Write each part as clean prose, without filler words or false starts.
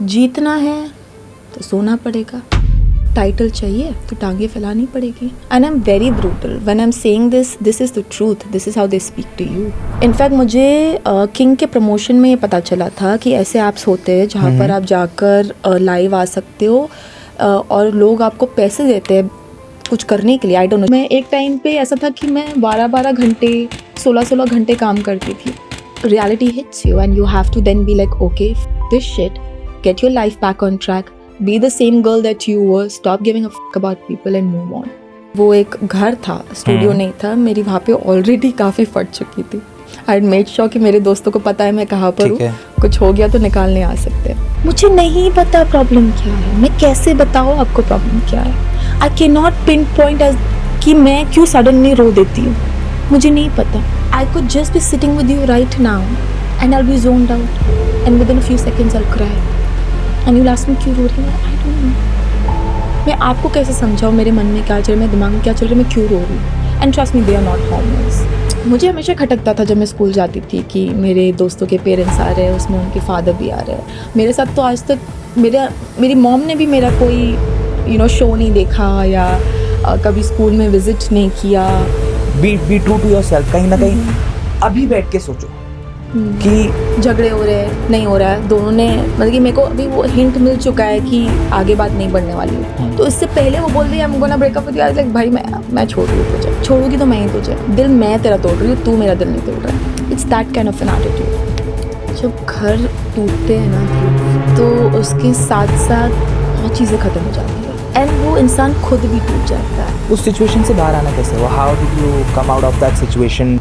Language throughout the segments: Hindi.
जीतना है तो सोना पड़ेगा, टाइटल चाहिए तो टांगे फैलानी पड़ेगी. And I am very brutal when I am saying this is the truth, this is how they speak to you. In fact मुझे किंग के प्रमोशन में ये पता चला था कि ऐसे ऐप्स होते हैं जहाँ पर आप जाकर लाइव आ सकते हो और लोग आपको पैसे देते हैं कुछ करने के लिए. आई डोंट नो. मैं एक टाइम पे ऐसा था कि मैं 12-12 घंटे 16-16 घंटे काम करती थी. Reality hits you and you have to then be like okay this shit, get your life back on track, be the same girl that you were, stop giving a fuck about people and move on. वो एक घर था, स्टूडियो नहीं था. मेरी वहाँ पे ऑलरेडी काफ़ी फट चुकी थी. आई मेड श्योर कि मेरे दोस्तों को पता है मैं कहाँ पर हूँ, कुछ हो गया तो निकालने आ सकते हैं. मुझे नहीं पता प्रॉब्लम क्या है, मैं कैसे बताऊँ आपको प्रॉब्लम क्या है. I can not pinpoint as कि मैं क्यों सडनली रो देती हूँ, मुझे नहीं पता. I could just be sitting with you right now and I will be zoned out and within a few seconds I'll cry. And you'll ask me क्यों रो रही है? I don't know. मैं आपको कैसे समझाऊँ मेरे मन में क्या चल रहा है, मेरे दिमाग में क्या चल रहा है, मैं क्यों रो रही हूँ. And trust me, they are not hormones. मुझे हमेशा खटकता था जब मैं स्कूल जाती थी कि मेरे दोस्तों के पेरेंट्स आ रहे हैं, उसमें उनके फादर भी आ रहे हैं. मेरे साथ तो आज तक मेरी मॉम ने भी मेरा कोई शो नहीं देखा या कभी स्कूल में विजिट नहीं किया. Be true to yourself. कहीं ना कहीं अभी बैठ के सोचो कि झगड़े हो रहे हैं, नहीं हो रहा है, दोनों ने मतलब कि मेरे को अभी वो हिंट मिल चुका है कि आगे बात नहीं बढ़ने वाली है. तो इससे पहले वो बोल रही है I am gonna break up with you. I like भाई मैं छोड़ रही हूँ तुझे, छोड़ूंगी तो मैं ही तुझे. दिल मैं तेरा तोड़ रही हूँ, तू मेरा दिल नहीं तोड़ रहा है. It's that kind of an attitude. जब घर टूटते हैं ना तो उसके साथ साथ बहुत चीज़ें खत्म हो जाती है एंड वो इंसान खुद भी टूट जाता है. उस सिचुएशन से बाहर आना कैसे हुआ? How did you come out of that situation?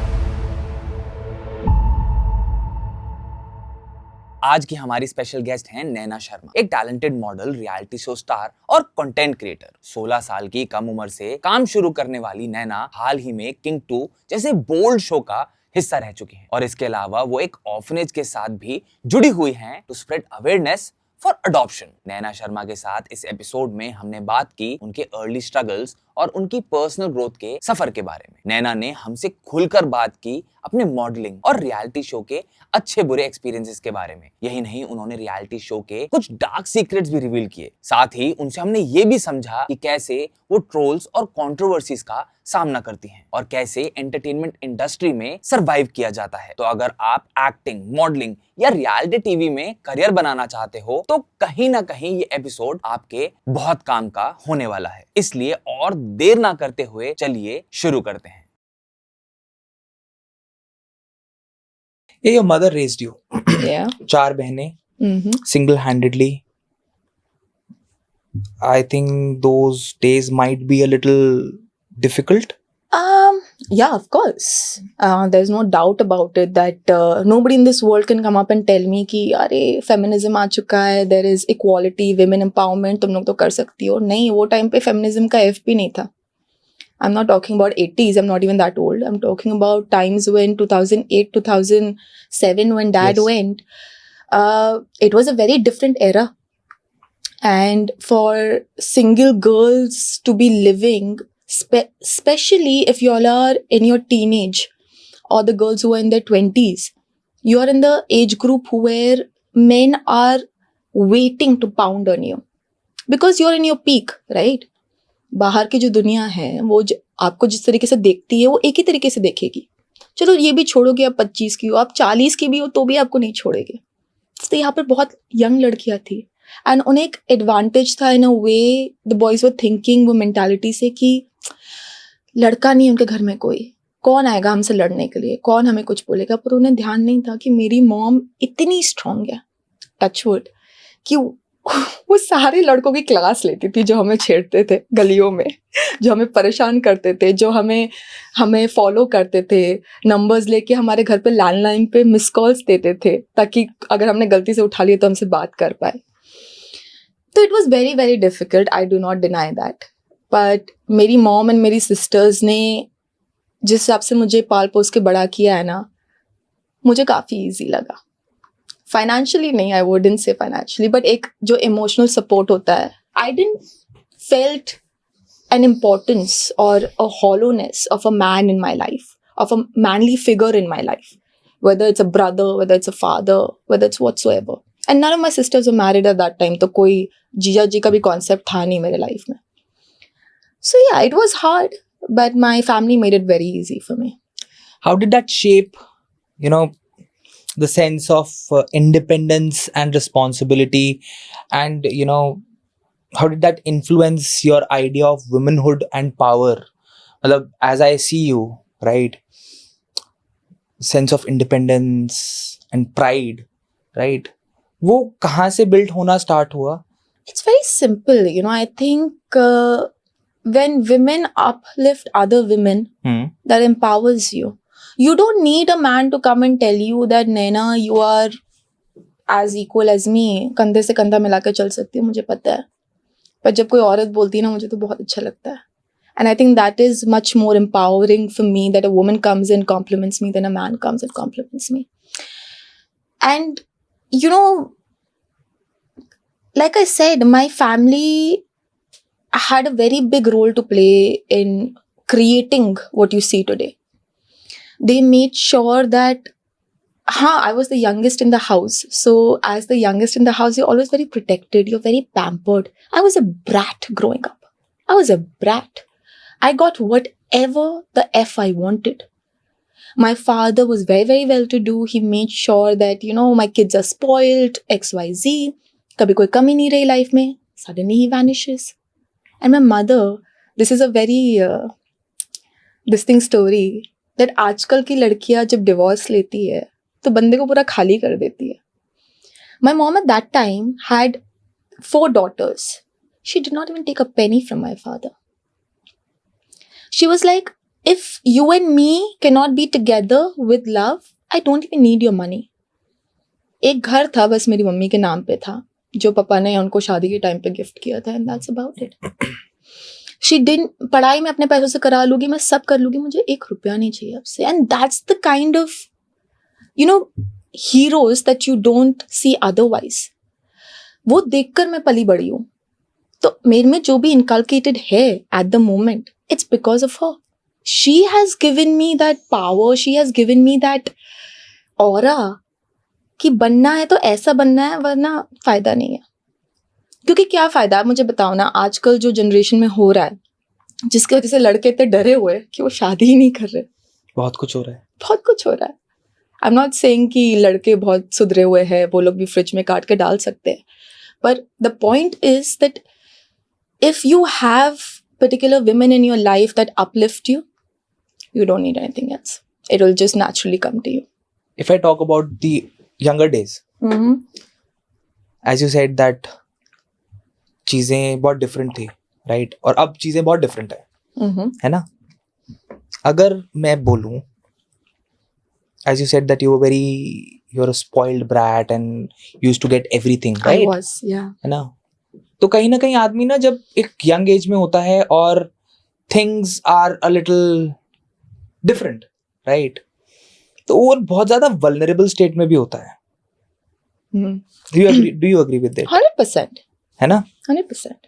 आज की हमारी स्पेशल गेस्ट हैं नैना शर्मा, एक talented model, reality show star और कंटेंट क्रिएटर. 16 साल की कम उम्र से काम शुरू करने वाली नैना हाल ही में किंग 2 जैसे बोल्ड शो का हिस्सा रह चुकी हैं और इसके अलावा वो एक ऑर्फनेज के साथ भी जुड़ी हुई हैं to spread awareness for adoption. Naina Sharma के साथ इस एपिसोड में हमने बात की उनके अर्ली स्ट्रगल्स और उनकी पर्सनल ग्रोथ के सफर के बारे में. नैना ने हमसे खुलकर बात की अपने मॉडलिंग और रियलिटी शो के अच्छे बुरे एक्सपीरियंसेस के बारे में. यही नहीं, उन्होंने रियलिटी शो के कुछ डार्क सीक्रेट्स भी रिवील किए. साथ ही उनसे हमने ये भी समझा कि कैसे वो ट्रोल्स और कंट्रोवर्सीज का सामना करती हैं और कैसे एंटरटेनमेंट इंडस्ट्री में सरवाइव किया जाता है. तो अगर आप एक्टिंग, मॉडलिंग या रियलिटी टीवी में करियर बनाना चाहते हो तो कहीं ना कहीं ये एपिसोड आपके बहुत काम का होने वाला है. इसलिए और देर ना करते हुए चलिए शुरू करते हैं. Your mother raised you. Yeah. 4 बहनें, single-handedly. I think those days might be a little difficult. Yeah, of course. There's no doubt about it that nobody in this world can come up and tell me कि अरे feminism आ चुका है, there is equality, women empowerment, तुम लोग तो कर सकती हो. नहीं, वो टाइम पे feminism का F भी नहीं था. I'm not talking about 80s, I'm not even that old. I'm talking about times when 2008, 2007 when dad went. It was a very different era. And for single girls to be living, especially if you all are in your teenage or the girls who are in their 20s, you are in the age group where men are waiting to pound on you because you're in your peak, right? बाहर की जो दुनिया है वो आपको जिस तरीके से देखती है वो एक ही तरीके से देखेगी. चलो ये भी छोड़ोगे, आप 25 की हो, आप 40 की भी हो तो भी आपको नहीं छोड़ेगी. तो यहाँ पर बहुत यंग लड़कियाँ थी एंड उन्हें एक एडवांटेज था इन अ वे. द बॉयज वर थिंकिंग वो मेंटालिटी से कि लड़का नहीं उनके घर में कोई, कौन आएगा हमसे लड़ने के लिए, कौन हमें कुछ बोलेगा. पर उन्हें ध्यान नहीं था कि मेरी मॉम इतनी स्ट्रांग है, टचवुड, कि वो सारे लड़कों की क्लास लेती थी जो हमें छेड़ते थे गलियों में, जो हमें परेशान करते थे, जो हमें फॉलो करते थे, नंबर्स लेके हमारे घर पे लैंडलाइन पे मिस कॉल्स देते थे ताकि अगर हमने गलती से उठा लिया तो हमसे बात कर पाए. तो it was very very difficult, I do not deny that. But मेरी मॉम एंड मेरी सिस्टर्स ने जिस हिसाब से मुझे पाल पोस के बड़ा किया है ना, मुझे काफ़ी ईजी लगा. फाइनेंशियली नहीं, I wouldn't say financially, but एक जो इमोशनल सपोर्ट होता है, I didn't felt an importance or a hollowness of a man in my life, of a manly figure in my life, whether it's a brother, whether it's a father, whether it's whatsoever. And none of my sisters were married at that time, तो कोई जीजा जी का भी कॉन्सेप्ट था नहीं मेरे लाइफ में. So yeah, it was hard, but my family made it very easy for me. How did that shape, you know, the sense of independence and responsibility, and you know, how did that influence your idea of womanhood and power? Matlab, as I see you, right, sense of independence and pride, right, वो कहाँ से build होना start हुआ? It's very simple, you know. I think when women uplift other women, that empowers you. You don't need a man to come and tell you that Naina, you are as equal as me. कंधे से कंधा मिला के चल सकती हूँ, मुझे पता है. पर जब कोई औरत बोलती है ना, मुझे तो बहुत अच्छा लगता है. And I think that is much more empowering for me, that a woman comes and compliments me than a man comes and compliments me. And you know, like I said, my family had a very big role to play in creating what you see today. They made sure that I was the youngest in the house. So as the youngest in the house, you're always very protected. You're very pampered. I was a brat growing up. I was a brat. I got whatever the F I wanted. My father was very, very well-to-do. He made sure that, you know, my kids are spoiled, XYZ. कभी कोई कमी नहीं रही लाइफ में. Suddenly he vanishes. And my mother, this is a very distinct story, that आजकल की लड़कियां जब डिवोर्स लेती है तो बंदे को पूरा खाली कर देती है. My mom at that time had 4 daughters. She did not even take a penny from my father. She was like, if you and me cannot be together with love, I don't even need your money. एक घर था बस मेरी मम्मी के नाम पे था, जो पापा ने उनको शादी के टाइम पे गिफ्ट किया था, and that's about it. She didn't, पढ़ाई मैं अपने पैसों से करा लूँगी, मैं सब कर लूँगी, मुझे 1 रुपया नहीं चाहिए आपसे. And that's the kind of, you know, heroes that you don't see otherwise. वो देखकर मैं पली बड़ी हूँ. तो मेरे में जो भी inculcated है at the moment, it's because of her. She has given me that power. She has given me that aura कि बनना है तो ऐसा बनना है, वरना फायदा नहीं है. क्योंकि क्या फायदा, मुझे बताओ ना, आजकल जो जनरेशन में हो रहा है, जिसकी वजह से लड़के इतने डरे हुए हैं कि वो शादी ही नहीं कर रहे. बहुत कुछ हो रहा है. बहुत कुछ हो रहा है. आई एम नॉट सेइंग कि लड़के बहुत सुधरे हुए हैं, वो लोग भी फ्रिज में काट के डाल सकते हैं. पर the point is that if you have particular women in your life that uplift you, you don't need anything else. It will just naturally come to you. If I talk about the younger days, as you said that चीजें बहुत different थी, right? और अब चीजें बहुत different है ना? अगर मैं बोलूं, as you said that you're a spoiled brat and used to get everything, right? I was, yeah. है ना? तो कहीं ना कहीं आदमी ना जब एक यंग एज में होता है और things are a little different, right, तो वो बहुत ज्यादा वल्नरेबल स्टेट में भी होता है. Do you agree with that? 100%. है ना? 100%.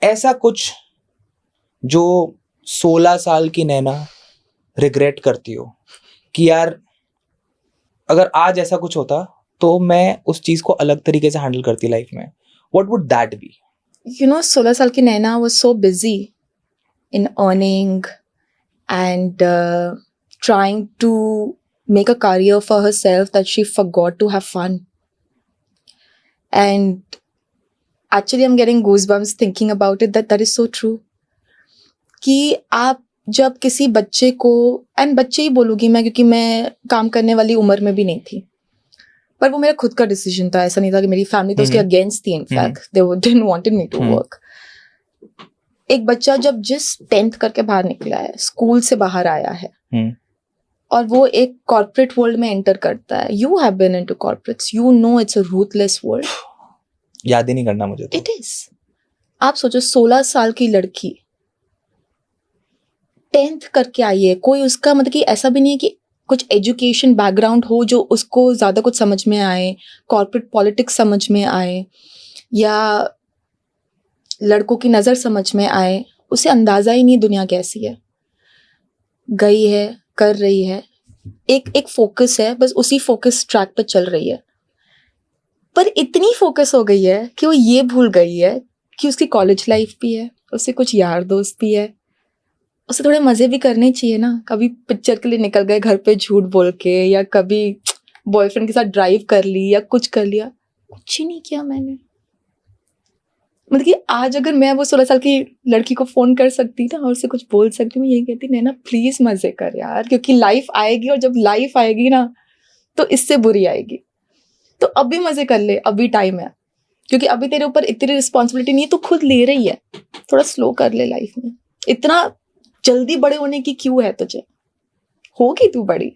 ऐसा कुछ जो 16 साल की नैना रिग्रेट करती हो कि यार अगर आज ऐसा कुछ होता तो मैं उस चीज को अलग तरीके से हैंडल करती लाइफ में, what would that be? You know, 16 साल की नैना was so busy in earning and trying to make a career for herself that she forgot to have fun. And actually I'm getting goosebumps thinking about it, that is so true. कि आप जब किसी बच्चे को, एंड बच्चे ही बोलूँगी मैं क्योंकि मैं काम करने वाली उम्र में भी नहीं थी, पर वो मेरा खुद का डिसीजन था. ऐसा नहीं था कि मेरी फैमिली तो उसके अगेंस्ट थी. In fact they didn't wanted me to work. एक बच्चा जब जिस 10th करके बाहर निकला है, स्कूल से बाहर आया है, और वो एक कॉर्पोरेट वर्ल्ड में एंटर करता है. You have been into corporates, you know it's a ruthless world. याद ही नहीं करना मुझे तो. It is. आप सोचो 16 साल की लड़की 10th करके आई है, कोई उसका मतलब कि ऐसा भी नहीं है कि कुछ एजुकेशन बैकग्राउंड हो जो उसको ज़्यादा कुछ समझ में आए, कॉर्पोरेट पॉलिटिक्स समझ में आए, या लड़कों की नज़र समझ में आए. उसे अंदाज़ा ही नहीं दुनिया कैसी है. गई है, कर रही है, एक फोकस है, बस उसी फोकस ट्रैक पर चल रही है. पर इतनी फोकस हो गई है कि वो ये भूल गई है कि उसकी कॉलेज लाइफ भी है, उससे कुछ यार दोस्त भी है, उसे थोड़े मजे भी करने चाहिए ना। कभी पिक्चर के लिए निकल गए घर पे झूठ बोल के, या कभी बॉयफ्रेंड के साथ ड्राइव कर ली या कुछ कर लिया। कुछ ही नहीं किया मैंने। मतलब कि आज अगर मैं वो 16 साल की लड़की को फोन कर सकती ना और उसे कुछ बोल सकती, मैं यही कहती नैना प्लीज मजे कर यार, क्योंकि लाइफ आएगी और जब लाइफ आएगी ना तो इससे बुरी आएगी। तो अभी मजे कर ले, अभी टाइम है, क्योंकि अभी तेरे ऊपर इतनी रिस्पॉन्सिबिलिटी नहीं है, तो खुद ले रही है। थोड़ा स्लो कर ले लाइफ में, इतना जल्दी बड़े होने की क्यों है तुझे? होगी तू बड़ी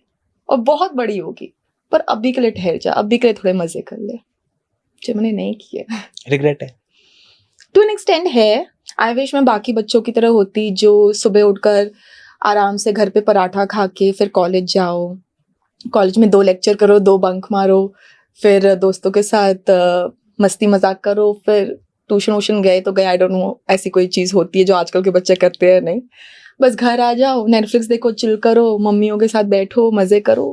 और बहुत बड़ी होगी, पर अभी के लिए ठहर जा, अभी के लिए थोड़े मजे कर ले जो मैंने नहीं किए। रिग्रेट है? टू एन एक्सटेंड है। आई विश मैं बाकी बच्चों की तरह होती जो सुबह उठकर आराम से घर पे पराठा खा के फिर कॉलेज जाओ, कॉलेज में 2 लेक्चर करो, 2 बंक मारो, फिर दोस्तों के साथ मस्ती मजाक करो, फिर ट्यूशन वूशन गए तो गए, आई डोंट नो ऐसी कोई चीज़ होती है जो आजकल के बच्चे करते हैं, नहीं, बस घर आ जाओ, नेटफ्लिक्स देखो, चिल करो, मम्मियों के साथ बैठो, मज़े करो।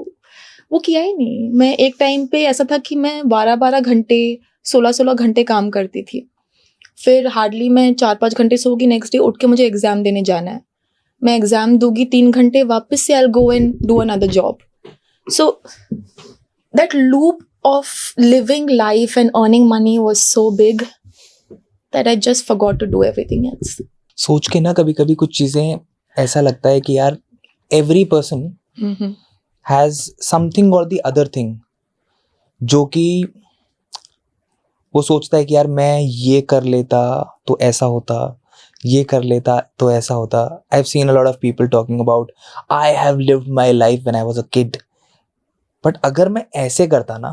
वो किया ही नहीं। मैं एक टाइम पे ऐसा था कि मैं 12-12 घंटे 16-16 घंटे काम करती थी, फिर हार्डली मैं 4-5 घंटे सोगी, नेक्स्ट डे उठ के मुझे एग्ज़ाम देने जाना है, मैं एग्ज़ाम दूंगी 3 घंटे, वापस से I go and do another job. So that loop of living life and earning money was so big that I just forgot to do everything else. सोच के ना कभी कभी कुछ चीजें ऐसा लगता है कि यार every person Mm-hmm. Has something और द अदर थिंग, जो कि वो सोचता है कि यार मैं ये कर लेता तो ऐसा होता, ये कर लेता तो ऐसा होता. I have seen a lot of people talking about I have lived my life when I was a kid. But अगर मैं ऐसे करता ना,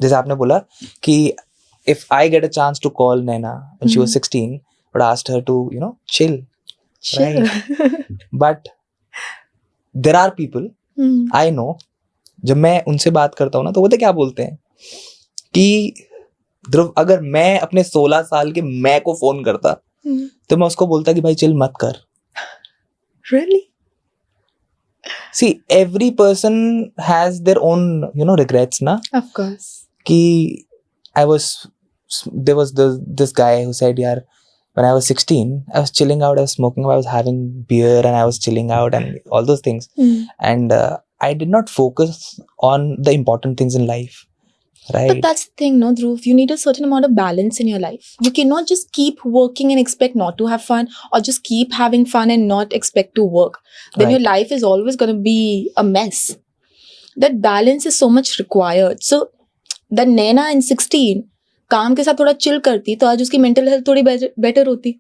जैसे आपने बोला कि if I get a chance to call Naina when she was 16, but asked her to, chill. Sure. But there are people I know, जब मैं उनसे बात करता हूँ ना, तो वो तो क्या बोलते हैं कि ध्रुव, अगर मैं अपने 16 साल के मैं को फोन करता तो मैं उसको बोलता कि भाई चिल मत कर. Really? See, every person has their own, regrets, na? Of course. Ki there was this guy who said, yaar, when I was 16, I was chilling out, I was smoking, I was having beer and I was chilling out and all those things. And I did not focus on the important things in life, right? But that's the thing, no, Dhruv. You need a certain amount of balance in your life. You cannot just keep working and expect not to have fun, or just keep having fun and not expect to work. Then your life is always going to be a mess. That balance is so much required. So, that Naina in 16 काम के साथ थोड़ा chill करती तो आज उसकी mental health थोड़ी better होती.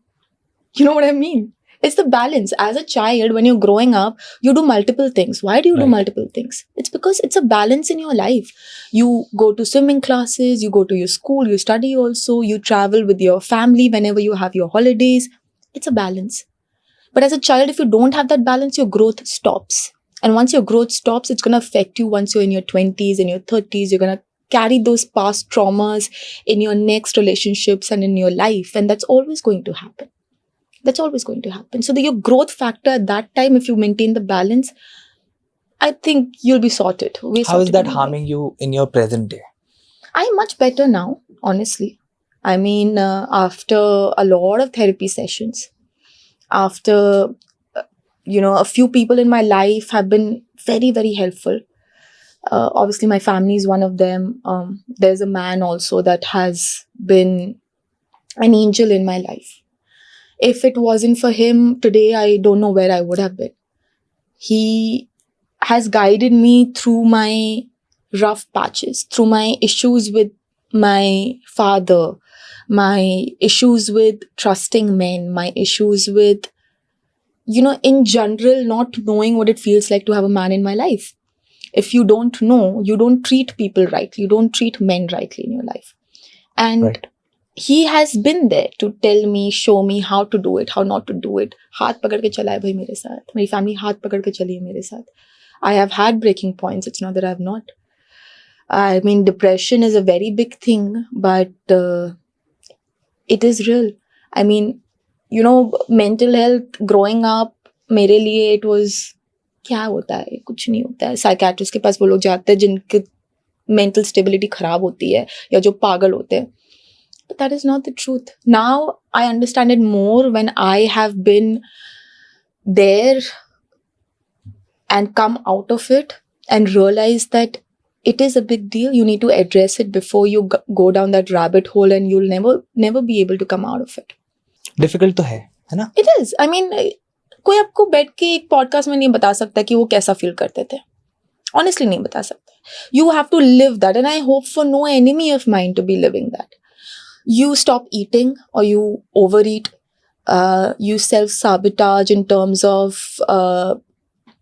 You know what I mean? It's the balance. As a child, when you're growing up, you do multiple things. Why do you do multiple things? It's because it's a balance in your life. You go to swimming classes, you go to your school, you study also, you travel with your family whenever you have your holidays. It's a balance. But as a child, if you don't have that balance, your growth stops. And once your growth stops, it's going to affect you once you're in your 20s, in your 30s. You're going to carry those past traumas in your next relationships and in your life. And that's always going to happen. That's always going to happen. So your growth factor at that time, if you maintain the balance, I think you'll be sorted. How is that harming you in your present day? I'm much better now, honestly. I mean, after a lot of therapy sessions, after, a few people in my life have been very, very helpful. Obviously, my family is one of them. There's a man also that has been an angel in my life. If it wasn't for him, today I don't know where I would have been. He has guided me through my rough patches, through my issues with my father, my issues with trusting men, my issues with, in general, not knowing what it feels like to have a man in my life. If you don't know, you don't treat people rightly, you don't treat men rightly in your life. And he has been there to tell me, show me how to do it, how not to do it. हाथ पकड़ के चला है भाई मेरे साथ. मेरी family हाथ पकड़ के चली है मेरे साथ. I have had breaking points. It's not that I have not. I mean, depression is a very big thing, but it is real. I mean, mental health growing up, मेरे लिए it was, क्या होता है? कुछ नहीं होता है. Psychiatrist के पास वो लोग जाते हैं जिनके mental stability खराब होती है या जो पागल होते हैं. But that is not the truth. Now I understand it more when I have been there and come out of it and realize that it is a big deal. You need to address it before you go down that rabbit hole, and you'll never be able to come out of it. Difficult तो है ना? It is. I mean, कोई आपको बैठ के एक पॉडकास्ट में नहीं बता सकता कि वो कैसा फील करते थे. Honestly नहीं बता सकता. You have to live that, and I hope for no enemy of mine to be living that. You stop eating or you overeat. You self-sabotage in terms of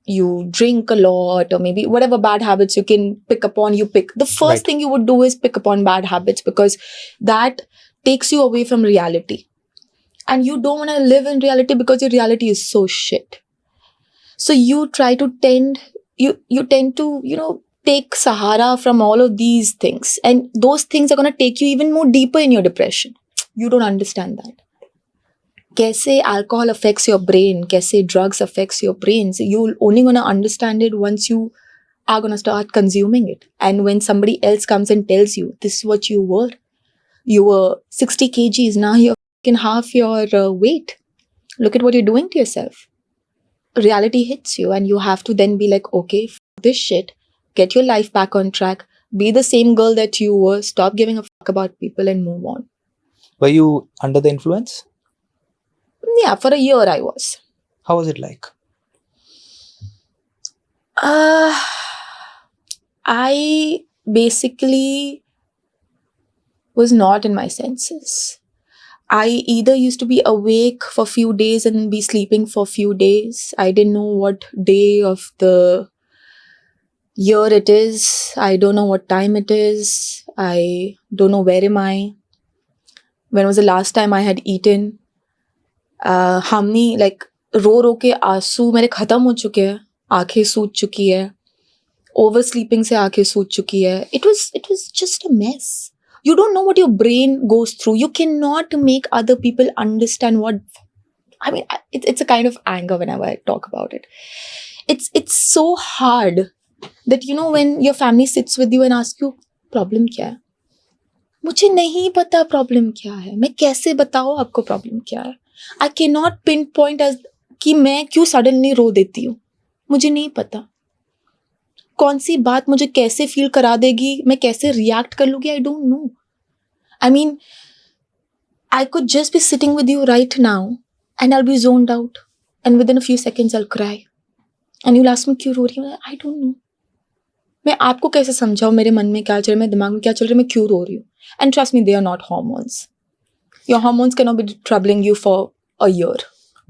you drink a lot, or maybe whatever bad habits you can pick upon, you pick. The first Right. thing you would do is pick upon bad habits, because that takes you away from reality. And you don't want to live in reality because your reality is so shit. So you try to you tend to, take sahara from all of these things. And those things are going to take you even more deeper in your depression. You don't understand that. कैसे alcohol affects your brain, कैसे drugs affects your brains. You're only going to understand it once you are going to start consuming it. And when somebody else comes and tells you, this is what you were 60 kgs, now you're fucking half your weight. Look at what you're doing to yourself. Reality hits you, and you have to then be like, okay, this shit, get your life back on track, be the same girl that you were, stop giving a fuck about people and move on. Were you under the influence? Yeah, for a year I was. How was it like? I basically was not in my senses. I either used to be awake for a few days and be sleeping for a few days. I didn't know what day of the year it is. I don't know what time it is. I don't know where am I. When was the last time I had eaten? how many, like, रो के आंसू मेरे खत्म हो चुके हैं, आंखें सूज चुकी है, ओवर स्लीपिंग से आंखें सूज चुकी है. It was just a mess. You don't know what your brain goes through. You cannot make other people understand what. I mean, it's a kind of anger whenever I talk about it. It's so hard that, when your family sits with you and asks you, problem क्या है? मुझे नहीं पता problem क्या है. मैं कैसे बताऊँ आपको problem क्या है? I cannot pinpoint as कि मैं क्यों suddenly रो देती हूँ. मुझे नहीं पता. कौन सी बात मुझे कैसे फील करा देगी, मैं कैसे रिएक्ट कर लूँगी, I don't know. I mean, I could just be sitting with you right now and I'll be zoned out, and within a few seconds I'll cry. And you'll ask me क्यों रो रही हूँ? I don't know. मैं आपको कैसे समझाऊँ मेरे मन में क्या चल रहा है, मेरे दिमाग में क्या चल रहा है, मैं क्यों रो रही हूँ? And trust me, they are not hormones. Your hormones cannot be troubling you for a year.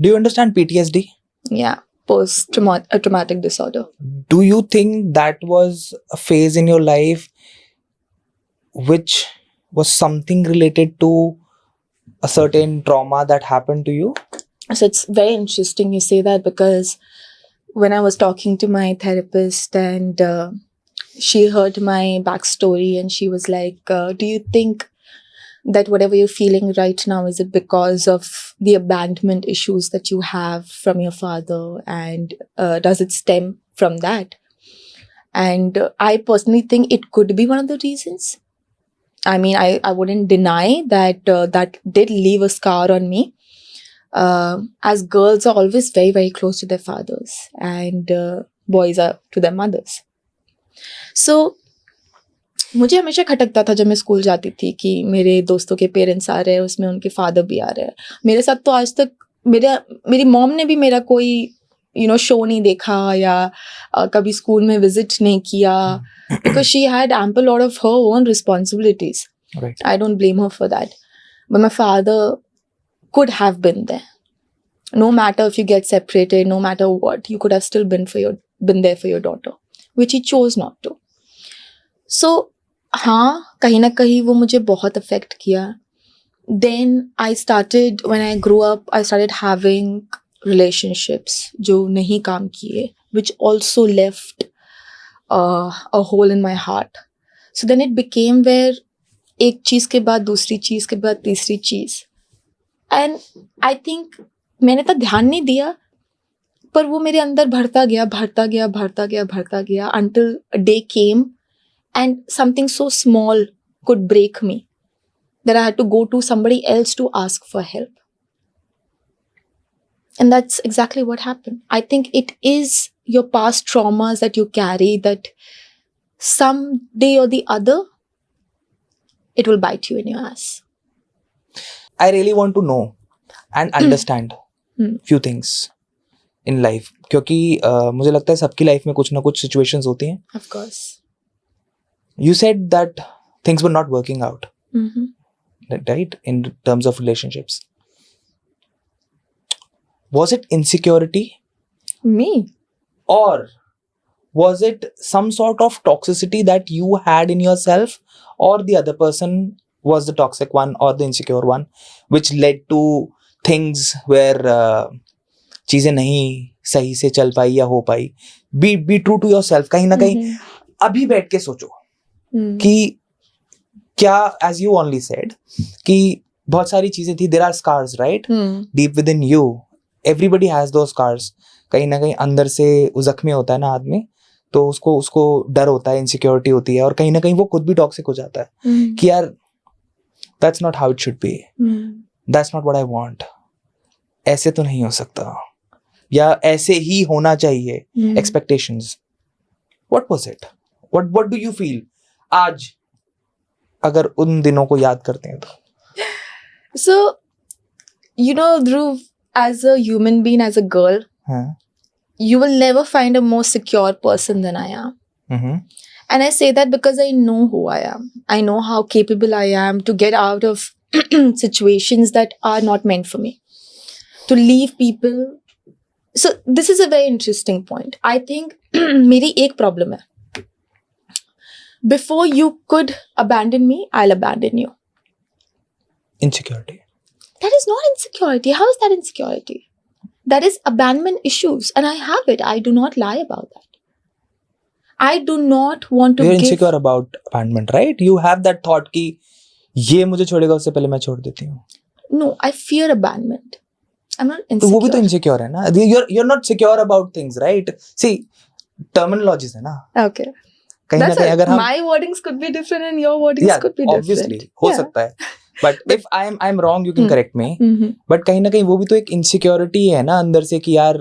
Do you understand PTSD? Yeah, post-traumatic disorder. Do you think that was a phase in your life which was something related to a certain trauma that happened to you? So it's very interesting you say that, because when I was talking to my therapist and she heard my backstory and she was like, do you think that whatever you're feeling right now, is it because of the abandonment issues that you have from your father, and does it stem from that? And I personally think it could be one of the reasons. I mean, I wouldn't deny that that did leave a scar on me. As girls are always very, very close to their fathers, and boys are to their mothers. So मुझे हमेशा खटकता था जब मैं स्कूल जाती थी कि मेरे दोस्तों के पेरेंट्स आ रहे हैं, उसमें उनके फादर भी आ रहे हैं. मेरे साथ तो आज तक मेरी मॉम ने भी मेरा कोई शो नहीं देखा या कभी स्कूल में विजिट नहीं किया, because she had ample lot of her own responsibilities. Right. I don't blame her for that. But my father could have been there. No matter if you get separated, no matter what, you could have still been there for your daughter, which he chose not to. So हाँ, कहीं ना कहीं वो मुझे बहुत affect किया. Then when I grew up, I started having relationships जो नहीं काम किए, which also left a hole in my heart. So then it became where एक चीज़ के बाद दूसरी चीज़ के बाद तीसरी चीज़. And I think मैंने तो ध्यान नहीं दिया, पर वो मेरे अंदर भरता गया until a day came and something so small could break me that I had to go to somebody else to ask for help. And that's exactly what happened. I think it is your past traumas that you carry that some day or the other, it will bite you in your ass. I really want to know and understand few things in life, क्योंकि मुझे लगता है सबकी लाइफ में कुछ ना कुछ situations होती हैं. Of course. You said that things were not working out, Mm-hmm. right? In terms of relationships. Was it insecurity, Me? or was it some sort of toxicity that you had in yourself, or the other person was the toxic one or the insecure one, which led to things where चीजें नहीं सही से चल पाई या हो पाई? Be true to yourself. कहीं ना कहीं अभी बैठ के सोचो कि क्या, as you only said, कि बहुत सारी चीजें थी. There are scars, right? Deep within you. Everybody has those scars. कहीं ना कहीं अंदर से जख्मी होता है ना आदमी, तो उसको डर होता है, इनसिक्योरिटी होती है, और कहीं ना कहीं वो खुद भी टॉक्सिक हो जाता है कि यार that's not how it should be. That's not what I want. ऐसे तो नहीं हो सकता, या ऐसे ही होना चाहिए. Expectations. What was it? What do you feel आज अगर उन दिनों को याद करते हैं तो? So, Dhruv, as a human being, as a girl, you will never find a more secure person than I am. Mm-hmm. And I say that because I know who I am. I know how capable I am to get out of situations that are not meant for me. To leave people. So this is a very interesting point. I think मेरी एक problem है. Before you could abandon me, I'll abandon you. Insecurity. That is not insecurity. How is that insecurity? That is abandonment issues. And I have it. I do not lie about that. I do not want to You're give... insecure about abandonment, right? You have that thought कि ये मुझे छोड़ेगा उससे पहले मैं छोड़ देती हूँ. No, I fear abandonment. I'm not तो insecure. वो भी तो insecure है ना. You're not secure about things, right? See, terminologies है ना. Okay. कहीं ना कहीं अगर हम My wordings could be different and your wordings could be different. obviously हो सकता है. But if I'm wrong, you can correct me. Mm-hmm. But कहीं ना कहीं वो भी तो एक insecurity है ना अंदर से कि यार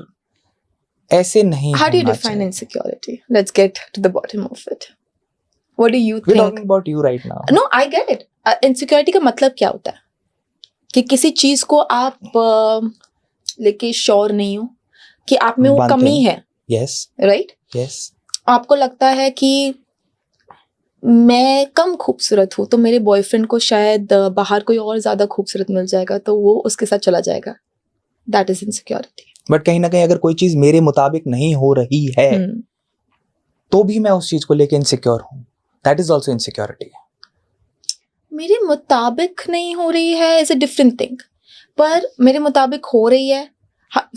ऐसे नहीं. How do you होना define चाहिए. insecurity? Let's get to the bottom of it. What do you We're think? talking about you right now. No, I get it. Insecurity का मतलब क्या होता है? कि किसी चीज को आप लेके श्योर नहीं हो कि आप में वो मानते कमी हैं. है. Yes. Right? Yes. आपको लगता है कि मैं कम खूबसूरत हूँ तो मेरे बॉयफ्रेंड को शायद बाहर कोई और ज्यादा खूबसूरत मिल जाएगा तो वो उसके साथ चला जाएगा. That is insecurity. बट कहीं ना कहीं अगर कोई चीज मेरे मुताबिक नहीं हो रही है तो भी मैं उस चीज को लेके इनसिक्योर हूँ. That is also insecurity. मेरे मुताबिक नहीं हो रही है इज अ डिफरेंट थिंग. पर मेरे मुताबिक हो रही है.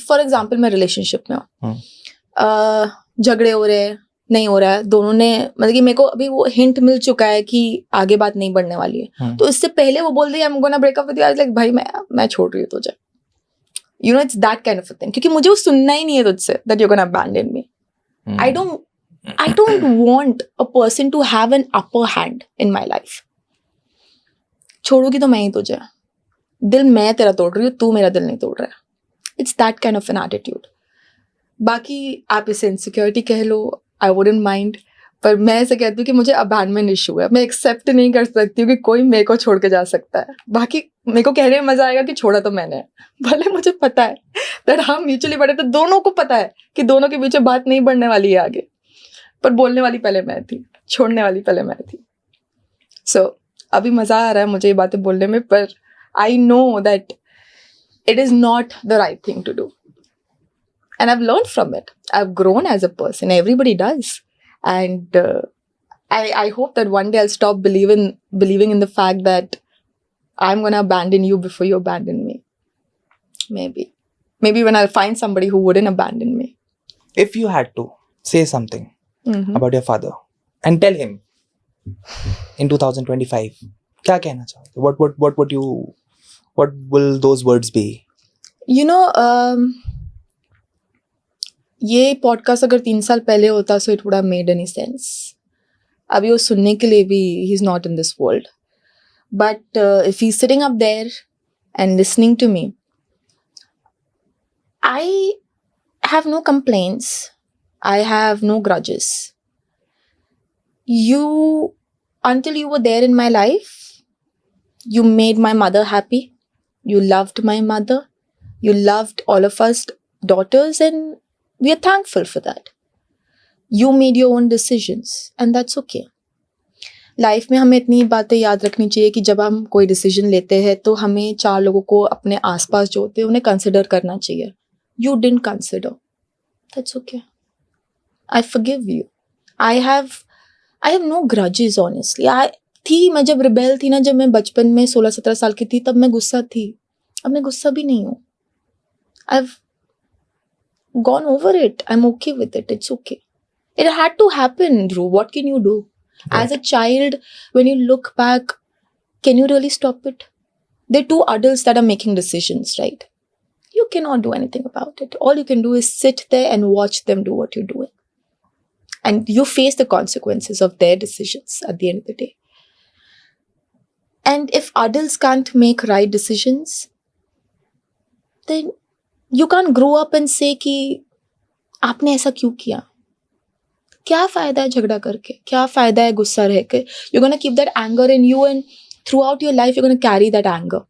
फॉर एग्जाम्पल मैं रिलेशनशिप में हूँ, झगड़े हो रहे हैं, नहीं हो रहा है, दोनों ने मतलब कि मेरे को अभी वो हिंट मिल चुका है कि आगे बात नहीं बढ़ने वाली है. तो इससे पहले वो बोल रही है I am gonna break up with you. I was like भाई मैं छोड़ रही हूँ तुझे. It's that kind of a thing. क्योंकि मुझे वो सुनना ही नहीं है तुझसे that you're gonna abandon me. I don't want a person to have an upper hand in my life. छोड़ूंगी तो मैं ही तुझे. दिल मैं तेरा तोड़ रही हूँ, तू मेरा दिल नहीं तोड़ रहा है. It's that kind of an attitude. बाकी आप इसे insecurity कह लो, I wouldn't mind. पर मैं ऐसे कहती हूँ कि मुझे abandonment issue है. मैं accept नहीं कर सकती हूँ कि कोई मेरे को छोड़ के जा सकता है. बाकी मेरे को कहने में मजा आएगा कि छोड़ा तो मैंने. भले मुझे पता है that हम म्यूचुअली पढ़े तो दोनों को पता है कि दोनों के बीच में बात नहीं बढ़ने वाली है आगे. पर बोलने वाली पहले मैं थी, छोड़ने वाली पहले मैं थी. So अभी मजा आ रहा है मुझे ये बातें बोलने में, पर I know that it is not the right thing to do. And I've learned from it. I've grown as a person. Everybody does. And I hope that one day I'll stop believing in the fact that I'm going to abandon you before you abandon me. Maybe when I'll find somebody who wouldn't abandon me. If you had to say something about your father and tell him in 2025, क्या कहना चाहोगे? What will those words be? ये पॉडकास्ट अगर 3 साल पहले होता so it would have made any sense. अभी वो सुनने के लिए भी he is not in this world. But if he sitting up there and listening to me, I have no complaints. I have no grudges. You, until you were there in my life, you made my mother happy. You loved my mother. You loved all of us daughters, and we are thankful for that. You made your own decisions, and that's okay. Life में हमें इतनी बातें याद रखनी चाहिए कि जब हम कोई डिसीजन लेते हैं तो हमें 4 लोगों को अपने आसपास जो होते हैं उन्हें कंसिडर करना चाहिए. You didn't consider. That's okay. I forgive you. I have no grudges, honestly. मैं जब रिबेल थी ना, जब मैं बचपन में 16-17 साल की थी, तब मैं गुस्सा थी. अब मैं गुस्सा भी नहीं हूँ. I've gone over it. I'm okay with it. It's okay. It had to happen, Dhruv. What can you do? Right. As a child, when you look back, can you really stop it? There are 2 adults that are making decisions, right? You cannot do anything about it. All you can do is sit there and watch them do what you're doing. And you face the consequences of their decisions at the end of the day. And if adults can't make right decisions, then you can't grow up and say कि आपने ऐसा क्यों किया? क्या फायदा है झगड़ा करके? क्या फायदा है गुस्सा रह के? You're gonna keep that anger in you, and throughout your life you're gonna carry that anger.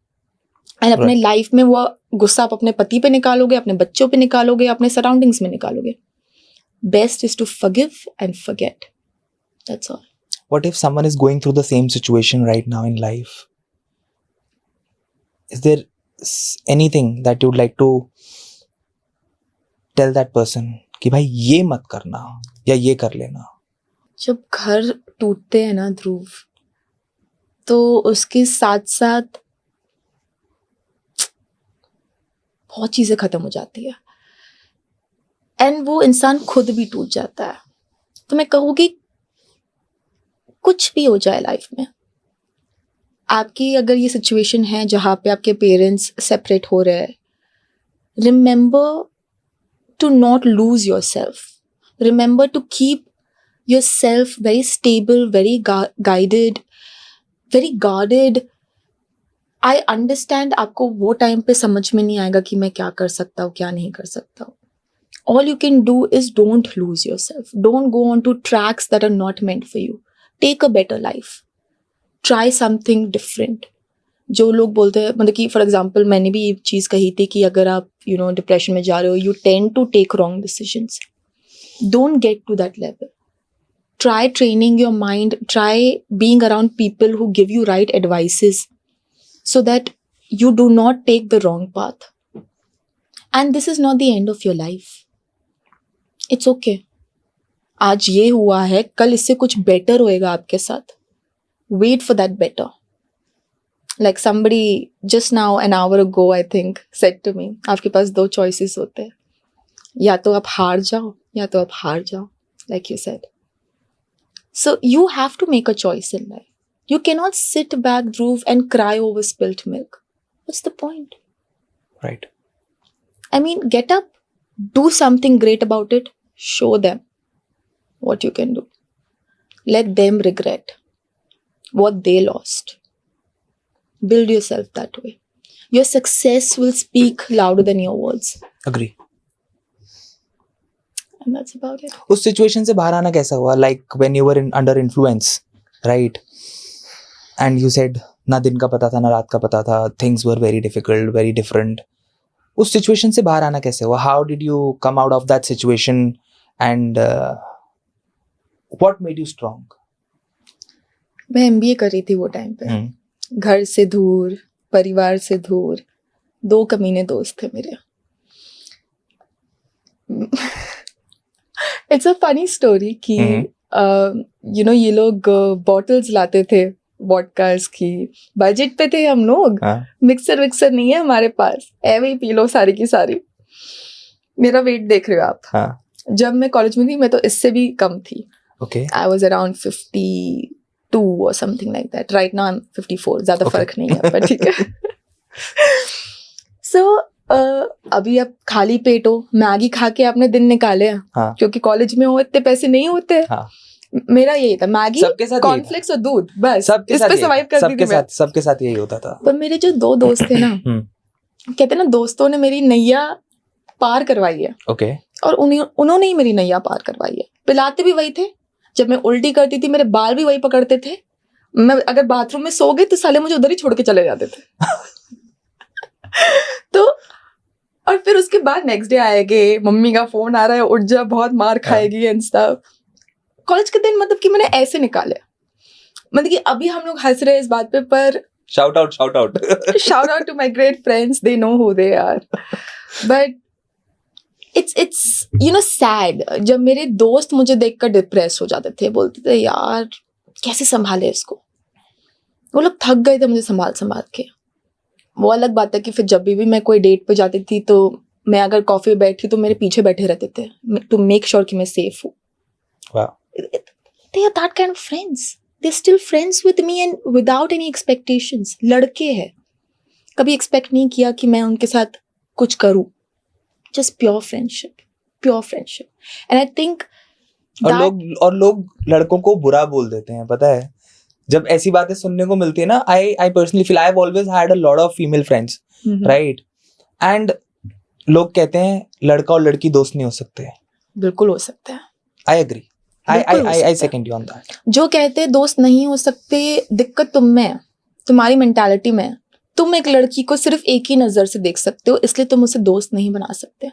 And अपने लाइफ में वो गुस्सा आप अपने पति पे निकालोगे, अपने बच्चों पे निकालोगे, अपने सराउंडिंग्स में निकालोगे. Best is to forgive and forget. That's all. What if someone is going through the same situation right now in life? Is there anything that you would like to tell that person कि भाई ये मत करना या ये कर लेना? जब घर टूटते हैं ना ध्रुव, तो उसके साथ साथ बहुत चीजें खत्म हो जाती है, एंड वो इंसान खुद भी टूट जाता है. तो मैं कहूँगी कुछ भी हो जाए लाइफ में, आपकी अगर ये सिचुएशन है जहाँ पे आपके पेरेंट्स सेपरेट हो रहे हैं, remember to not lose yourself. Remember to keep yourself very stable, very guided, very guarded. I understand आपको वो टाइम पे समझ में नहीं आएगा कि मैं क्या कर सकता हूँ, क्या नहीं कर सकता हूँ. All you can do is don't lose yourself. Don't go on to tracks that are not meant for you. Take a better life. Try something different. जो लोग बोलते हैं, मतलब कि फॉर एग्जाम्पल मैंने भी ये चीज़ कही थी कि अगर आप डिप्रेशन में जा रहे हो, you tend to take wrong decisions. Don't get to that level. Try training your mind. Try being around people who give you right advices, so that you do not take the wrong path. And this is not the end of your life. It's okay. आज ये हुआ है, कल इससे कुछ better होएगा आपके साथ. Wait for that better. Like somebody just now an hour ago I think said to me, आपके पास 2 choices होते हैं, या तो आप हार जाओ या तो आप हार जाओ, like you said. So you have to make a choice in life. You cannot sit back, Dhruv, and cry over spilt milk. What's the point? Right. I mean, get up, do something great about it, show them what you can do. Let them regret what they lost. Build yourself that way. Your success will speak louder than your words. Agree. And that's about it. उस सिचुएशन से बाहर आना कैसा हुआ? Like when you were under influence, right? And you said ना दिन का पता था ना रात का पता था. Things were very difficult, very different. उस सिचुएशन से बाहर आना कैसे हुआ? How did you come out of that situation, and what made you strong? मैं MBA कर रही थी वो टाइम पे. घर से दूर, परिवार से दूर, 2 कमीने दोस्त थे मेरे. इट्स अ फनी स्टोरी कि ये लोग बॉटल्स लाते थे वॉडकास की. बजट पे थे हम लोग. मिक्सर विक्सर नहीं है हमारे पास, ऐवे ही पी लो सारी की सारी. मेरा वेट देख रहे हो आप. जब मैं कॉलेज में थी मैं तो इससे भी कम थी. Okay. I was around 52 or something like that. Right now I'm 54. ज़्यादा फर्क नहीं है, पर ठीक है. So अभी आप खाली पेट हो, मैगी खा के आपने दिन निकाले हैं, क्योंकि कॉलेज में हो इतने पैसे नहीं होते. मेरा यही था, मैगी, सबके साथ यही था। कॉर्नफ्लेक्स और दूध, बस सबके इस साथ पे यही सर्वाइव था, करती थी मैं। सबके साथ यही होता था। पर मेरे जो 2 दोस्त थे ना, हम्म, कहते ना दोस्तों ने मेरी नैया पार करवाई है, ओके, और उन्होंने ही मेरी नैया पार करवाई है। पिलाते भी वही थे, जब मैं उल्टी करती थी मेरे बाल भी वही पकड़ते थे, मैं अगर बाथरूम में सो गई तो साले मुझे उधर ही छोड़ के चले जाते थे। तो और फिर उसके बाद नेक्स्ट डे आएंगे, मम्मी का फोन आ रहा है, उठ जा बहुत मार खाएगी एंड स्टफ। कॉलेज के दिन मतलब कि मैंने ऐसे निकाले, मतलब कि अभी हम लोग हंस रहे हैं इस बात पे, पर shout out shout out to my great friends, they know who they are. But it's you know sad, जब मेरे दोस्त मुझे देखकर डिप्रेस हो जाते थे, बोलते थे यार कैसे संभाले इसको, वो लोग थक गए थे मुझे संभाल संभाल के। वो अलग बात है कि फिर जब भी मैं कोई डेट पे जाती थी तो मैं अगर कॉफी पे बैठी तो मेरे पीछे बैठे रहते थे टू मेक श्योर कि मैं सेफ हूँ। वाह, They are that kind of friends. They're still friends with me and without any expectations. लड़के हैं, कभी एक्सपेक्ट नहीं किया कि मैं उनके साथ कुछ करूँ, just pure friendship. And I think और लोग लड़कों को बुरा बोल देते हैं, पता है, जब ऐसी बातें सुनने को मिलती है ना। I personally feel, I have always had a lot of female friends, right, and लोग कहते हैं लड़का और लड़की दोस्त नहीं हो सकते। बिल्कुल हो सकता है। I agree, I second you on that. जो कहते हैं दोस्त नहीं हो सकते, दिक्कत तुम में है, तुम्हारी मेंटालिटी में है। तुम एक लड़की को सिर्फ एक ही नजर से देख सकते हो, इसलिए तुम उसे दोस्त नहीं बना सकते।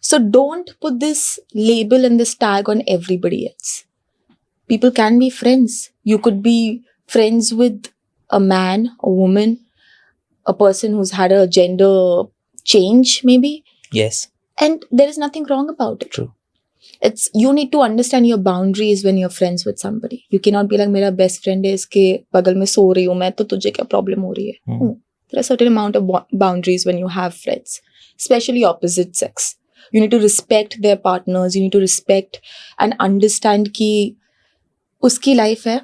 So don't put this label and this tag on everybody else. People can be friends. You could be friends with a man, a woman, a person who's had a gender change maybe, Yes, and there is nothing wrong about it. true. It's you need to understand your boundaries when you're friends with somebody. You cannot be like मेरा best friend है, इसके बगल में सो रही हूँ मैं, तो तुझे क्या प्रॉब्लम हो रही है? No. There are certain amount of boundaries when you have friends, especially opposite sex. You need to respect their partners. You need to respect and understand कि उसकी लाइफ है,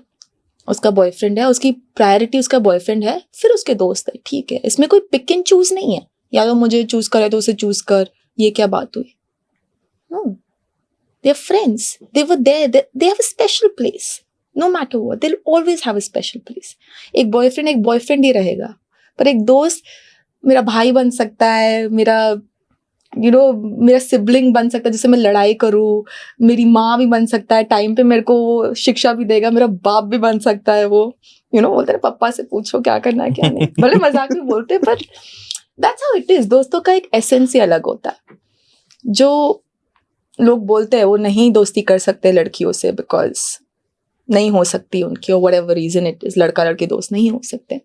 उसका बॉयफ्रेंड है, उसकी प्रायोरिटी उसका बॉयफ्रेंड है, फिर उसके दोस्त है, ठीक है। इसमें कोई पिक एंड चूज नहीं है, या तो मुझे चूज करे तो उसे चूज कर, ये क्या बात हुई? No. They're friends. They were there. They have a special place. No matter what, they'll always have a special place. एक बॉयफ्रेंड ही रहेगा, पर एक दोस्त मेरा भाई बन सकता है, मेरा मेरा सिबलिंग बन सकता है जिससे मैं लड़ाई करूँ, मेरी माँ भी बन सकता है, टाइम पे मेरे को शिक्षा भी देगा, मेरा बाप भी बन सकता है। वो बोलते हैं पप्पा से पूछो क्या करना है क्या नहीं, भले मजाक में बोलते हैं, पर दैट्स हाउ इट इज। दोस्तों का एक एसेंस ही अलग होता है। जो लोग बोलते हैं वो नहीं दोस्ती कर सकते लड़कियों से बिकॉज नहीं हो सकती उनकी, और व्हाटएवर रीजन इट इज, लड़का लड़की दोस्त नहीं हो सकते।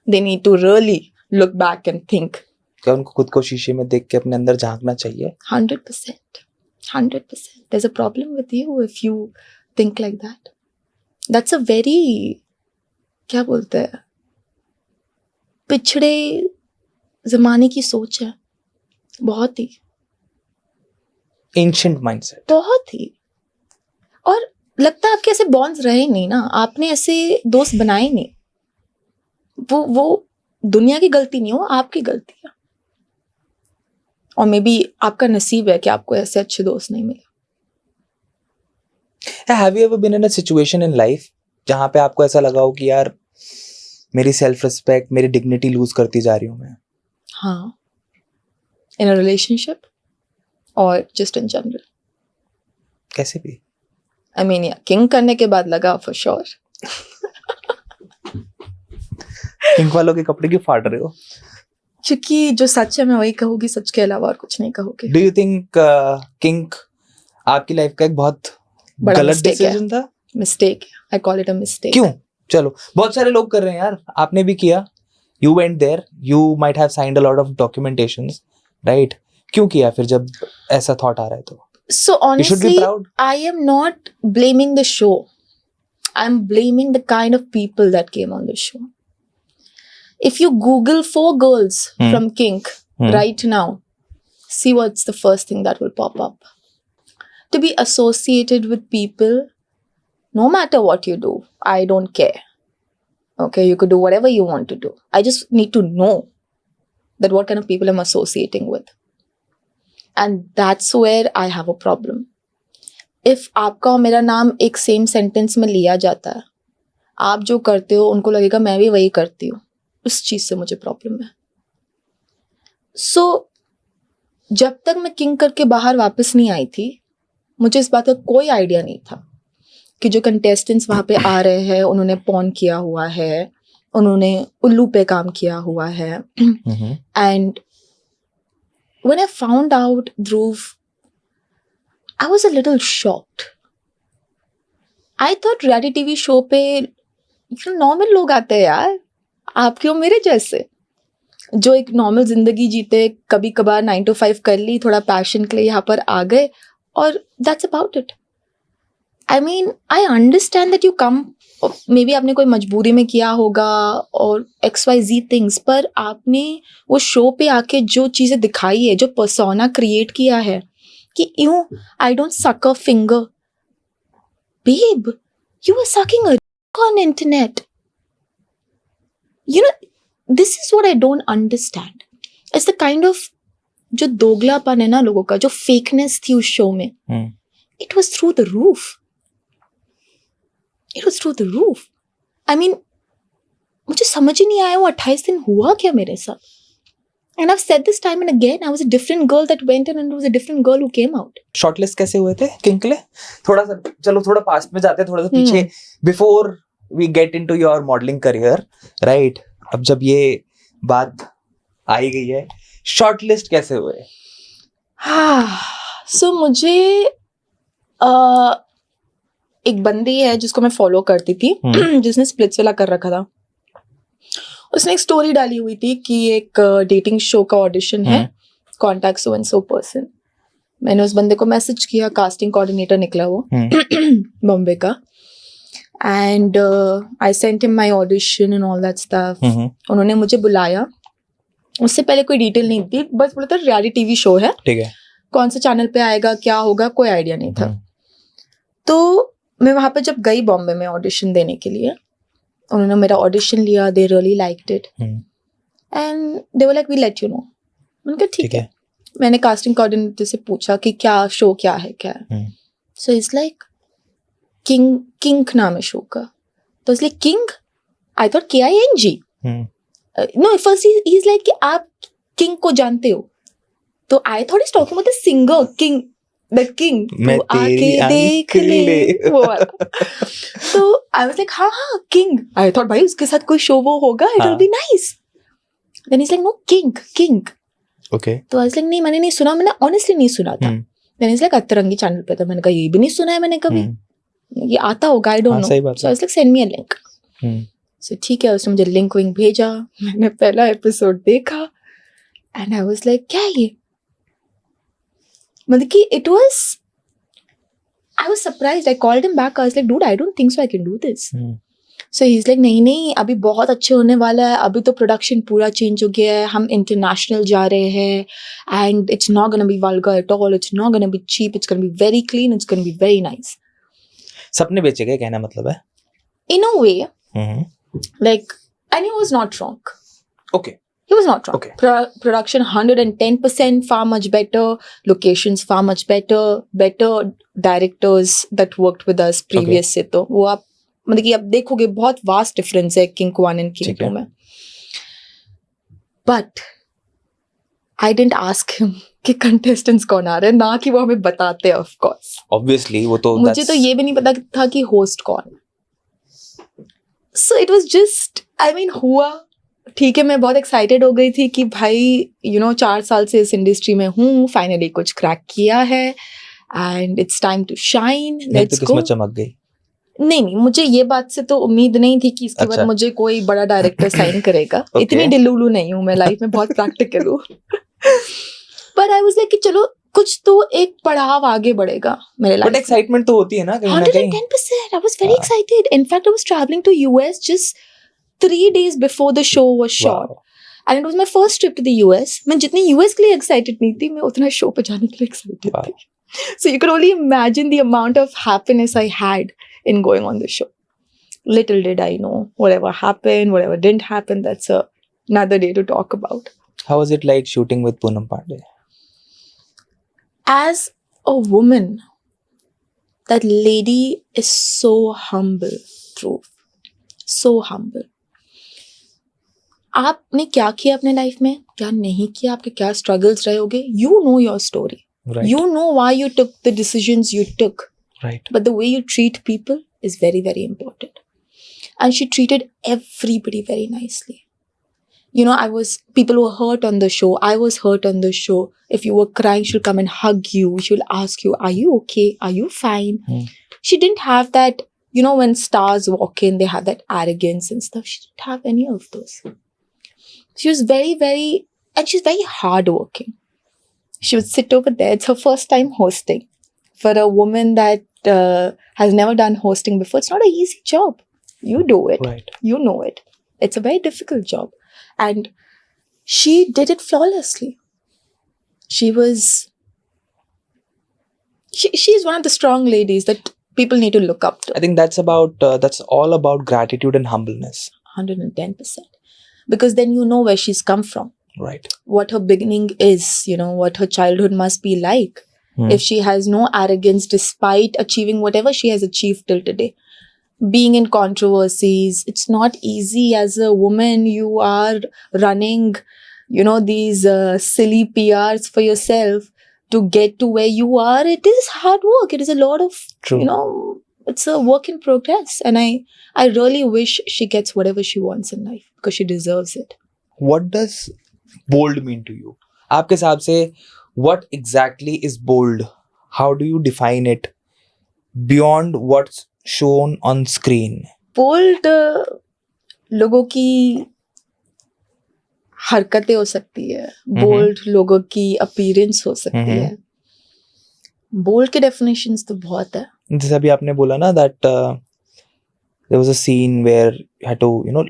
They need to really look back and think. क्या उनको खुद को शीशे में देख के अपने अंदर झांकना चाहिए? 100%. There's a problem with you if you think like that. That's a very, क्या बोलते हैं, पिछड़े जमाने की सोच है, बहुत ही एंशिएंट माइंडसेट, बहुत ही। और लगता है आपके ऐसे बॉन्ड्स रहे नहीं ना, आपने ऐसे दोस्त बनाए नहीं। वो दुनिया की गलती नहीं हो, आपकी गलती है। और मे बी आपका नसीब है कि आपको ऐसे अच्छे दोस्त नहीं मिले। Have you ever been in a situation in life जहां पे आपको ऐसा लगा हो कि यार मेरी सेल्फ रिस्पेक्ट, मेरी डिग्निटी लूज करती जा रही हूँ मैं? हाँ, इन अ रिलेशनशिप और जस्ट इन जनरल, कैसे भी? आई मीन या किंग करने के बाद लगा फॉर श्योर। किंग वालों के कपड़े क्यों फाड़ रहे हो? क्योंकि जो सच है मैं वही कहूँगी, सच के अलावा और कुछ नहीं कहूँगी। डू यू थिंक किंग आपकी लाइफ का एक बहुत बड़ा गलत mistake है। डिसीजन था? Mistake, I call it a mistake. क्यों? चलो, बहुत सारे लोग कर रहे हैं यार, आपने भी किया, you went there, you might have signed a lot of documentations, right? क्यों किया फिर जब ऐसा थॉट आ रहा है तो? So You should be honestly, proud. I am not blaming the show. I'm blaming the kind of people that came on the show. If you Google 4 girls from Kink right now, see what's the first thing that will pop up. To be associated with people, no matter what you do, I don't care. Okay, you could do whatever you want to do. I just need to know that what kind of people I'm associating with. And that's where I have a problem. If आपका और मेरा नाम एक सेम सेंटेंस में लिया जाता है, आप जो करते हो उनको लगेगा मैं भी वही करती हूँ, उस चीज से मुझे प्रॉब्लम है. सो जब तक मैं किंग करके बाहर वापस नहीं आई थी, मुझे इस बात का कोई आइडिया नहीं था कि जो कंटेस्टेंट्स वहां पे आ रहे हैं उन्होंने पॉन किया हुआ है, उन्होंने उल्लू पे काम किया हुआ है. And when I found out, Dhruv, I was a little shocked. I thought reality TV show पे नॉर्मल लोग आते हैं यार, आप क्यों मेरे जैसे जो एक नॉर्मल जिंदगी जीते, कभी कभार 9 to 5 कर ली, थोड़ा पैशन के लिए यहाँ पर आ गए और that's about it. I mean, I understand that you come, maybe आपने कोई मजबूरी में किया होगा और XYZ things, पर आपने वो शो पे आके जो चीजें दिखाई है, जो पर्सोना क्रिएट किया है कि यूं I don't suck a finger. Babe, you were sucking a on internet. You know, this is what I don't understand. It's the kind of जो दोगलापन है ना लोगों का, जो फेकनेस थी उस शो में, it was through the roof. It was through the roof. I mean, मुझे समझ ही नहीं आया वो 28 दिन हुआ क्या मेरे साथ. And I've said this time and again, I was a different girl that went in and it was a different girl who came out. Shortlist कैसे हुए थे किंग के लिए? थोड़ा सा चलो थोड़ा पास्ट में जाते हैं, थोड़ा सा पीछे, before we get into your modelling career, right? अब जब ये बात आई गई है, शॉर्टलिस्ट कैसे हुए? सो मुझे एक बंदी है जिसको मैं फॉलो करती थी, जिसने स्प्लिट्सविला कर रखा था. उसने एक स्टोरी डाली हुई थी कि एक डेटिंग शो का ऑडिशन है, contact so and so person. मैंने उस बंदे को मैसेज किया, कास्टिंग कोऑर्डिनेटर निकला वो बॉम्बे का. And I sent him my audition and all that stuff. उन्होंने मुझे बुलाया. उससे पहले कोई डिटेल नहीं थी, बस बोला था रियलिटी टीवी शो है, ठीक है, कौन से चैनल पे आएगा, क्या होगा, कोई आइडिया नहीं था. तो मैं वहां पे जब गई बॉम्बे में ऑडिशन देने के लिए, उन्होंने मेरा ऑडिशन लिया. They really liked it and they were like we let you know. मैंने कहा ठीक है. मैंने कास्टिंग कोऑर्डिनेटर से पूछा कि क्या शो क्या है, क्या है. सो इट्स लाइक किंग नाम है शो का. तो इसलिए King, I thought KING. No, first he is like कि आप किंग को जानते हो, तो I thought is talking about the singer King, the King, तू आके देख ले वो वाला. तो आई वाज लाइक हाँ किंग. आई थॉट भाई उसके साथ कोई शो वो होगा, it will be nice. Then is like no, King. Okay. तो आई वाज लाइक नहीं, मैंने नहीं सुना, मैंने ऑनेस्टली नहीं सुना था. देन इज लाइक अतरंगी चैनल पे था. मैंने कहा ये भी नहीं सुना है मैंने कभी, ये आता होगा, I don't know. So I was like send me a link. So ठीक है, उसने मुझे लिंक विंक भेजा. मैंने पहला एपिसोड देखा एंड आई वाज लाइक क्या ये, मतलब कि it was, I was surprised. I called him back. I was like dude, I don't think so I can do this. So he is like नहीं अभी बहुत अच्छे होने वाला है, अभी तो प्रोडक्शन पूरा चेंज हो गया है, हम इंटरनेशनल जा रहे हैं and it's not gonna be vulgar at all, it's not gonna be cheap, it's gonna be very clean, it's gonna be very nice. सपने बेचे गए कहना मतलब है? इन अ वे, like, and he was not wrong. Okay. He was not wrong. Okay. Production 110% far much better, locations far much better directors that worked with us previous से. तो वो आप मतलब कि आप देखोगे बहुत vast difference है King 1 and King 2 में. But I didn't ask him कि contestants कौन आ रहे हैं, ना कि वो हमें बताते हैं. Of course. Obviously वो तो मुझे तो ये भी नहीं पता था कि host कौन. So it was just, I mean, हुआ ठीक है. मैं बहुत एक्साइटेड हो गई थी कि भाई 4 साल से इस इंडस्ट्री में हूँ, फाइनली कुछ क्रैक किया है and it's time to shine, let's go. किस्मत चमक गई? नहीं, मुझे ये बात से तो उम्मीद नहीं थी कि इसके बाद मुझे कोई बड़ा डायरेक्टर साइन करेगा. इतनी डिलूलू नहीं हूँ मैं, लाइफ में बहुत प्रैक्टिकल हूँ. पर आई वाज लाइक कि चलो कुछ तो एक पड़ाव आगे बढ़ेगा मेरे लाइफ में. बट एक्साइटमेंट तो होती है ना कहीं ना कहीं. 110%. I was very excited. In fact, I was traveling to US just 3 days before the show was shot. Wow. And it was my first trip to the US. मैं जितनी US के लिए excited नहीं थी, मैं उतना show पे जाने के लिए excited थी. So you can only imagine the amount of happiness I had in going on the show. Little did I know, whatever happened, whatever didn't happen, that's another day to talk about. How was it like shooting with Poonam Pandey? As a woman, That lady is so humble, Dhruv. So humble. आपने क्या किया अपने लाइफ में, क्या नहीं किया, आपके क्या स्ट्रगल्स रहे होंगे, you know your story. Right. You know why you took the decisions you took. Right. But the way you treat people is very, very important. And she treated everybody very nicely. You know, people were hurt on the show. I was hurt on the show. If you were crying, she'll come and hug you. She'll ask you, are you okay? Are you fine? She didn't have that, you know, when stars walk in, they have that arrogance and stuff. She didn't have any of those. She was very, very, and she's very hardworking. She would sit over there. It's her first time hosting. For a woman that has never done hosting before, it's not an easy job. You do it. Right. You know it. It's a very difficult job. And she did it flawlessly. She's one of the strong ladies that people need to look up to. I think that's all about gratitude and humbleness. 110%. Because then you know where she's come from. Right. What her beginning is, you know, what her childhood must be like. If she has no arrogance despite achieving whatever she has achieved till today. Being in controversies, it's not easy as a woman. You are running, you know, these silly PRs for yourself to get to where you are. It is hard work. It is a lot of, True. you know, it's a work in progress. And I really wish she gets whatever she wants in life because she deserves it. What does bold mean to you? आपके हिसाब से what exactly is bold? How do you define it beyond what's shown on screen? Bold लोगों की हरकतें हो सकती है, बोल्ड लोगों की अपीयरेंस हो सकती है. बोल्ड के डेफिनेशंस तो बहुत है. जैसे अभी आपने बोला ना that there was a scene where you had to, you know,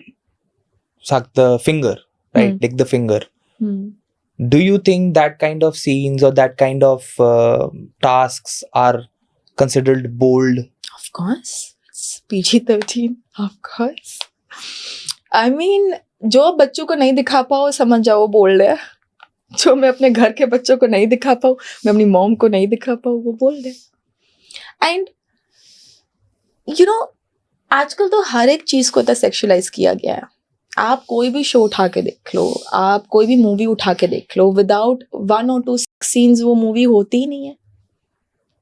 suck the finger, right? Lick the finger. Do you think that kind of scenes or that kind of tasks are considered bold? Of course. It's PG-13. Of course. I mean, जो बच्चों को नहीं दिखा पाओ समझ जाओ बोल्ड है. जो मैं अपने घर के बच्चों को नहीं दिखा पाऊँ, मैं अपनी मॉम को नहीं दिखा पाऊँ, वो बोल्ड है. एंड यू नो, आजकल तो हर एक चीज को इतना सेक्सुअलाइज किया गया है. आप कोई भी शो उठा के देख लो, आप कोई भी मूवी उठा के देख लो, विदाउट 1 or 2 सीन्स वो मूवी होती ही नहीं है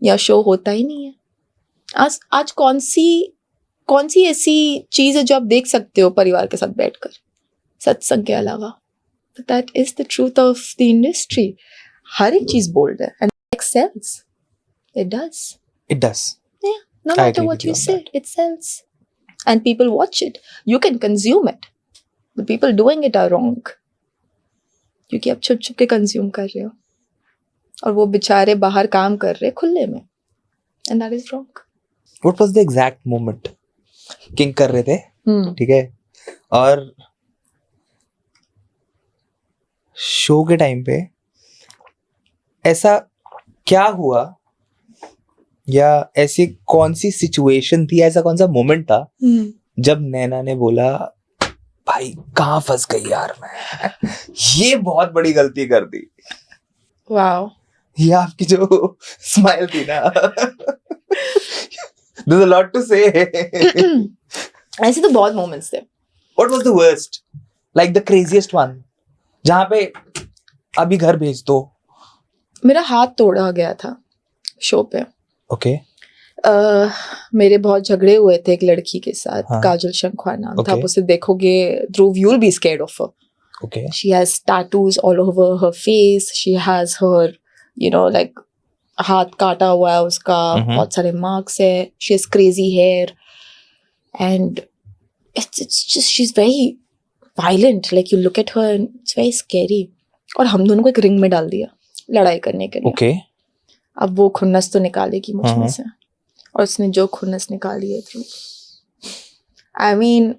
या शो होता ही नहीं है. आज कौन सी ऐसी चीज है जो आप देख सकते हो परिवार के साथ बैठकर, सत्संग के अलावा. That is the truth of the industry. हर एक चीज बोल्ड है and excels. It does. It does. Yeah, no I matter agree what with you you on say, it sells. And people watch it. You can consume it. But people doing it are wrong. क्योंकि आप छुप छुप के कंज्यूम कर रहे हो और वो बेचारे बाहर काम कर रहे खुले में. And that is wrong. What was the exact moment? King कर रहे थे, ठीक है, और शो के टाइम पे ऐसा क्या हुआ या ऐसी कौन सी सिचुएशन थी, ऐसा कौन सा मोमेंट था जब नैना ने बोला भाई कहाँ फंस गई यार मैं, ये बहुत बड़ी गलती कर दी. Wow. ये आपकी जो स्माइल थी ना, there's a lot to say. ऐसे तो बहुत मोमेंट्स थे. What was the worst? Like the craziest one? जहाँ पे अभी घर भेज दो. मेरा हाथ तोड़ा गया था शो पे. Okay. मेरे बहुत झगड़े हुए थे एक लड़की के साथ. हाँ. काजल शंखवा नाम था. Okay. आप उसे देखोगे, ध्रुव, you'll be scared of her. Okay. She has tattoos all over her face. She has her, you know, like हाथ काटा हुआ है उसका, बहुत सारे मार्क्स है. She has crazy hair and it's just she's very violent. Like you look at her and it's very scary. और हम दोनों को एक रिंग में डाल दिया लड़ाई करने के लिए. Okay. अब वो खुन्नस तो निकालेगी मुझ में से, और उसने जो खुन्नस निकाली है थ्रू, आई मीन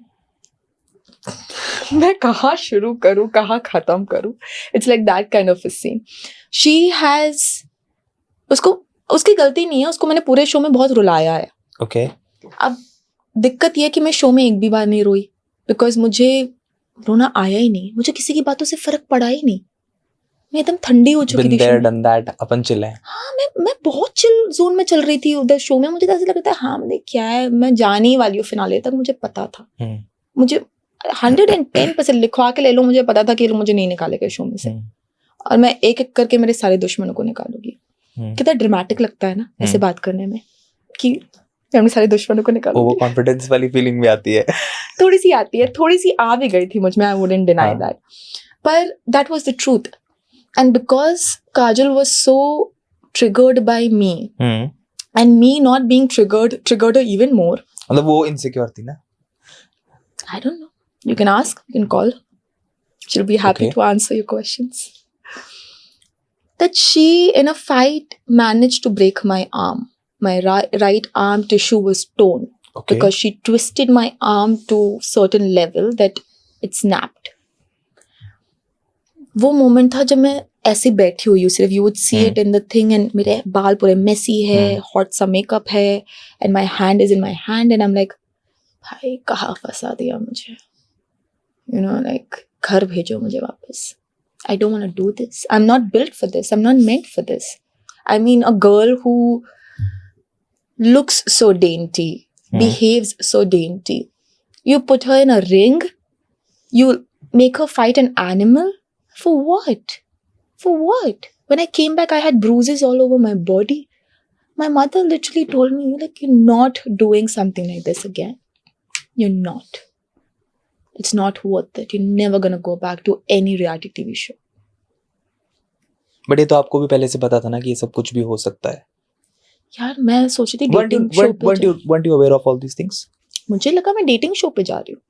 मैं कहाँ शुरू करूँ कहाँ खत्म करूँ. It's like that kind of a scene. She has, उसको, उसकी गलती नहीं है, उसको मैंने पूरे शो में बहुत रुलाया है. Okay. अब दिक्कत ये है कि मैं शो में एक भी बार नहीं रोई, बिकॉज मुझे रोना आया ही नहीं. मुझे किसी की बातों से फर्क पड़ा ही नहीं. मैं एकदम ठंडी हो चुकी Been थी show there, में। done that, अपन चिल हैं. हाँ, मैं बहुत चिल जोन में चल रही थी उधर शो में। मुझे तो ऐसा लग रहा था हाँ मतलब क्या है, मैं जाने ही वाली हूँ फिनाले तक, मुझे पता था। हम्म. मुझे 110% लिखवा के ले लो, मुझे पता था कि ये लोग मुझे नहीं निकालेगा शो में से, और मैं एक एक करके मेरे सारे दुश्मनों को निकालूंगी। कितना ड्रामेटिक लगता है ना ऐसे बात करने में कि मैं अपने सारे दुश्मनों को निकालूंगी। ओवर कॉन्फिडेंस वाली फीलिंग भी आती है. थोड़ी सी आती है, थोड़ी सी आ भी गई थी मुझ में, आई वुडंट डिनाई हाँ. दैट, पर that was the truth. And because Kajal was so triggered by me and me not being triggered even more. मतलब वो इनसिक्योर थी ना. I don't know. You can ask, you can call. She'll be happy Okay. to answer your questions. That she, in a fight, managed to break my arm. My right arm tissue was torn Okay. because she twisted my arm to certain level that it snapped. वो मोमेंट था जब मैं ऐसे बैठी हुई हूँ सिर्फ, you would see it in the thing, and मेरे बाल पूरे मेसी है, हॉट सा मेकअप है, and my hand is in my hand, and I am like भाई कहाँ फंसा दिया मुझे, यू नो लाइक घर भेजो मुझे वापस. I don't want to do this, I am not built for this, I am not meant for this. I mean a girl who looks so dainty, behaves so dainty, you put her in a ring, you make her fight an animal, for what? For what? When I came back, I had bruises all over my body. My mother literally told me, like, you're not doing something like this again. You're not. It's not worth it. You're never gonna go back to any reality TV show. But ये तो आपको भी पहले से पता था ना कि ये सब कुछ भी हो सकता है. यार मैं सोची थी Weren't डेटिंग शो पे you aware of all these things? मुझे लगा मैं डेटिंग शो पे जा रही हूँ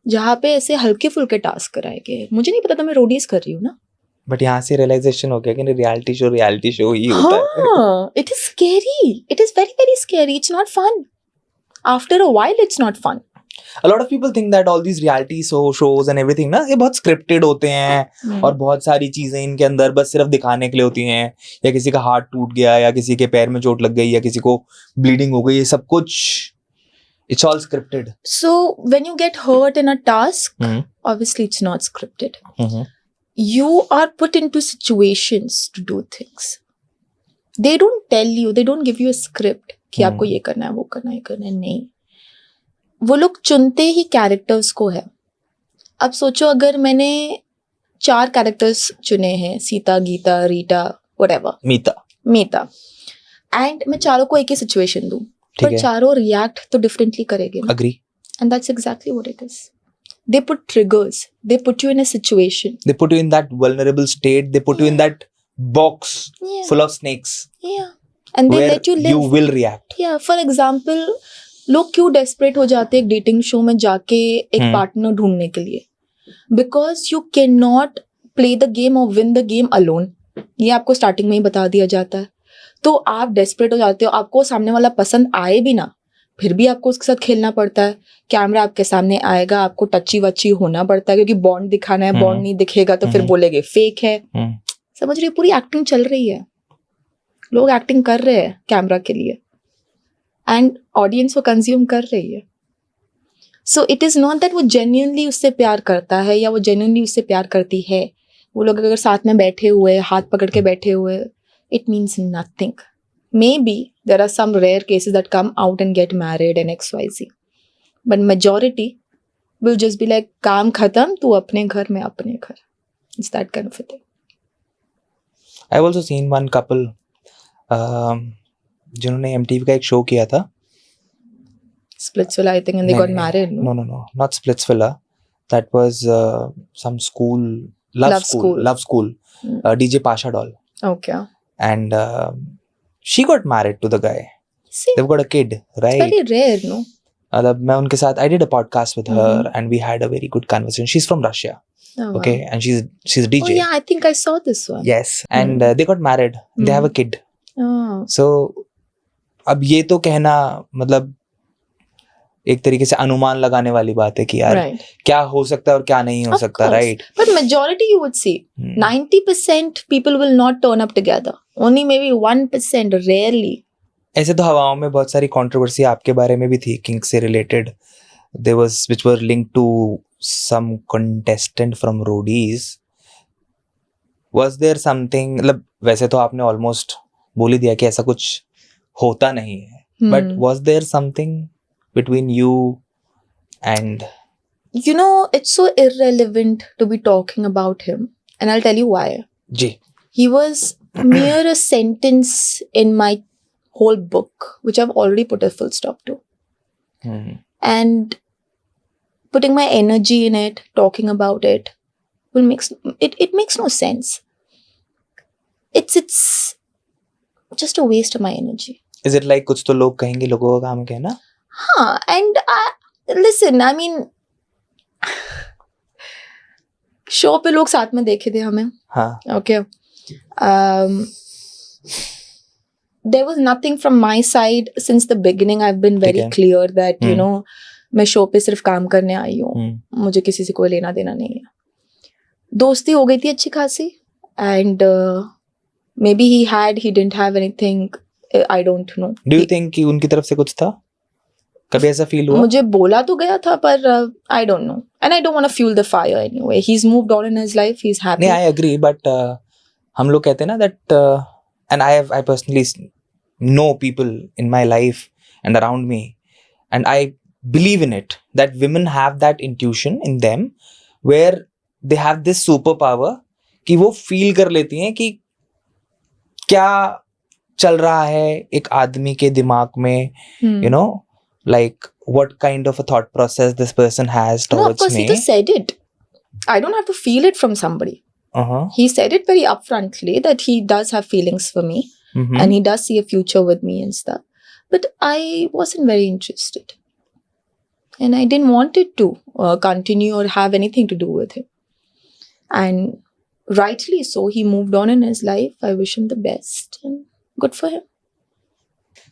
जहाँ पे ऐसे हल्के फुल्के टास्क कराए गए. मुझे नहीं पता था मैं रोडीज कर रही हूँ ना. बट यहाँ से रियलाइजेशन हो गया कि रियलिटी शो ही होता है. हाँ, it is scary. It is very very scary. It's not fun. After a while, it's not fun. A lot of people think that all these reality shows and everything ना ये बहुत scripted होते हैं और बहुत सारी चीजें इनके अंदर बस सिर्फ दिखाने के लिए होती हैं, या किसी का हाथ टूट गया या किसी के पैर में चोट लग गई या किसी को ब्लीडिंग हो गई, ये सब कुछ it's all scripted. So when you get hurt in a task, obviously it's not scripted. You are put into situations to do things. They don't tell you, they don't give you a script कि आपको ये करना है, वो करना है, ये करना है. नहीं, वो लोग चुनते ही कैरेक्टर्स को है. अब सोचो अगर मैंने 4 कैरेक्टर्स चुने हैं, सीता, गीता, रीटा, व्हाटएवर, मीता, एंड मैं चारों को एक ही सिचुएशन दूं, पर चारों रिएक्ट तो डिफरेंटली करेंगे ना. Agree. And that's exactly what it is. They put triggers. They put you in a situation. They put you in that vulnerable state. They put you in that box Yeah. full of snakes. Yeah. And they where let you live. you will react. Yeah. For example, लोग क्यों डेस्परेट हो जाते हैं एक डेटिंग शो में जाके एक पार्टनर ढूंढने के लिए? Because you cannot play the game or win the game alone. ये आपको स्टार्टिंग में ही बता दिया जाता है. तो आप डेस्परेट हो जाते हो, आपको सामने वाला पसंद आए भी ना, फिर भी आपको उसके साथ खेलना पड़ता है. कैमरा आपके सामने आएगा, आपको टची वची होना पड़ता है क्योंकि बॉन्ड दिखाना है. बॉन्ड नहीं दिखेगा तो फिर बोलेंगे फेक है. समझ रही है? पूरी एक्टिंग चल रही है, लोग एक्टिंग कर रहे हैं कैमरा के लिए, एंड ऑडियंस वो कंज्यूम कर रही है. So it is not that वो जेन्युइनली उससे प्यार करता है या वो जेन्युइनली उससे प्यार करती है. वो लोग अगर साथ में बैठे हुए, हाथ पकड़ के बैठे हुए, it means nothing. Maybe there are some rare cases that come out and get married and XYZ. But majority will just be like, काम खत्म, तू अपने घर, मैं अपने घर. It's that kind of a thing. I've also seen one couple जिन्होंने MTV का एक शो किया था. Splitsvilla, I think, and they got married. No? No, not Splitsvilla. That was some school, Love School. DJ Pasha Doll. Okay. And she got married to the guy. See, They've got a kid, right? it's very rare, no? मैं उनके साथ I did a podcast with her and we had a very good conversation. She's from Russia, Oh, wow. okay, and she's a DJ. Oh yeah, I think I saw this one. Yes, and they got married. They have a kid. Oh. So अब ये तो कहना मतलब एक तरीके से अनुमान लगाने वाली बात है कि यार Right. क्या हो सकता है और क्या नहीं हो Of सकता, course. right? But majority you would see, 90% people will not turn up together. Only maybe 1% rarely. ऐसे तो हवाओं में बहुत सारी कंट्रोवर्सी आपके बारे में भी थी किंग से related. There was which were linked to some contestant from Roadies. Was there something, मतलब वैसे तो आपने ऑलमोस्ट बोल ही दिया कि ऐसा कुछ होता नहीं है, but Hmm. was there something between you and You know, it's so irrelevant to be talking about him, and I'll tell you why. जी? He was mere a sentence in my whole book, which I've already put a full stop to. Hmm, And putting my energy in it, talking about it, will makes it makes no sense. It's just a waste of my energy. is it like कुछ तो लोग कहेंगे, लोगों का काम है कहना? Huh, and listen, I mean, show पे लोग साथ में देखे थे हमें. हाँ, Okay. There was nothing from my side since the beginning. I've been very ठीक है. clear that you hmm. know मैं शो पे सिर्फ काम करने आई हूँ. हम्म, मुझे किसी से कोई लेना देना नहीं है. दोस्ती हो गई थी अच्छी खासी, and maybe he didn't have anything. I don't know. do you think कि उनकी तरफ से कुछ था? कभी ऐसा फील हुआ? मुझे बोला तो गया था, पर I don't know, and I don't want to fuel the fire anyway. He's moved on in his life. He's happy. नहीं, I agree, but हम लोग कहते हैं ना that and I personally know people in my life and around me, and I believe in it that women have that intuition in them where they have this superpower कि वो feel कर लेती हैं कि क्या चल रहा है एक आदमी के दिमाग में, Hmm. you know, like what kind of a thought process this person has No, of towards course me. he just said it. I don't have to feel it from somebody. Uh-huh. He said it very upfrontly that he does have feelings for me Mhm. and he does see a future with me and stuff. But I wasn't very interested. And I didn't want it to continue or have anything to do with him. And rightly so, he moved on in his life. I wish him the best and good for him.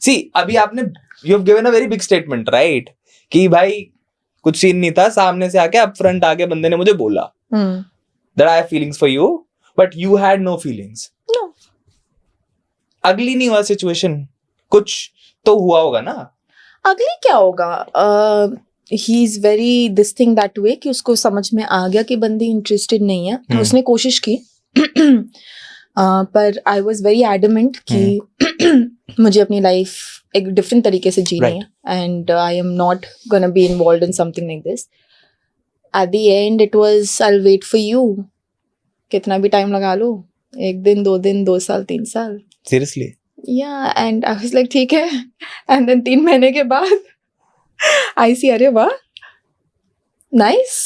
See, अभी आपने you have given a very big statement, right? कि भाई कुछ सीन नहीं था, सामने से आके अपफ्रंट आके बंदे ने मुझे बोला Hmm. that I have feelings for you, but you had no feelings. No. अगली नहीं हुआ सिचुएशन, कुछ तो हुआ होगा ना? अगली क्या होगा? He is very this thing that way कि उसको समझ में आ गया कि बंदी इंटरेस्टेड नहीं है. उसने कोशिश की पर आई वॉज वेरी एडमेंट कि मुझे अपनी लाइफ एक डिफरेंट तरीके से जीनी है and I am not gonna be involved in something like this. At the end it was I will wait for you. कितना भी टाइम लगा लो, 1 दिन 2 दिन 2 साल 3 साल. Seriously? Yeah, and I was like, ठीक है. And then 3 महीने के बाद I see, अरे वाह, nice.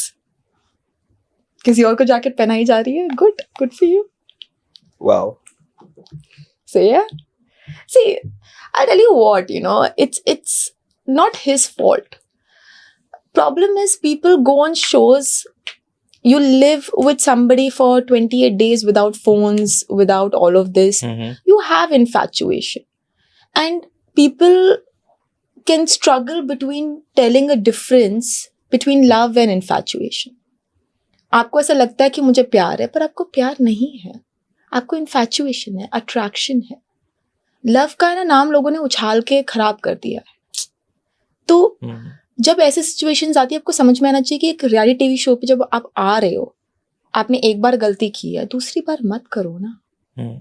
किसी और को जैकेट पहनाई जा रही है. Good for you. Wow. So yeah. See, I tell you what, you know, it's not his fault. Problem is people go on shows. You live with somebody for 28 days without phones, without all of this. Mhm. You have infatuation. And people can struggle between telling a difference between love and infatuation. आपको ऐसा लगता है कि मुझे प्यार है, पर आपको प्यार नहीं है. आपको infatuation है, attraction है. लव का है ना नाम लोगों ने उछाल के खराब कर दिया है. तो Mhm. जब ऐसे सिचुएशंस आती है, आपको समझ में आना चाहिए कि एक रियलिटी टीवी शो पे जब आप आ रहे हो, आपने एक बार गलती की है, दूसरी बार मत करो ना. Mhm.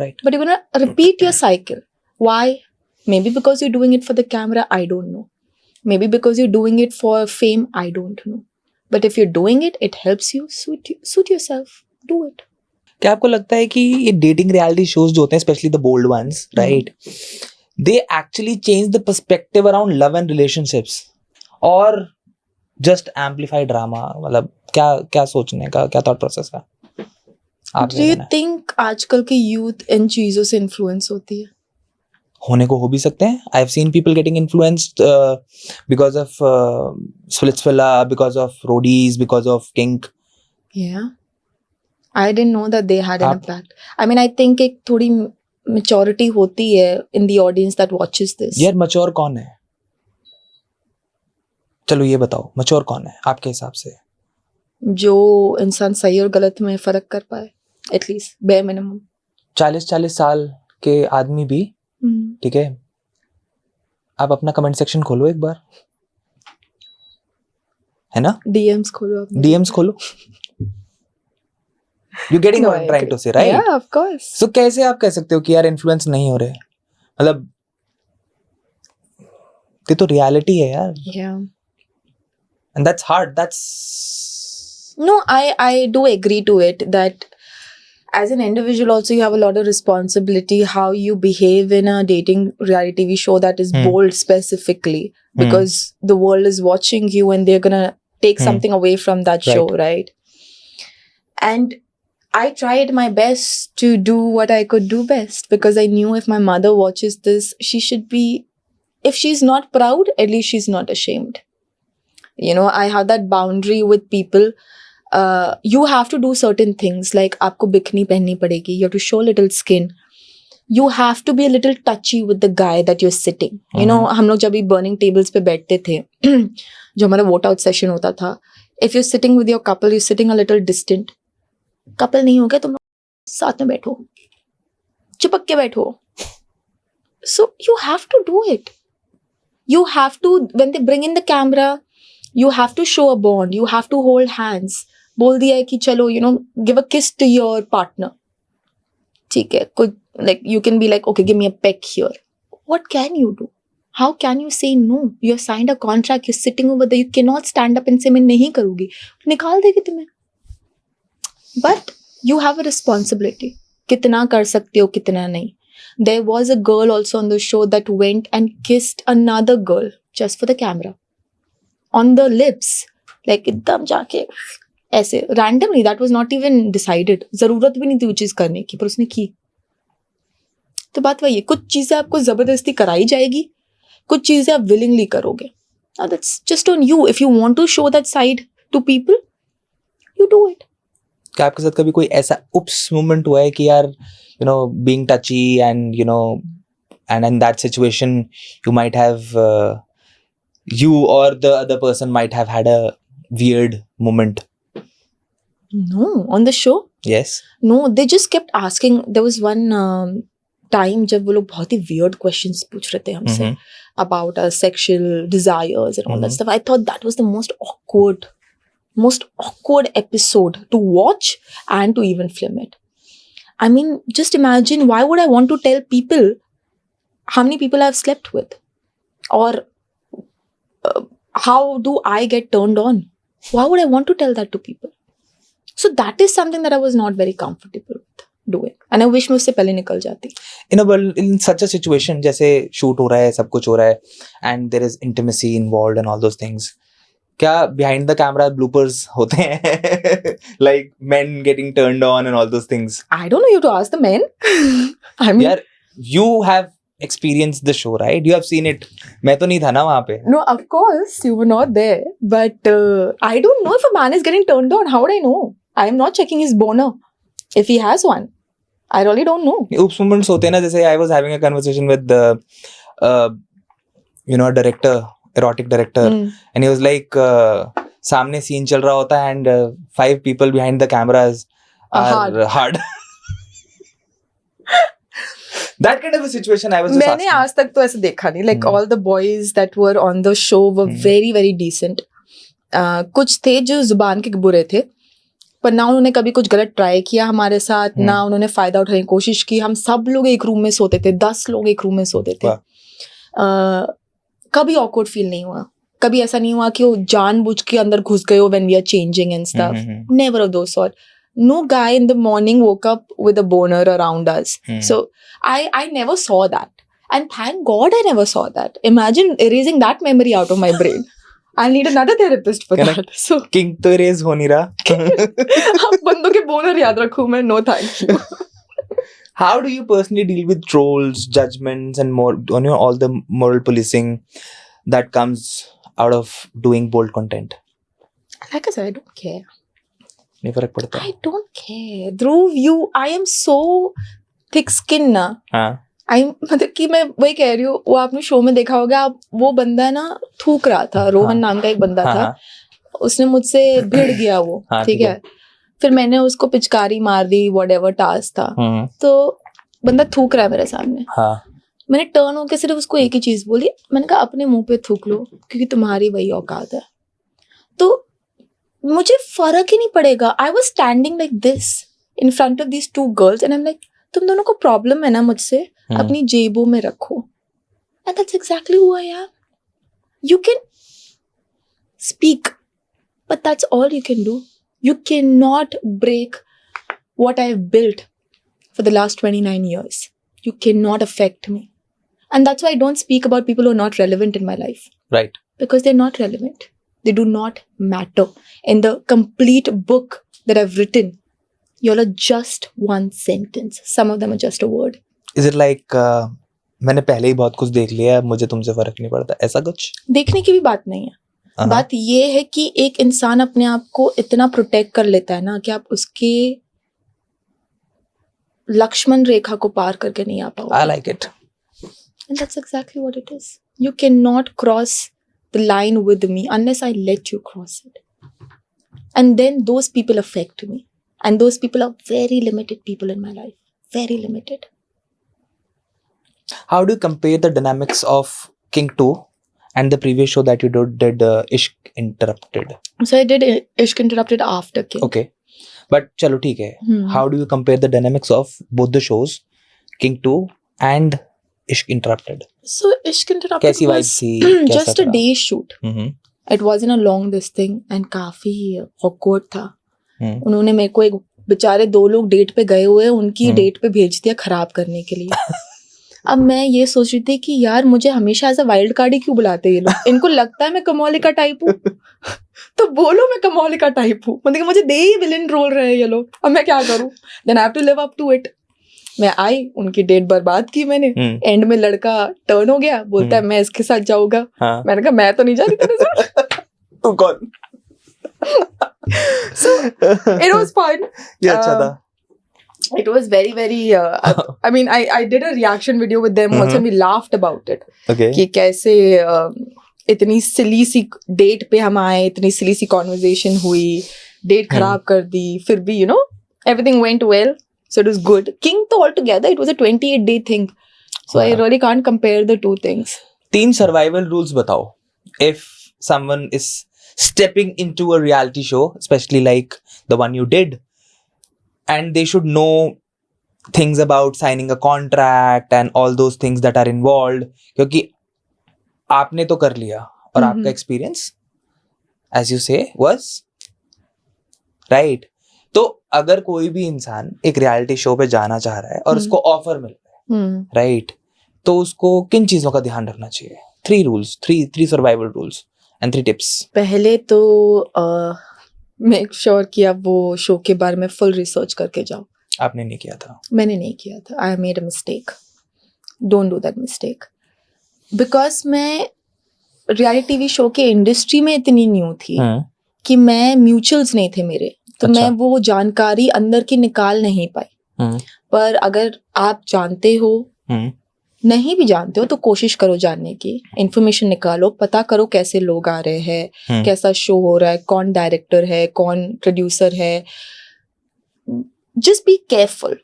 Right. But you're gonna repeat your cycle. Why? Maybe because you're doing it for the camera, I don't know. Maybe because you're doing it for fame, I don't know. But if you're doing it, it helps you suit yourself. Do it. क्या आपको लगता है कि ये डेटिंग रियलिटी शोज जो होते हैं, specially the bold ones, right, they actually change the perspective around love and relationships और जस्ट एम्पलीफाई ड्रामा? मतलब क्या सोचने का, क्या थॉट प्रोसेस है आप? Do you think आजकल की यूथ इन चीजों से इन्फ्लुएंस होती है? होने को हो भी सकते हैं. I have seen people getting influenced because of Splitsvilla, because of Roadies, because of kink. Yeah. I didn't know that they had an आप- impact. I mean, I think एक थोड़ी maturity होती है in the audience that watches this. यार मच्योर कौन है? चलो ये बताओ, मच्योर कौन है आपके हिसाब से? जो इंसान सही और गलत में फर्क कर पाए, एटलीस्ट bare minimum. 40 साल के आदमी भी, ठीक है, आप अपना कमेंट सेक्शन खोलो एक बार, है ना, DMs खोलो अपने. डीएम्स खोलो, You getting No, what I I'm trying agree. to say, right? Yeah, of course. So कैसे आप कह सकते हो कि यार इन्फ्लुएंस नहीं हो रहे? मतलब ये तो रियलिटी है यार, Yeah. and that's hard. That's No, I do agree to it that as an individual also you have a lot of responsibility how you behave in a dating reality TV show that is bold specifically because the world is watching you and they're gonna take something away from that show, right? And I tried my best to do what I could do best because I knew if my mother watches this, she should be, if she's not proud, at least she's not ashamed. You know, I have that boundary with people. You have to do certain things like आपको बिकनी पहननी पड़ेगी. You have to show little skin. You have to be a little touchy with the guy that you're sitting. You know, हम लोग जब भी burning tables पे बैठते थे, जो हमारा vote out session होता था, if you're sitting with your couple, you're sitting a little distant. Couple नहीं हो गया, तुम लोग साथ में बैठो, चिपक के बैठो. So you have to do it. You have to, when they bring in the camera, you have to show a bond. You have to hold hands. बोल दिया है कि चलो, you know, give a kiss to your partner. ठीक है, कुछ like you can be like, okay, give me a peck here. What can you do? How can you say no? You have signed a contract. You're sitting over there. You cannot stand up and say मैं नहीं करूँगी. निकाल देगी तुम्हें. But you have a responsibility. कितना कर सकते हो, कितना नहीं. There was a girl also on the show that went and kissed another girl just for the camera. On the lips. Like एकदम जाके ऐसे randomly, that was not even decided. जरूरत भी नहीं थी वो चीज करने की, पर उसने की. तो बात वही है, कुछ चीजें आपको जबरदस्ती कराई जाएगी, कुछ चीजें आप willingly करोगे. Now that's just on you. If you want to show that side to people, you do it. क्या आपके साथ कभी कोई ऐसा उप्स मोमेंट हुआ है कि यार you know being touchy and you know and in that situation you might have you or the other person might have had a weird moment? No, on the show? Yes. No, they just kept asking. There was one time जब वो लोग बहुत ही weird questions पूछ रहे थे हमसे about our sexual desires and all that stuff. I thought that was the most awkward episode to watch and to even film it. I mean, just imagine, why would I want to tell people how many people I've slept with? Or how do I get turned on? Why would I want to tell that to people? So that is something that I was not very comfortable with doing. And I wish मैं उससे पहले निकल जाती. In such a situation, जैसे shoot हो रहा है, सब कुछ हो रहा है, and there is intimacy involved and all those things. क्या behind the camera bloopers होते हैं? Like men getting turned on and all those things. I don't know, you have to ask the men. I mean, यार, you have experienced the show, right? You have seen it. मैं तो नहीं था ना वहाँ पे. no, of course, you were not there. But I don't know if a man is getting turned on. How would I know? I am not checking his boner. If he has one. I really don't know. Oops moments होते हैं ना, जैसे I was having a conversation with you know, a director, erotic director, and he was like, सामने scene चल रहा होता है and 5 people behind the cameras are hard. That kind of a situation I was just मैंने asking. आज तक तो ऐसे देखा नहीं. Like all the boys that were on the show were very very decent. कुछ थे जो जुबान के बुरे थे, पर ना उन्होंने कभी कुछ गलत ट्राई किया हमारे साथ, ना उन्होंने फायदा उठाने की कोशिश की. हम सब लोग एक रूम में सोते थे, 10 लोग एक रूम में सोते थे. कभी awkward फील नहीं हुआ. कभी ऐसा नहीं हुआ कि वो जानबूझ के अंदर घुस गए हो when we are changing and stuff. Never of those sort. No guy in the morning woke up with a boner around us. So I never saw that. And thank God I never saw that. Imagine erasing that memory out of my brain. I'll need another therapist for that. So King तो erase हो नहीं रहा. अब बंदों के बोनर याद रखूं मैं. No thank you. How do you personally deal with trolls, judgments, and more, you know, all the moral policing that comes out of doing bold content? Like I said, I don't care. नहीं फर्क पड़ता. I don't care. Dhruv, I am so thick skin ना. हाँ. मतलब कि मैं वही कह रही हूँ, वो आपने शो में देखा होगा, वो बंदा ना थूक रहा था. रोहन नाम का एक बंदा था. उसने मुझसे भिड़ गया वो. ठीक है. फिर मैंने उसको पिचकारी मार दी, whatever टास्क था. तो बंदा थूक रहा है मेरे सामने. मैंने टर्न होकर सिर्फ उसको एक ही चीज बोली. मैंने कहा अपने मुंह पे थूक लो, क्योंकि तुम्हारी वही औकात है. तो मुझे फर्क ही नहीं पड़ेगा. I was standing like this. in front of these two girls and I'm like, तुम दोनों को problem है ना मुझसे, अपनी जेबों में रखो. And that's exactly who I am. You can speak, but that's all you can do. You cannot break what I've built for the last 29 years. You cannot affect me. And that's why I don't speak about people who are not relevant in my life. Right. Because they're not relevant. They do not matter. In the complete book that I've written, y'all are just one sentence. Some of them are just a word. Is it like मैंने पहले ही बहुत कुछ देख लिया है, मुझे तुमसे फर्क नहीं पड़ता, ऐसा कुछ? देखने की भी बात नहीं है. बात ये है कि एक इंसान अपने आप को इतना प्रोटेक्ट कर लेता है ना कि आप उसके लक्ष्मण रेखा को पार करके नहीं आ पाओगे. I like it. And that's exactly what it is. You cannot cross the line with me unless I let you cross it. And then those people affect me. And those people are very limited people in my life. Very limited. How do you compare the dynamics of King 2 and the previous show that you did Ishq Interrupted? So I did Ishq Interrupted after King. Okay. But chalo theek hai. How do you compare the dynamics of both the shows, King 2 and Ishq Interrupted? So Ishq Interrupted कैसी vibe was थी? just a day shoot. It wasn't a long this thing and काफी awkward था. उन्होंने मेरे को एक बेचारे 2 लोग डेट पे गए हुए, उनकी डेट पे भेज दिया खराब करने के लिए. अब मैं ये सोच रही थी कि यार मुझे हमेशा ऐसा वाइल्ड कार्ड ही क्यों बुलाते ये लोग. इनको लगता है मैं कमौलिका टाइप हूँ तो बोलो मैं कमौलिका टाइप हूँ. मतलब कि मुझे दे ही विलेन रोल रहे हैं ये लोग. अब मैं क्या करूँ? Then I have to live up to it. मैं आई, उनकी डेट बर्बाद की मैंने. एंड में लड़का टर्न हो गया, बोलता है मैं इसके साथ जाऊंगा. मैंने कहा मैं तो नहीं जा रही तेरे साथ. तू कौन? So it was fun. ये अच्छा था. It was very, very. I mean, I did a reaction video with them also, and we laughed about it. Okay. कि कैसे इतनी silly सी डेट पे हम आए, इतनी silly सी conversation हुई, डेट खराब कर दी, फिर भी you know everything went well, so it was good. King तो altogether it was a 28-day thing, so I really can't compare the two things. 3 survival rules बताओ. If someone is stepping into a reality show, especially like the one you did, and they should know things about signing a contract and all those things that are involved, क्योंकि आपने तो कर लिया और आपका experience, as you say, was right. तो अगर कोई भी इंसान एक reality show पे जाना चाह रहा है और उसको offer मिल रहा है, right, तो उसको किन चीजों का ध्यान रखना चाहिए? 3 rules, 3 survival rules and 3 tips. पहले तो मेक श्योर कि आप वो शो के बारे में फुल रिसर्च करके जाओ. आपने नहीं किया था? मैंने नहीं किया था. I made a mistake. Don't do that mistake. Because मैं रियलिटी टीवी शो के इंडस्ट्री में इतनी न्यू थी कि मैं म्यूचुअल्स नहीं थे मेरे, तो मैं वो जानकारी अंदर की निकाल नहीं पाई. पर अगर आप जानते हो, नहीं भी जानते हो, तो कोशिश करो जानने की. इन्फॉर्मेशन निकालो, पता करो कैसे लोग आ रहे हैं, कैसा शो हो रहा है, कौन डायरेक्टर है, कौन प्रोड्यूसर है. Just be careful.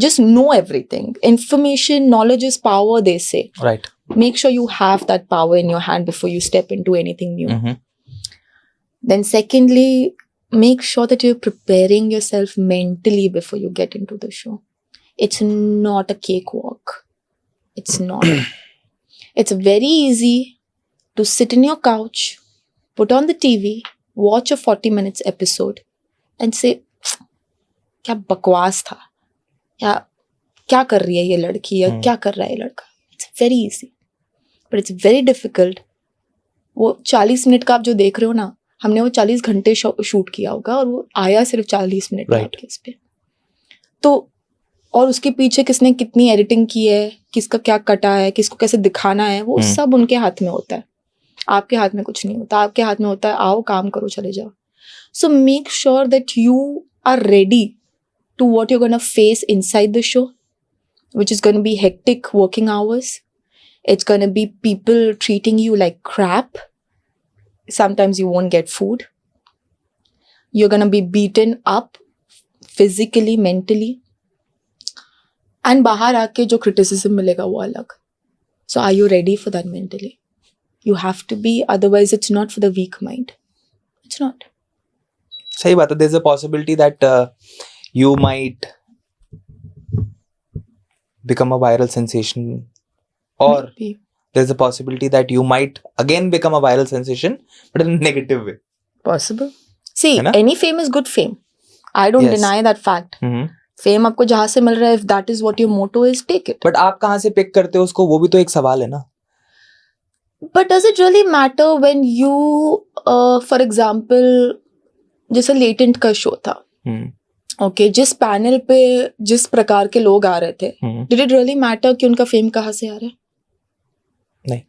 Just know everything. Information, knowledge is power, they say. Right. Make sure you have that power in your hand before you step into anything new. Then secondly, make sure that you're preparing yourself mentally before you get into the show. It's not a cakewalk. It's not. It's very easy to sit in your couch, put on the TV, watch a 40 minutes episode and say, क्या बकवास था, या क्या कर रही है ये लड़की, या क्या कर रहा है ये लड़का. It's very easy. But it's very difficult. वो 40 मिनट का आप जो देख रहे हो ना, हमने वो 40 घंटे शूट किया होगा और वो आया सिर्फ 40 मिनट में आपके इस पे. तो और उसके पीछे किसने कितनी एडिटिंग की है, किसका क्या कटा है, किसको कैसे दिखाना है, वो सब उनके हाथ में होता है. आपके हाथ में कुछ नहीं होता. आपके हाथ में होता है आओ काम करो चले जाओ. So make sure that you are ready to what you're going to face inside the show, which is going to be hectic working hours. It's going to be people treating you like crap. Sometimes you won't get food. You're going to be beaten up physically, mentally. And bahar aake jo criticism milega wo alag. So are you ready for that mentally? You have to be, otherwise it's not for the weak mind. It's not. सही बात है. There's a possibility that you might become a viral sensation, or Maybe. there's a possibility that you might again become a viral sensation, but in a negative way. Possible. See, है ना? any fame is good fame. I don't Yes. deny that fact. Fame आपको जहाँ से मिल रहा है, if that is what your motto is, take it. But आप कहाँ से पिक करते हो उसको, वो भी तो एक सवाल है ना. But does it really matter when you, for example, जैसे लेटेंट का शो था, ओके, जिस पैनल पे जिस प्रकार के लोग आ रहे थे, डिड इट रियली मैटर कि उनका फेम कहाँ से आ रहा है? नहीं.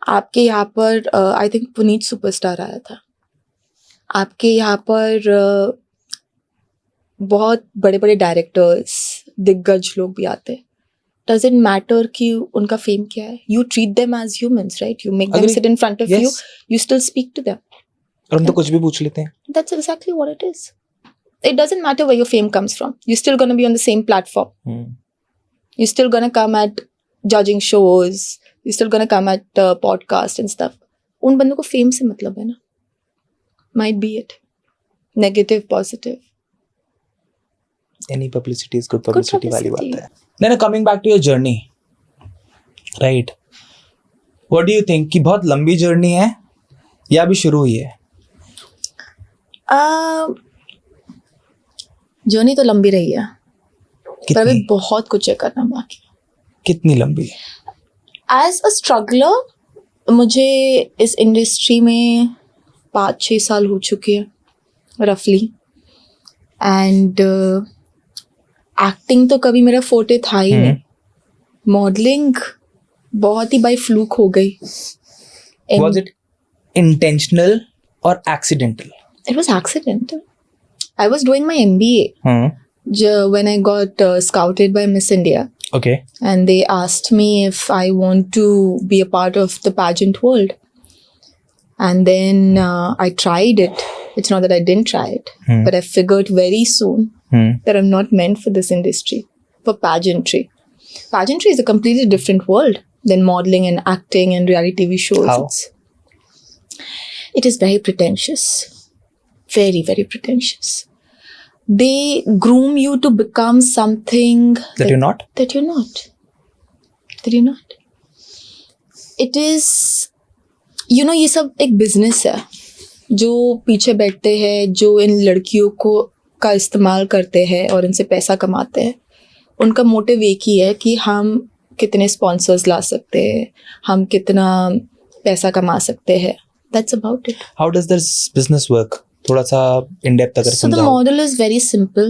आपके यहाँ पर आई थिंक पुनीत सुपरस्टार आया था. आपके यहाँ पर बहुत बड़े बड़े डायरेक्टर्स, दिग्गज लोग भी आते हैं. Does it matter कि उनका फेम क्या है? You treat them as humans, right? You make them Agree. sit in front of you. Yes. You still speak to them. और हम तो कुछ भी पूछ लेते हैं. That's exactly what it is. It doesn't matter where your fame comes from. You're still going to be on the same platform. You're still going to come at judging shows. You're still going to come at podcasts and stuff. उन बंदों को फेम से मतलब है ना. Might be it. Negative, positive. Any publicity is good publicity वाली बात publicity. है. Then coming back to your journey, right? What do you think कि बहुत लंबी जर्नी है या अभी शुरू हुई है? जर्नी तो लंबी रही है, पर अभी कितनी बहुत कुछ है करना बाकी. कितनी लंबी? एज अ स्ट्रगलर मुझे इस इंडस्ट्री में 5-6 साल हो चुके हैं रफली. एंड एक्टिंग तो कभी मेरा फोर्टे था ही नहीं. मॉडलिंग बहुत ही बाय फ्लूक हो गई. Was it intentional or accidental? It was accidental. I was doing my MBA when I got scouted by Miss India. Okay. And they asked me if I want to be a part of the pageant world. And then I tried it. It's not that I didn't try it, but I figured very soon that I'm not meant for this industry, for pageantry. Pageantry is a completely different world than modeling and acting and reality TV shows. How? It is very pretentious. Very, very pretentious. They groom you to become something That you're not? that you're not. That you're not. It is, you know, ये सब एक बिजनेस है. जो पीछे बैठते हैं, जो इन लड़कियों को का इस्तेमाल करते हैं और इनसे पैसा कमाते हैं, उनका मोटिव एक ही है कि हम कितने स्पॉन्सर्स ला सकते हैं, हम कितना पैसा कमा सकते हैं. That's about it. How does this business work? थोड़ा सा in depth अगर So the समझाओ. model is very simple.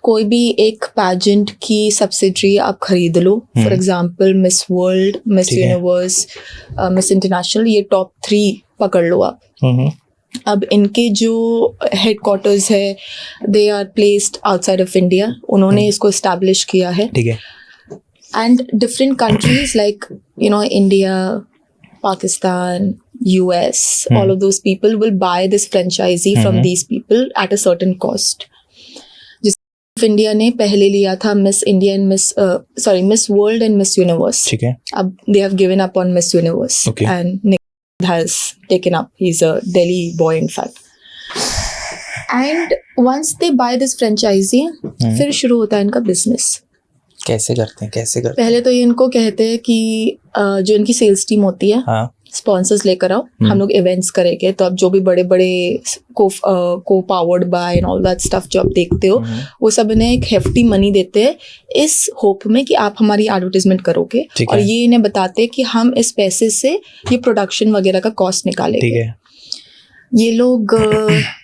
कोई भी एक पैजेंट की सब्सिडरी आप खरीद लो. For example Miss World, Miss ठीक है. यूनिवर्स, मिस इंटरनेशनल, ये टॉप 3 पकड़ लो आप. अब इनके जो हेडक्वार्टर्स है, they are placed outside of India. उन्होंने इसको एस्टैब्लिश किया है. ठीक है. And different countries like, you know, India, Pakistan, US, all of those people will buy this franchisee from these people at a certain cost. जिस इंडिया ने पहले लिया था miss India and miss world and miss universe. ठीक है. अब they have given up on Miss Universe. Okay. And Nick has taken up. He's a Delhi boy, in fact. And once they buy this franchisee, फिर शुरू होता है इनका बिजनेस. कैसे करते हैं? पहले तो ये इनको कहते हैं कि जो इनकी सेल्स टीम होती है, हाँ. स्पॉन्सर्स लेकर आओ, हम लोग इवेंट्स करेंगे. तो अब जो भी बड़े बड़े को powered by and all that stuff जो आप देखते हो, वो सब इन्हें एक हेफ्टी मनी देते हैं इस होप में कि आप हमारी एडवर्टाइजमेंट करोगे. ठीक और है. ये इन्हें बताते हैं कि हम इस पैसे से ये प्रोडक्शन वगैरह का कॉस्ट ठीक निकालेंगे. है. ये लोग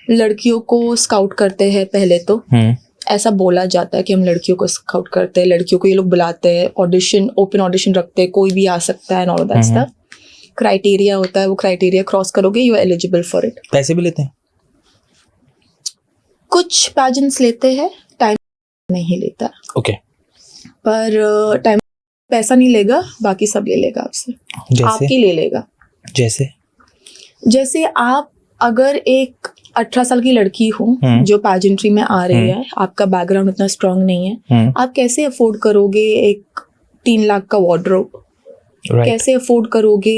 लड़कियों को स्काउट करते हैं. पहले तो ऐसा बोला जाता है कि हम लड़कियों को स्काउट करते हैं, लड़कियों को ये लोग बुलाते हैं, ऑडिशन, ओपन ऑडिशन रखते हैं, कोई भी आ सकता है and all that stuff. Criteria होता है, वो क्राइटेरिया क्रॉस करोगे, you are eligible for it. पैसे भी लेते हैं? कुछ पैजेंट्स लेते हैं, टाइम नहीं लेता. ओके. पर टाइम पैसा नहीं लेगा, बाकी सब ले लेगा आपसे. जैसे आपकी ले लेगा. जैसे आप अगर एक 18 साल की लड़की हो जो पैजेंट्री में आ रही है, आपका बैकग्राउंड इतना स्ट्रांग नहीं है, आप कैसे अफोर्ड करोगे एक 3 लाख का वार्डरोब? कैसे अफोर्ड करोगे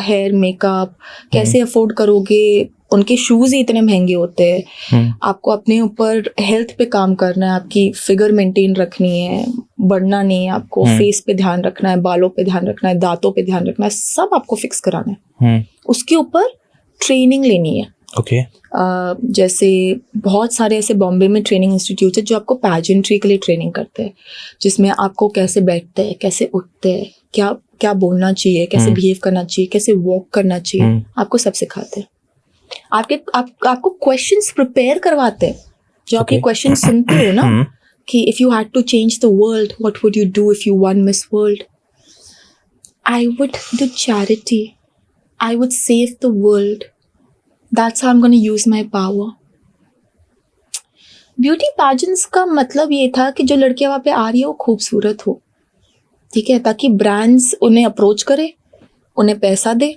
हेयर मेकअप? कैसे अफोर्ड करोगे उनके शूज़ ही इतने महंगे होते हैं. आपको अपने ऊपर हेल्थ पे काम करना है, आपकी फिगर मेंटेन रखनी है, बढ़ना नहीं है आपको, फेस पे ध्यान रखना है, बालों पे ध्यान रखना है, दांतों पे ध्यान रखना है, सब आपको फिक्स कराना है. उसके ऊपर ट्रेनिंग लेनी है. ओके. जैसे बहुत सारे ऐसे बॉम्बे में ट्रेनिंग इंस्टीट्यूट है जो आपको पैजेंट्री के लिए ट्रेनिंग करते हैं, जिसमें आपको कैसे बैठते हैं, कैसे उठते हैं, क्या क्या बोलना चाहिए, कैसे बिहेव करना चाहिए, कैसे वॉक करना चाहिए, आपको सब सिखाते हैं. आपको क्वेश्चंस प्रिपेयर करवाते हैं. जो आपके क्वेश्चन सुनते हो ना कि if you had to change the world what would you do if you won miss world, I would do charity, I would save the world. That's how I'm going to use my power. Beauty pageants का मतलब ये था कि जो लड़कियां वहाँ पे आ रही है वो खूबसूरत हो, ठीक है, ताकि ब्रांड्स उन्हें अप्रोच करे, उन्हें पैसा दे.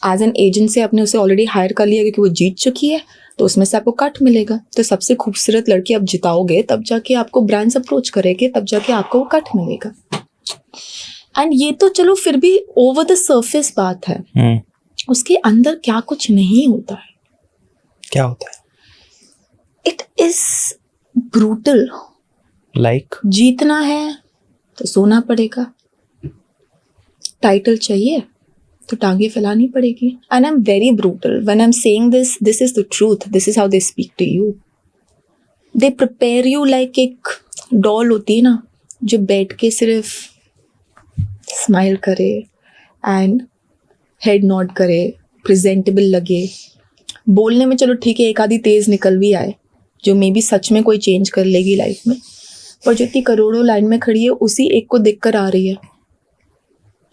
एज एन एजेंट से आपने उसे ऑलरेडी हायर कर लिया क्योंकि वो जीत चुकी है, तो उसमें से आपको कट मिलेगा. तो सबसे खूबसूरत लड़की आप जिताओगे तब जाके आपको ब्रांड्स अप्रोच करेंगे, तब जाके आपको वो कट मिलेगा. एंड ये तो चलो फिर भी ओवर द सर्फेस बात है. उसके अंदर क्या कुछ नहीं होता है. क्या होता है? It is brutal. लाइक जीतना है तो सोना पड़ेगा, टाइटल चाहिए तो टांगे फैलानी पड़ेगी. And I am very brutal when I am saying this. This is the truth. This is how they speak to you. They prepare you like एक डॉल होती है ना, जो बैठ के सिर्फ स्माइल करे एंड हेड नॉड करे, प्रेजेंटेबल लगे. बोलने में चलो ठीक है एक आधी तेज निकल भी आए जो मे बी सच में कोई चेंज कर लेगी लाइफ में, पर जो इतनी करोड़ों लाइन में खड़ी है उसी एक को देख कर आ रही है.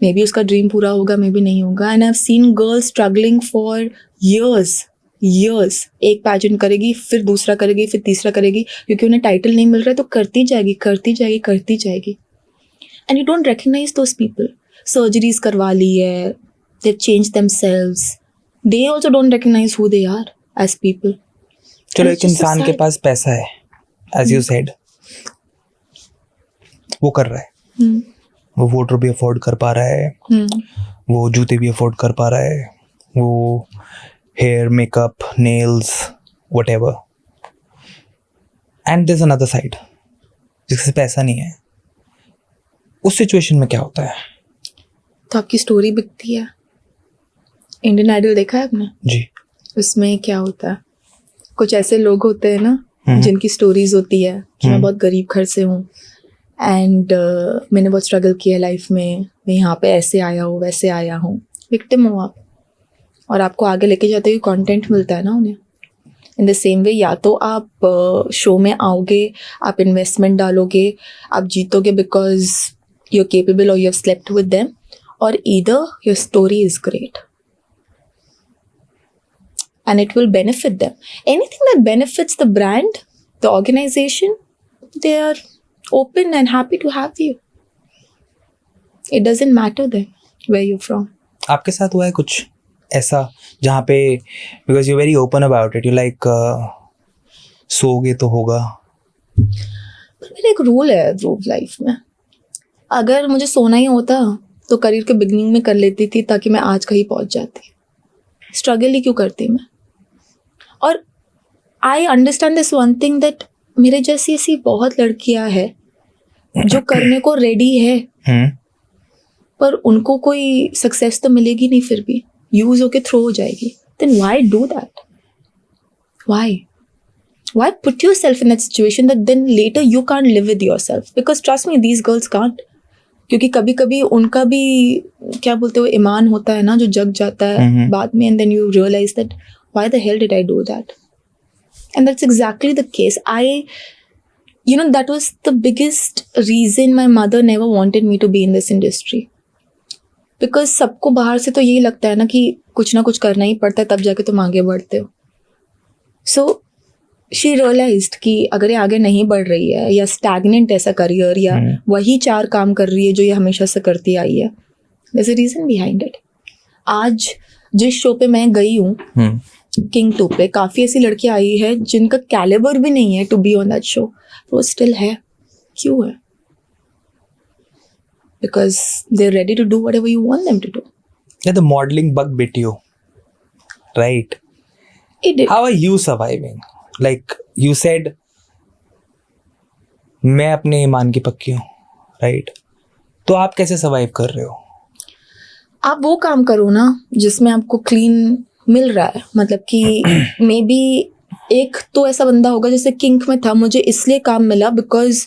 मे बी उसका ड्रीम पूरा होगा, मे बी नहीं होगा. And I have seen girls struggling for years. एक पैजेंट करेगी, फिर दूसरा करेगी, फिर तीसरा करेगी, क्योंकि उन्हें टाइटल नहीं मिल रहा है तो करती जाएगी. And you don't recognise those people. Surgeries करवा ली है, they've changed themselves. They also don't recognize who they are as people. चलो एक इंसान के पास पैसा है, as you said, वो कर रहा है, वो वोटर भी अफोर्ड कर पा रहा है, वो जूते भी अफोर्ड कर पा रहा है, वो hair, makeup, nails, whatever. And there's another side, जिसके पैसा नहीं है. उस सिचुएशन में क्या होता है? तो आपकी स्टोरी बिकती है. इंडियन आइडल देखा है आपने? जी. उसमें क्या होता है, कुछ ऐसे लोग होते हैं ना जिनकी स्टोरीज होती है कि मैं बहुत गरीब घर से हूँ एंड मैंने बहुत स्ट्रगल किया लाइफ में, मैं यहाँ पे ऐसे आया हूँ वैसे आया हूँ. विक्टिम हो आप, और आपको आगे लेके जाते हुए कंटेंट मिलता है ना उन्हें. इन द सेम वे या तो आप शो में आओगे, आप इन्वेस्टमेंट डालोगे, आप जीतोगे बिकॉज यू आर केपेबल और you have slept with them, और either your story is great and it will benefit them. Anything that benefits the brand, the organization, they are open and happy to have you. It doesn't matter then where you're from. आपके साथ हुआ है कुछ ऐसा जहाँ पे because you're very open about it, you like सोओगे तो होगा? मेरा एक रूल है रूल लाइफ में, अगर मुझे सोना ही होता तो करियर के बिगनिंग में कर लेती थी ताकि मैं आज कहीं पहुँच जाती. स्ट्रगल ही क्यों करती मैं? और I understand this one thing that मेरे जैसी ऐसी बहुत लड़कियां हैं जो करने को रेडी है, पर उनको कोई सक्सेस तो मिलेगी नहीं, फिर भी यूज होके थ्रो हो जाएगी. Then why do that? Why put yourself in that situation that then later you can't live with yourself? Because trust me these girls can't. क्योंकि कभी कभी उनका भी क्या बोलते हो ईमान होता है ना जो जग जाता है बाद में, and then you realise that why the hell did I do that? And that's exactly the case. That was the biggest reason my mother never wanted me to be in this industry. Because सबको बाहर से तो यही लगता है ना कि कुछ ना कुछ करना ही पड़ता है तब जाके तुम आगे बढ़ते हो. So she realized कि अगर ये आगे नहीं बढ़ रही है या stagnant ऐसा करियर या वही 4 काम कर रही है जो ये हमेशा से करती आई है, there's a reason behind it. आज जिस शो पे मैं गई हूँ किंग 2 पे, काफ़ी ऐसी लड़कियाँ आई है जिनका कैलिबर भी नहीं है to be on that show, वो स्टिल है. क्यों है? Because they are ready to do whatever you want them to do. Yeah, the modeling bug bit you, right? It did. How are you surviving? Like you said, मैं अपने ईमान की पक्की हूँ, राइट? तो आप कैसे सर्वाइव कर रहे हो? आप वो काम करो ना जिसमें आपको क्लीन मिल रहा है. मतलब कि मे बी एक तो ऐसा बंदा होगा जैसे किंक में था, मुझे इसलिए काम मिला बिकॉज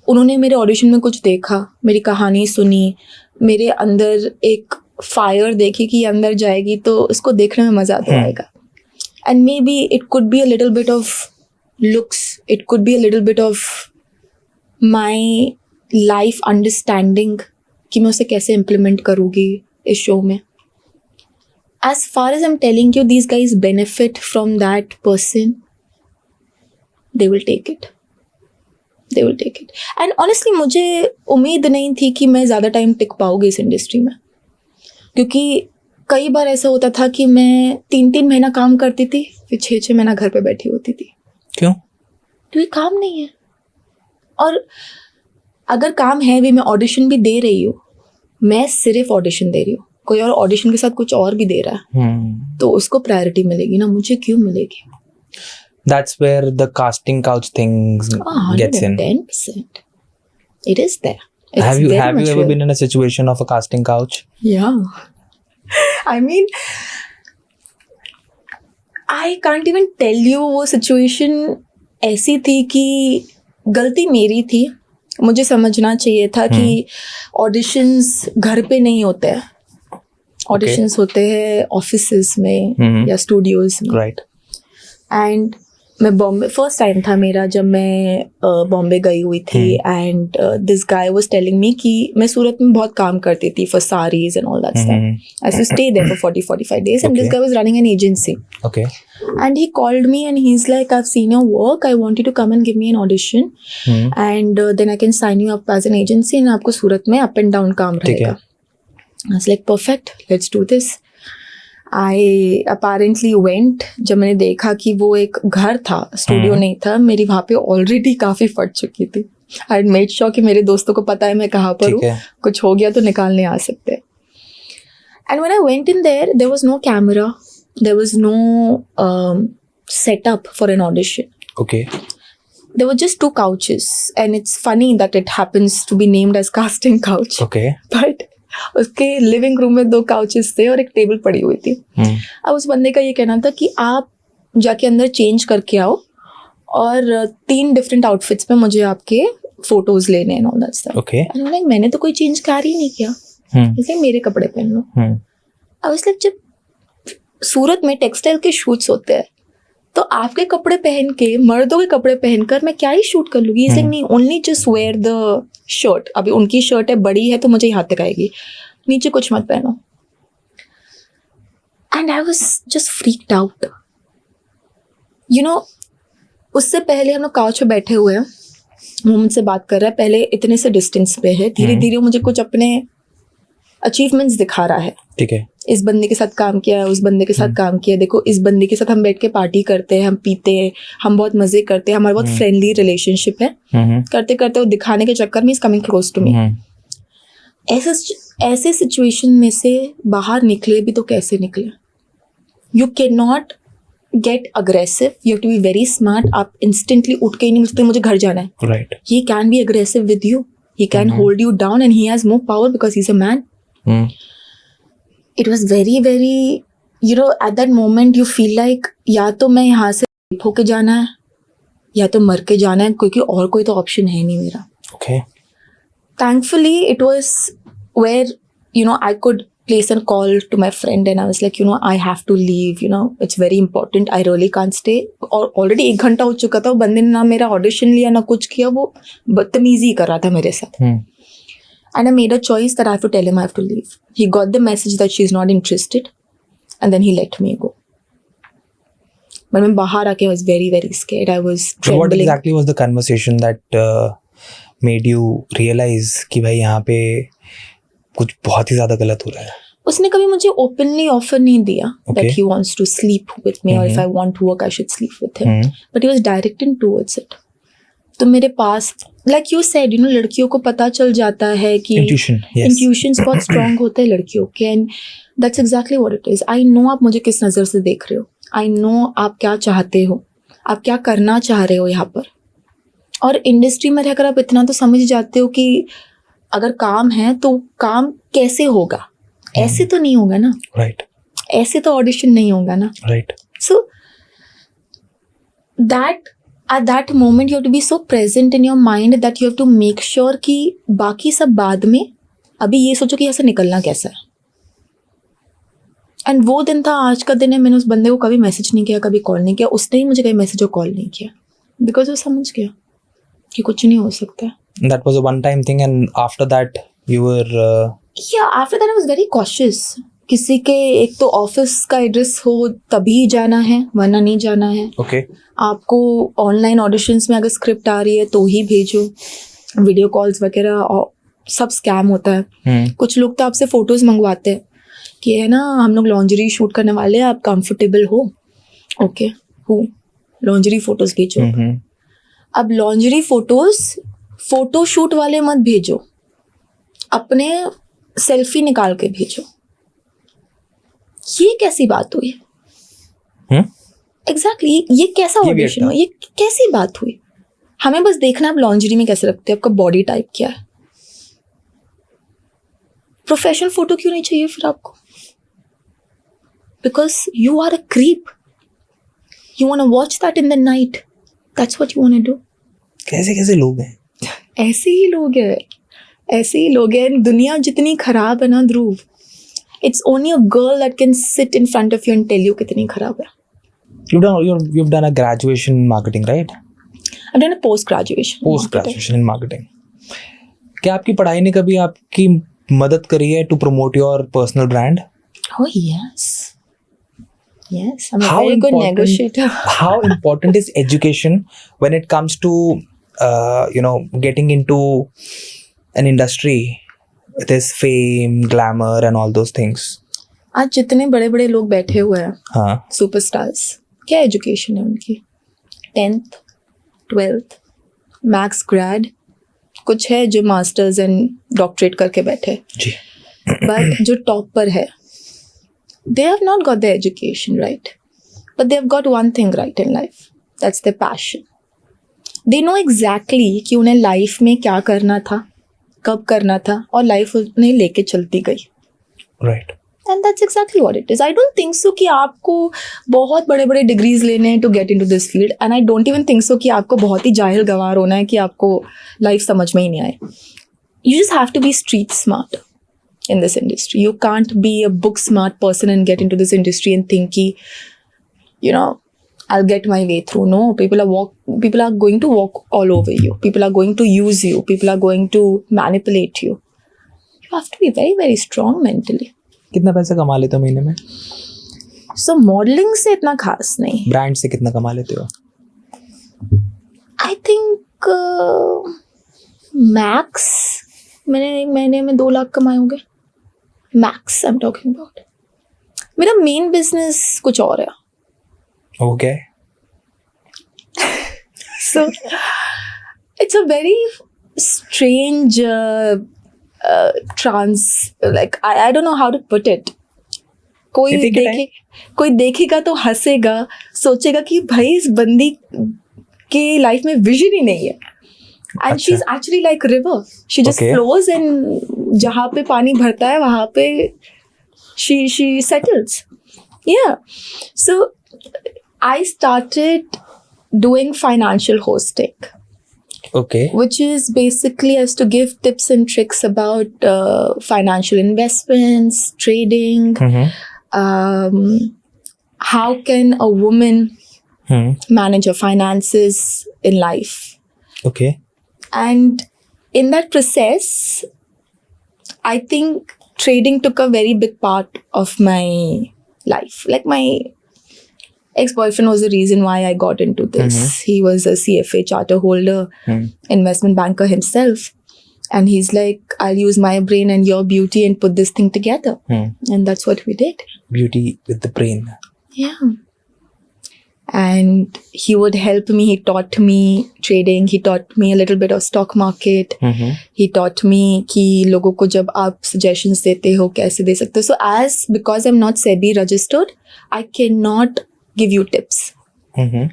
उन्होंने मेरे ऑडिशन में कुछ देखा, मेरी कहानी सुनी, मेरे अंदर एक फायर देखी कि ये अंदर जाएगी तो इसको देखने में मज़ा तो आएगा. And may be it could be a little bit of looks, it could be a little bit of my life understanding कि मैं उसे कैसे इम्प्लीमेंट करूँगी इस शो में. As far as I'm telling you, these guys benefit from that person. They will take it. They will take it. And honestly, मुझे उम्मीद नहीं थी कि मैं ज़्यादा टाइम टिक पाऊँगी इस इंडस्ट्री में, क्योंकि कई बार ऐसा होता था कि मैं 3-3 महीना काम करती थी, फिर 6-6 महीना घर पे बैठी होती थी. क्यों? क्योंकि काम नहीं है. और अगर काम है भी, मैं ऑडिशन भी दे रही हूँ, मैं सिर्फ ऑडिशन दे रही हूँ, कोई और ऑडिशन के साथ कुछ और भी दे रहा है, तो उसको प्रायोरिटी मिलेगी ना, मुझे क्यों मिलेगी? That's where the casting couch thing gets in. 110%. It is there. It's Have you very ever much real. been in a situation of a casting couch? Yeah. I mean, I can't even tell you वो situation ऐसी थी कि गलती मेरी थी. मुझे समझना चाहिए था कि ऑडिशंस घर पे नहीं होते हैं, ऑडिशंस होते हैं ऑफिसेस में या स्टूडियोज में. Right. एंड मैं बॉम्बे, फर्स्ट टाइम था मेरा जब मैं बॉम्बे गई हुई थी. And this guy was telling me कि मैं सूरत में बहुत काम करती थी for saris and all that stuff. I used to stay there for 40-45 days and this guy was running an agency. Okay. And he called me and he's like, I've seen your work, I want you to come and give me an audition. And then I can sign you up as an agency and आपको सूरत में up and down काम रहेगा. I was like, perfect, let's do this. I apparently went. जब मैंने देखा कि वो एक घर था, स्टूडियो नहीं था, मेरी वहाँ पे ऑलरेडी काफ़ी फट चुकी थी. I had made sure कि मेरे दोस्तों को पता है मैं कहाँ पर हूँ, कुछ हो गया तो निकालने आ सकते हैं. And when I went in there, there was no camera, there was no setup for an audition. Okay. There were just 2 couches, and it's funny that it happens to be named as casting couch. Okay. But उसके लिविंग रूम में 2 काउचेस थे और एक टेबल पड़ी हुई थी. अब उस बंदे का ये कहना था कि आप जाके अंदर चेंज करके आओ और 3 डिफरेंट आउटफिट्स में मुझे आपके फोटोज लेने and all that stuff. Okay. Like मैंने तो कोई चेंज कैरी नहीं किया, इसलिए मेरे कपड़े पहन लो. अब इसलिए जब सूरत में टेक्सटाइल के शूट्स होते हैं तो आपके कपड़े पहन के, मर्दों के कपड़े पहनकर मैं क्या ही शूट कर लूँगी? इसलिए नहीं, only just wear the shirt. अभी उनकी शर्ट है, बड़ी है तो मुझे यहाँ तक आएगी, नीचे कुछ मत पहनो. And I was just freaked out. You know, उससे पहले हम लोग काउच पे बैठे हुए हैं, वो मुझसे बात कर रहा है, पहले इतने से डिस्टेंस पे है, धीरे धीरे मुझे कुछ अपने अचीवमेंट्स दिखा रहा है. ठीक है. इस बंदे के साथ काम किया है, उस बंदे के साथ काम किया, देखो इस बंदे के साथ हम बैठ के पार्टी करते हैं, हम पीते हैं, हम बहुत मजे करते हैं, हमारा बहुत फ्रेंडली रिलेशनशिप है. करते करते वो दिखाने के चक्कर में is coming close to me. ऐसे सिचुएशन में से बाहर निकले भी तो कैसे निकले? You can not get aggressive, you have to be very smart. आप इंस्टेंटली उठ के ही नहीं बोलते मुझे घर जाना है. Right. He can be aggressive with you, he can hold you down and he has more power because he is a man. It was very, very, you know, at that moment you feel like या तो मैं यहाँ से होके जाना है या तो मर के जाना है, क्योंकि और कोई तो ऑप्शन है नहीं मेरा. Okay. Thankfully, it was where, you know, I could place a call to my friend and I was like, you know, I have to leave, you know, it's very important, I really can't stay. और already 1 घंटा हो चुका था, वो बंदे ने ना मेरा ऑडिशन लिया ना कुछ किया, वो बदतमीजी कर रहा था मेरे साथ. And I made a choice that I have to tell him I have to leave. He got the message that she's not interested, and then he let me go. But when bahar aake, I was very, very scared. I was trembling. What exactly was the conversation that made you realize कि भाई यहाँ पे कुछ बहुत ही ज़्यादा गलत हो रहा है? उसने कभी मुझे openly offer नहीं दिया that he wants to sleep with me, or if I want to work, I should sleep with him. But he was directing towards it. तो मेरे पास, like you said, you know, लड़कियों को पता चल जाता है कि intuitions बहुत strong होते हैं लड़कियों के, and that's exactly what it is. I know आप मुझे किस नज़र से देख रहे हो. आई नो आप क्या चाहते हो, आप क्या करना चाह रहे हो यहाँ पर. और इंडस्ट्री में रहकर आप इतना तो समझ जाते हो कि अगर काम है तो काम कैसे होगा. ऐसे तो नहीं होगा ना, Right. ऐसे तो ऑडिशन नहीं होगा ना. Right. So that at that moment you have to be so present in your mind that you have to make sure कि बाकी सब बाद में, अभी ये सोचो कि यहाँ से निकलना कैसा है. एंड वो दिन था, आज का दिन है. मैंने उस बंदे को कभी मैसेज नहीं किया, कभी कॉल नहीं किया. उसने ही मुझे कभी मैसेज और कॉल नहीं किया, बिकॉज वो समझ गया कि कुछ नहीं हो सकता. That was a one-time thing, and after that, you were. या after that I was very cautious. किसी के एक तो ऑफिस का एड्रेस हो तभी जाना है, वरना नहीं जाना है. Okay. आपको ऑनलाइन ऑडिशंस में अगर स्क्रिप्ट आ रही है तो ही भेजो. वीडियो कॉल्स वगैरह सब स्कैम होता है. कुछ लोग तो आपसे फोटोज मंगवाते हैं कि है ना, हम लोग लॉन्जरी शूट करने वाले हैं, आप कंफर्टेबल हो. ओके, हो लॉन्जरी फोटोज भेजो. अब लॉन्जरी फोटोज फोटो शूट वाले मत भेजो, अपने सेल्फी निकाल के भेजो. ये कैसी बात हुई? एग्जैक्टली ये कैसा ये ऑडिशन weird हुआ? ये कैसी बात हुई? हमें बस देखना आप लॉन्जरी में कैसे रखते हैं, आपका बॉडी टाइप क्या है. प्रोफेशनल फोटो क्यों नहीं चाहिए फिर आपको? Because you are a creep. You want to watch that in the night. That's what you want to do. कैसे कैसे लोग हैं? ऐसे ही लोग हैं, ऐसे ही लोग हैं. दुनिया जितनी खराब है ना Dhruv, it's only a girl that can sit in front of you and tell you कितनी खराब है. You've done a graduation in marketing, right? I've done a post graduation. Post graduation in marketing. क्या आपकी पढ़ाई ने कभी आपकी मदद करी है to promote your personal brand? Oh yes, yes. I'm a very good negotiator. How important is education when it comes to getting into an industry with this fame, glamour, and all those things? आज जितने बड़े बड़े लोग बैठे हुए हैं, हाँ. सुपरस्टार्स, क्या एजुकेशन है उनकी? 10th, 12th, max grade. कुछ है जो मास्टर्स एंड डॉक्टरेट करके बैठे, जी. बट जो टॉप पर है, they have not got their education right, but they have got one thing right in life. That's their passion. They know exactly कि उन्हें लाइफ में क्या करना था, कब करना था, और लाइफ उन्हें लेके चलती गई. Right. And that's exactly what it is. I don't think so कि आपको बहुत बड़े बड़े डिग्रीज लेने हैं to get into this field, and I don't even think so कि आपको बहुत ही जाहिल गवार होना है कि आपको लाइफ समझ में ही नहीं आए. You just have to be street smart in this industry. You can't be a book smart person and get into this industry and think कि, I'll get my way through. No, people are going to walk all over you. People are going to use you. People are going to manipulate you. You have to be very, very strong mentally. कितना पैसा कमा लेते हो महीने में? So modeling से इतना खास नहीं. ब्रांड से कितना कमा लेते हो? I think max मैंने एक महीने में 2 लाख कमाए होंगे. Max I'm talking about. मेरा मेन बिजनेस कुछ और है. Okay. So it's a very strange like I don't know how to put it. कोई देखेगा तो हंसेगा, सोचेगा कि भाई इस बंदी के लाइफ में विजन ही नहीं है. And she's actually like a river. She just flows and जहाँ पे पानी भरता है वहाँ पे she settles. Yeah. So I started doing financial hosting. Okay. Which is basically as to give tips and tricks about financial investments, trading. How can a woman manage her finances in life? Okay. And in that process, I think trading took a very big part of my life. Like my ex-boyfriend was the reason why I got into this. He was a CFA charter holder, investment banker himself. And he's like, I'll use my brain and your beauty and put this thing together. And that's what we did. Beauty with the brain. Yeah. And he would help me. He taught me trading. He taught me a little bit of stock market. He taught me कि लोगों को जब आप suggestions देते हो कैसे दे सकते हो. So because I'm not SEBI registered, I cannot give you tips. Mm-hmm.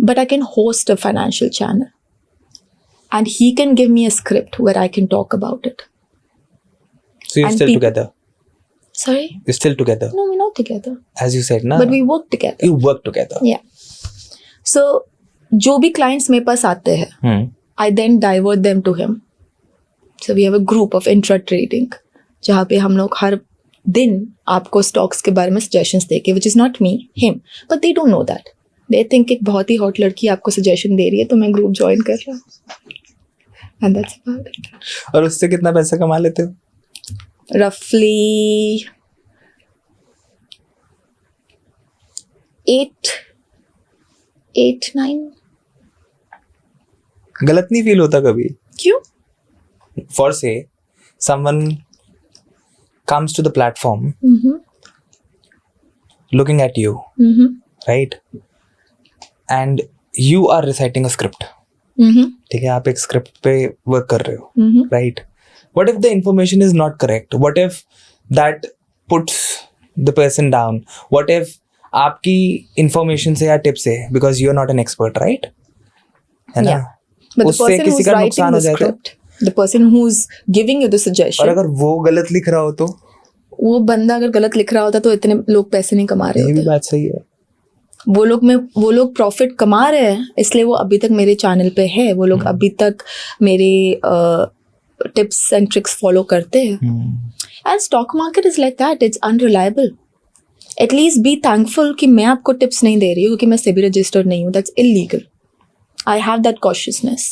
But I can host a financial channel. And he can give me a script where I can talk about it. So you're And still people- together. Sorry? You're still together. No, we're not together. As you said, na? But we work together. You work together. Yeah. So, जो भी clients मेरे पास आते हैं, Hmm. I then divert them to him. So we have a group of intra trading, जहाँ पे हम लोग हर दिन आपको stocks के बारे में suggestions देके, which is not me, him. But they don't know that. They think एक बहुत ही hot लड़की आपको suggestion दे रही है तो मैं group join कर रहा हूँ. And that's about it. और उससे कितना पैसा कमा लेते हो? Roughly 8-9. गलत नहीं फील होता कभी? क्यों? For say, someone comes to the platform Mm-hmm. looking at you, Mm-hmm. right? And you are reciting a script. Mm-hmm. ठीक है, आप एक script पे work कर रहे हो, Mm-hmm. right? What if the information is not correct? What if that puts the person down? What if आपकी information से या tip से, because you are not an expert, right? है ना? Yeah. But the उससे person किसी who's का writing नुकसान the हो जाए तो? script, the person who's giving you the और suggestion, अगर वो गलत लिख रहा हो तो? वो बंदा अगर गलत लिख रहा होता तो इतने लोग पैसे नहीं कमा रहे ये भी होते. बात सही है. वो लोग प्रॉफिट कमा रहे हैं इसलिए वो अभी तक मेरे चैनल पे है. वो लोग अभी तक मेरे टिप्स एंड ट्रिक्स फॉलो करते हैं. And stock market is like that. It's unreliable. At least be thankful कि मैं आपको टिप्स नहीं दे रही हूँ क्योंकि मैं सेबी रजिस्टर्ड नहीं हूँ. That's illegal. I have that cautiousness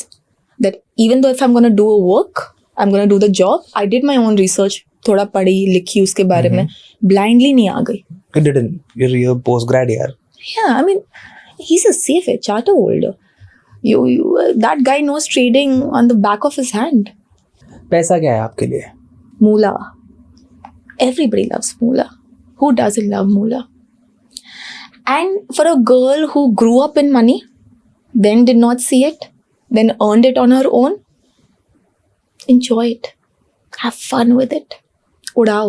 that even though if I'm going to do a work, I'm going to do the job. I did my own research. थोड़ा पढ़ी लिखी उसके बारे में. Blindly नहीं आ गई. You didn't. You're post-grad यार. Yeah, I mean, he's a CFA charter holder. That guy knows trading on the back of his hand. पैसा क्या है आपके लिए? Moolah. Everybody loves moolah. Who doesn't love moolah? And for a girl who grew up in money, then did not see it, then earned it on her own, enjoy it. Have fun with it. उड़ाओ.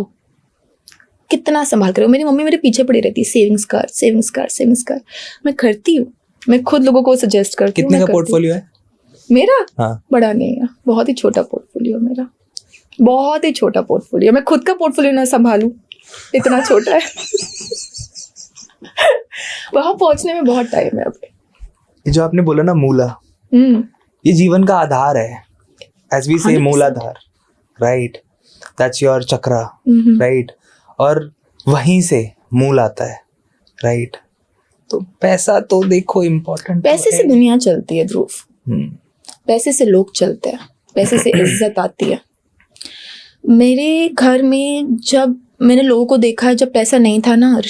कितना संभाल कर. मेरी मम्मी मेरे पीछे पड़ी रहती है, सेविंग्स कर सेविंग्स कर सेविंग्स कर. मैं करती हूँ. मैं खुद लोगों को सजेस्ट करती हूँ. कितने का पोर्टफोलियो है? मेरा हाँ. बड़ा नहीं है. बहुत ही छोटा पोर्टफोलियो मेरा. बहुत ही छोटा पोर्टफोलियो. मैं खुद का पोर्टफोलियो ना संभालूं, इतना छोटा है. वहां पहुंचने में बहुत टाइम है अभी. ये जो आपने बोला ना मूला, ये जीवन का आधार है. As we say 100%. मूलाधार, right? That's your chakra, Mhm. right? और वहीं से मूल आता है, right? तो पैसा तो देखो इम्पोर्टेंट. पैसे से दुनिया चलती है ध्रुव. पैसे से लोग चलते हैं. पैसे से इज्जत आती है. मेरे घर में जब मैंने लोगों को देखा है, जब पैसा नहीं था ना,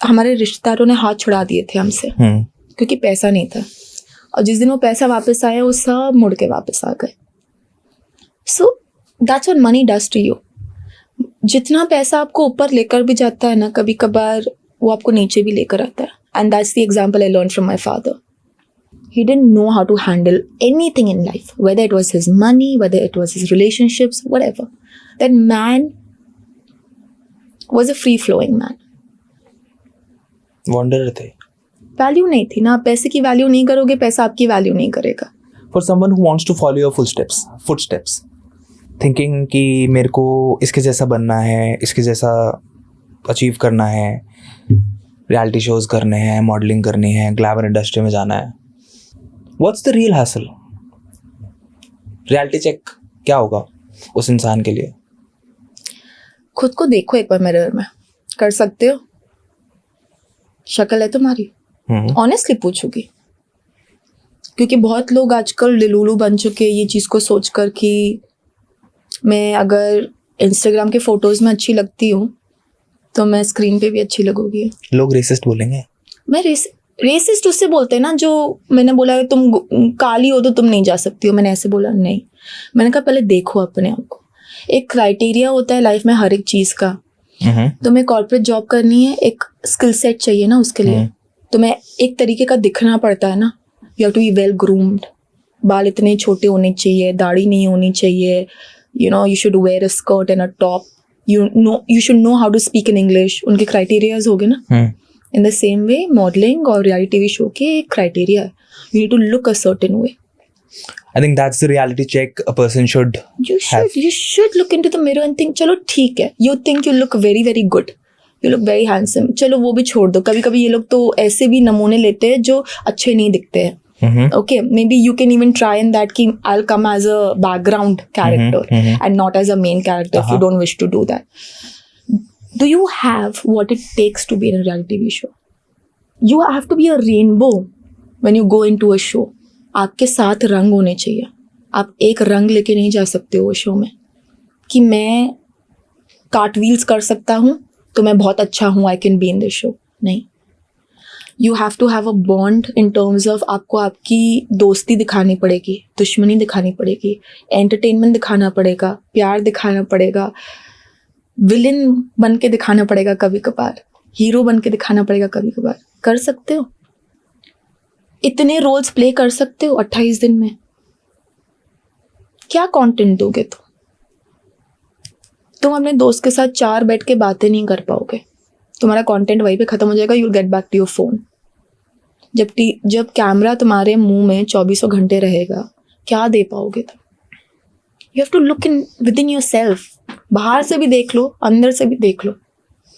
हमारे रिश्तेदारों ने हाथ छुड़ा दिए थे हमसे क्योंकि पैसा नहीं था. और जिस दिन वो पैसा वापस आया वो सब मुड़ के वापस आ गए. So that's what money does to you. जितना पैसा आपको ऊपर लेकर भी जाता है ना, कभी कभार वो आपको नीचे भी लेकर आता है. And that's the example I learn from my father. He didn't know how to handle anything in life, whether it was his money, whether it was his relationships, whatever. That man was a free-flowing man. Wonder थे. वैल्यू नहीं थी ना. पैसे की वैल्यू नहीं करोगे, पैसा आपकी वैल्यू नहीं करेगा. For someone who wants to follow your footsteps, thinking कि मेरे को इसके जैसा बनना है, इसके जैसा अचीव करना है, रियलिटी शोज करने हैं, मॉडलिंग करनी है, ग्लैमर इंडस्ट्री में जाना है. What's the real hustle? Reality check क्या होगा उस इंसान के लिए? खुद को देखो एक बार मिरर में. कर सकते हो? शक्ल है तुम्हारी? ऑनेस्टली पूछूंगी. क्योंकि बहुत लोग आजकल लिलूलू बन चुके हैं ये चीज़ को सोचकर कि मैं अगर इंस्टाग्राम के फोटोज़ में अच्छी लगती हूँ तो मैं स्क्रीन पे भी अच्छी लगूंगी. लोग रेसिस्ट बोलेंगे. मैं रेसिस्ट उससे बोलते हैं ना जो मैंने बोला है तुम काली हो तो तुम नहीं जा सकती हो. मैंने ऐसे बोला नहीं. मैंने कहा पहले देखो अपने आप को. एक क्राइटेरिया होता है लाइफ में हर एक चीज़ का. तुम्हें कॉर्पोरेट जॉब करनी है, एक स्किल सेट चाहिए ना उसके लिए. तुम्हें एक तरीके का दिखना पड़ता है ना. You have to be well groomed. बाल इतने छोटे होने चाहिए, दाढ़ी नहीं होनी चाहिए. You should wear a skirt and a top. You should know how to speak in English. उनके क्राइटेरियाज हो गए ना. In the same way, modeling और reality TV show के एक criteria है. You need to look a certain way. I think that's the reality check a person should have. You should look into the mirror and think, चलो ठीक है. You think you look very very good. You look very handsome. चलो वो भी छोड़ दो. कभी कभी ये लोग तो ऐसे भी नमूने लेते हैं जो अच्छे नहीं दिखते हैं. Okay, maybe you can even try in that कि I'll come as a background character and not as a main character if you don't wish to do that. Do you have what it takes to be in a reality TV show? You have to be a rainbow when you go into a show. आपके साथ रंग होने चाहिए. आप एक रंग लेके नहीं जा सकते हो शो में कि मैं कार्टव्हील्स कर सकता हूँ तो मैं बहुत अच्छा हूँ, I can be in this show. नहीं. You have to have a bond in terms of आपको आपकी दोस्ती दिखानी पड़ेगी, दुश्मनी दिखानी पड़ेगी, एंटरटेनमेंट दिखाना पड़ेगा, प्यार दिखाना पड़ेगा, विलन बन के दिखाना पड़ेगा कभी कभार, हीरो बन के दिखाना पड़ेगा कभी कभार. कर सकते हो? इतने रोल्स प्ले कर सकते हो 28 दिन में? क्या कंटेंट दोगे तुम अपने दोस्त के साथ 4 बैठ के बातें नहीं कर पाओगे. तुम्हारा कंटेंट वहीं पे खत्म हो जाएगा. You'll get back to your phone. जब कैमरा तुम्हारे मुंह में 24 घंटे रहेगा, क्या दे पाओगे तुम? You have to look within yourself. बाहर से भी देख लो, अंदर से भी देख लो,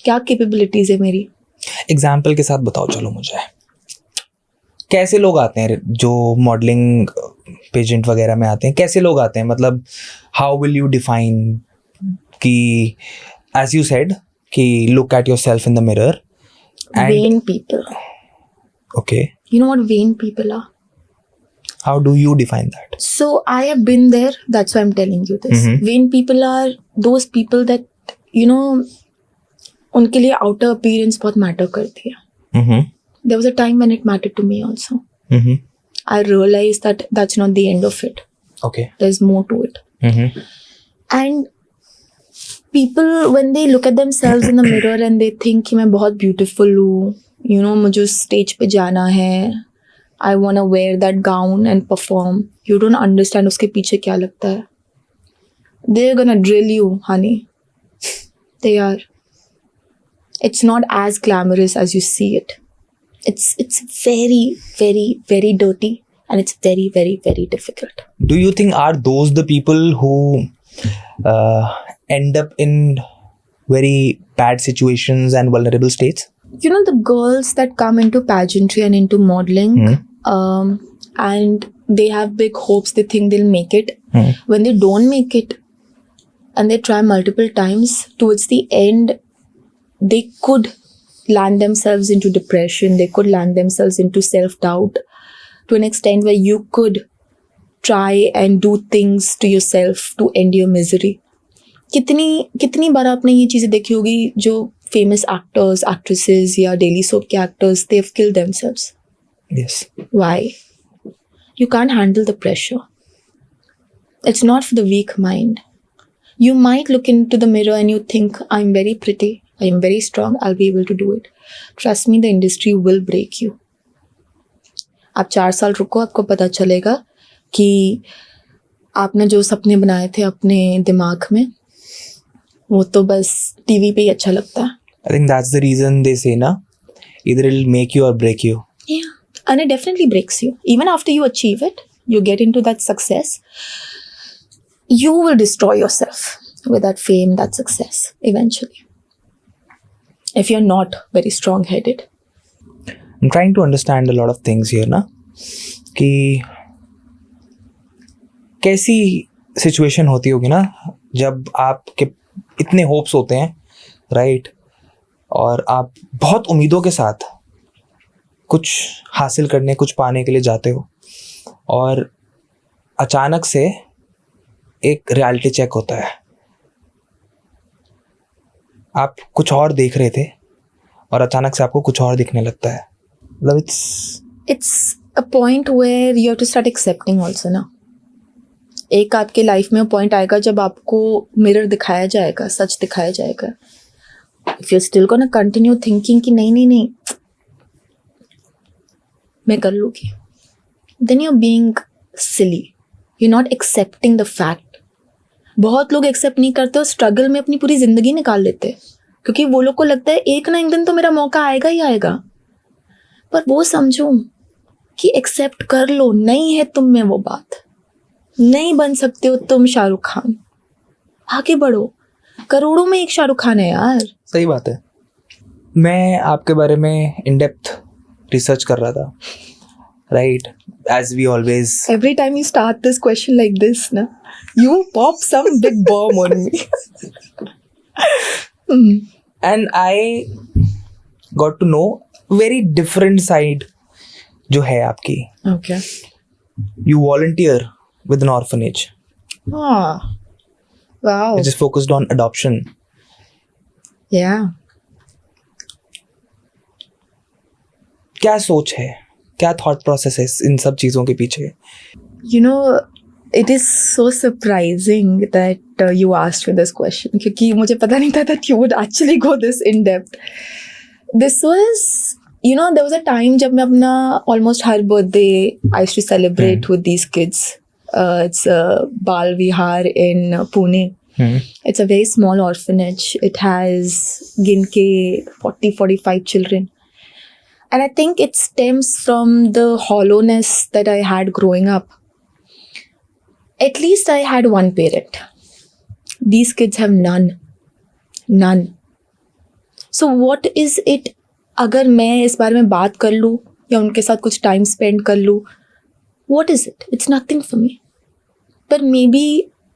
क्या कैपेबिलिटीज है मेरी. एग्जाम्पल के साथ बताओ चलो मुझे, कैसे लोग आते हैं जो मॉडलिंग पेजेंट वगैरह में आते हैं? कैसे लोग आते हैं? मतलब हाउ विल यू डिफाइन कि एज यू सेड कि look at yourself in the mirror and Vain people. Okay. You know what vain people are? How do you define that? So I have been there. That's why I'm telling you this. Vain people are those people that, you know, उनके लिए outer appearance बहुत matter करती है. There was a time when it mattered to me also. I realized that that's not the end of it. Okay. There's more to it. And people, when they look at themselves in the mirror and they think कि मैं बहुत beautiful हूँ, you know, मुझे stage पे जाना है, I wanna wear that gown and perform. You don't understand उसके पीछे क्या लगता है. They're gonna drill you, honey. They are. It's not as glamorous as you see it. It's very, very, very dirty and it's very, very, very difficult. Do you think are those the people who end up in very bad situations and vulnerable states? You know, the girls that come into pageantry and into modeling, and they have big hopes, they think they'll make it. When they don't make it and they try multiple times, towards the end, they could land themselves into depression, they could land themselves into self-doubt to an extent where you could try and do things to yourself to end your misery. कितनी बार आपने ये चीज़ें देखी होगी जो famous actors, actresses या daily soap के actors, they've killed themselves. Yes. Why? You can't handle the pressure. It's not for the weak mind. You might look into the mirror and you think, I'm very pretty, I am very strong, I'll be able to do it. Trust me, the industry will break you. आप 4 साल रुको, आपको पता चलेगा कि आपने जो सपने बनाए थे अपने दिमाग में, वो तो बस टीवी पे ही अच्छा लगता है. I think that's the reason they say na, either it'll make you or break you. Yeah, and it definitely breaks you. Even after you achieve it, you get into that success, you will destroy yourself with that fame, that success eventually. If you're not very strong-headed. I'm trying to understand a lot of things here ना, कि कैसी सिचुएशन होती होगी ना जब आपके इतने होप्स होते हैं, राइट, और आप बहुत उम्मीदों के साथ कुछ हासिल करने, कुछ पाने के लिए जाते हो और अचानक से एक रियलिटी चेक होता है. आप कुछ और देख रहे थे और अचानक से आपको कुछ और दिखने लगता है. मतलब it's a point where you have to start accepting also ना. एक आपके लाइफ में पॉइंट आएगा जब आपको मिरर दिखाया जाएगा, सच दिखाया जाएगा. If you're still gonna continue thinking कि नहीं मैं कर लूँगी, then you're being silly. You're not accepting the fact. बहुत लोग एक्सेप्ट नहीं करते और स्ट्रगल में अपनी पूरी जिंदगी निकाल लेते. क्योंकि वो लोग को लगता है एक ना एक दिन तो मेरा मौका आएगा ही आएगा। पर वो समझो कि एक्सेप्ट कर लो, नहीं है तुम में वो बात, नहीं बन सकते हो तुम शाहरुख खान, आगे बढ़ो, करोड़ों में एक शाहरुख खान है यार। सही बात है। मैं आपके बारे में इन डेप्थ रिसर्च कर रहा था, right, as we always. Every time you start this question like this, na, you pop some big bomb on me. And I got to know very different side जो है आपकी। Okay. You volunteer with an orphanage Ah, wow. which is focused on adoption. Yeah. क्या सोच है, क्या थॉट प्रोसेस है इन सब चीज़ों के पीछे? You know, it is so surprising that you asked me this question क्योंकि मुझे पता नहीं था that you would actually go this in depth. This was, you know, there was a time जब मैं अपना almost her birthday I used to celebrate with these kids. It's Bal Vihar in Pune. It's a very small orphanage. It has ginke 40-45 children. And I think it stems from the hollowness that I had growing up. At least I had one parent. These kids have none. None. So what is it अगर मैं इस बारे में बात कर लूँ या उनके साथ कुछ टाइम स्पेंड कर लूँ, what is it? It's nothing for me. But maybe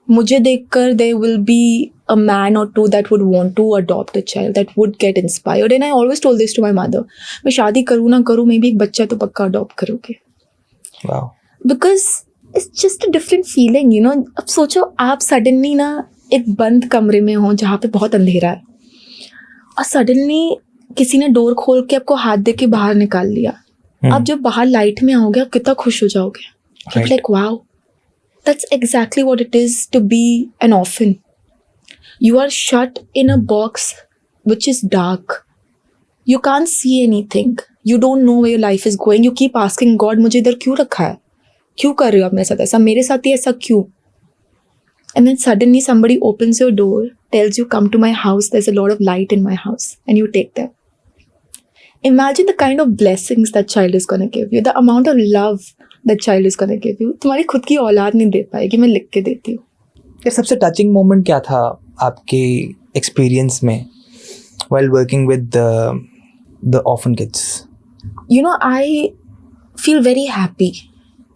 मुझे देखकर there will be a man or two that would want to adopt a child, that would get inspired. And I always told this to my mother. मैं शादी करूँ ना करूँ, maybe एक बच्चा तो पक्का adopt करोगे. Wow. Because it's just a different feeling, you know. अब सोचो आप suddenly ना एक बंद कमरे में हो जहाँ पे बहुत अंधेरा है और suddenly किसी ने डोर खोल के आपको हाथ दे के बाहर निकाल लिया. आप जब बाहर लाइट में आओगे आप कितना खुश हो जाओगे. Right. Like wow. That's exactly what it is to be an orphan. You are shut in a box which is dark. You can't see anything. You don't know where your life is going. You keep asking God, मुझे इधर क्यों रखा है? क्यों कर रहे हो आप मेरे साथ ऐसा? मेरे साथ ही ऐसा क्यों? And then suddenly somebody opens your door, tells you, come to my house. There's a lot of light in my house. And you take them. Imagine the kind of blessings that child is going to give you. The amount of love that child is going to give you. तुम्हारी खुद की औलाद नहीं दे पाएगी, मैं लिख के देती हूँ. ये सबसे टचिंग मोमेंट क्या था आपके एक्सपीरियंस में while working with the orphan kids? You know, I feel very happy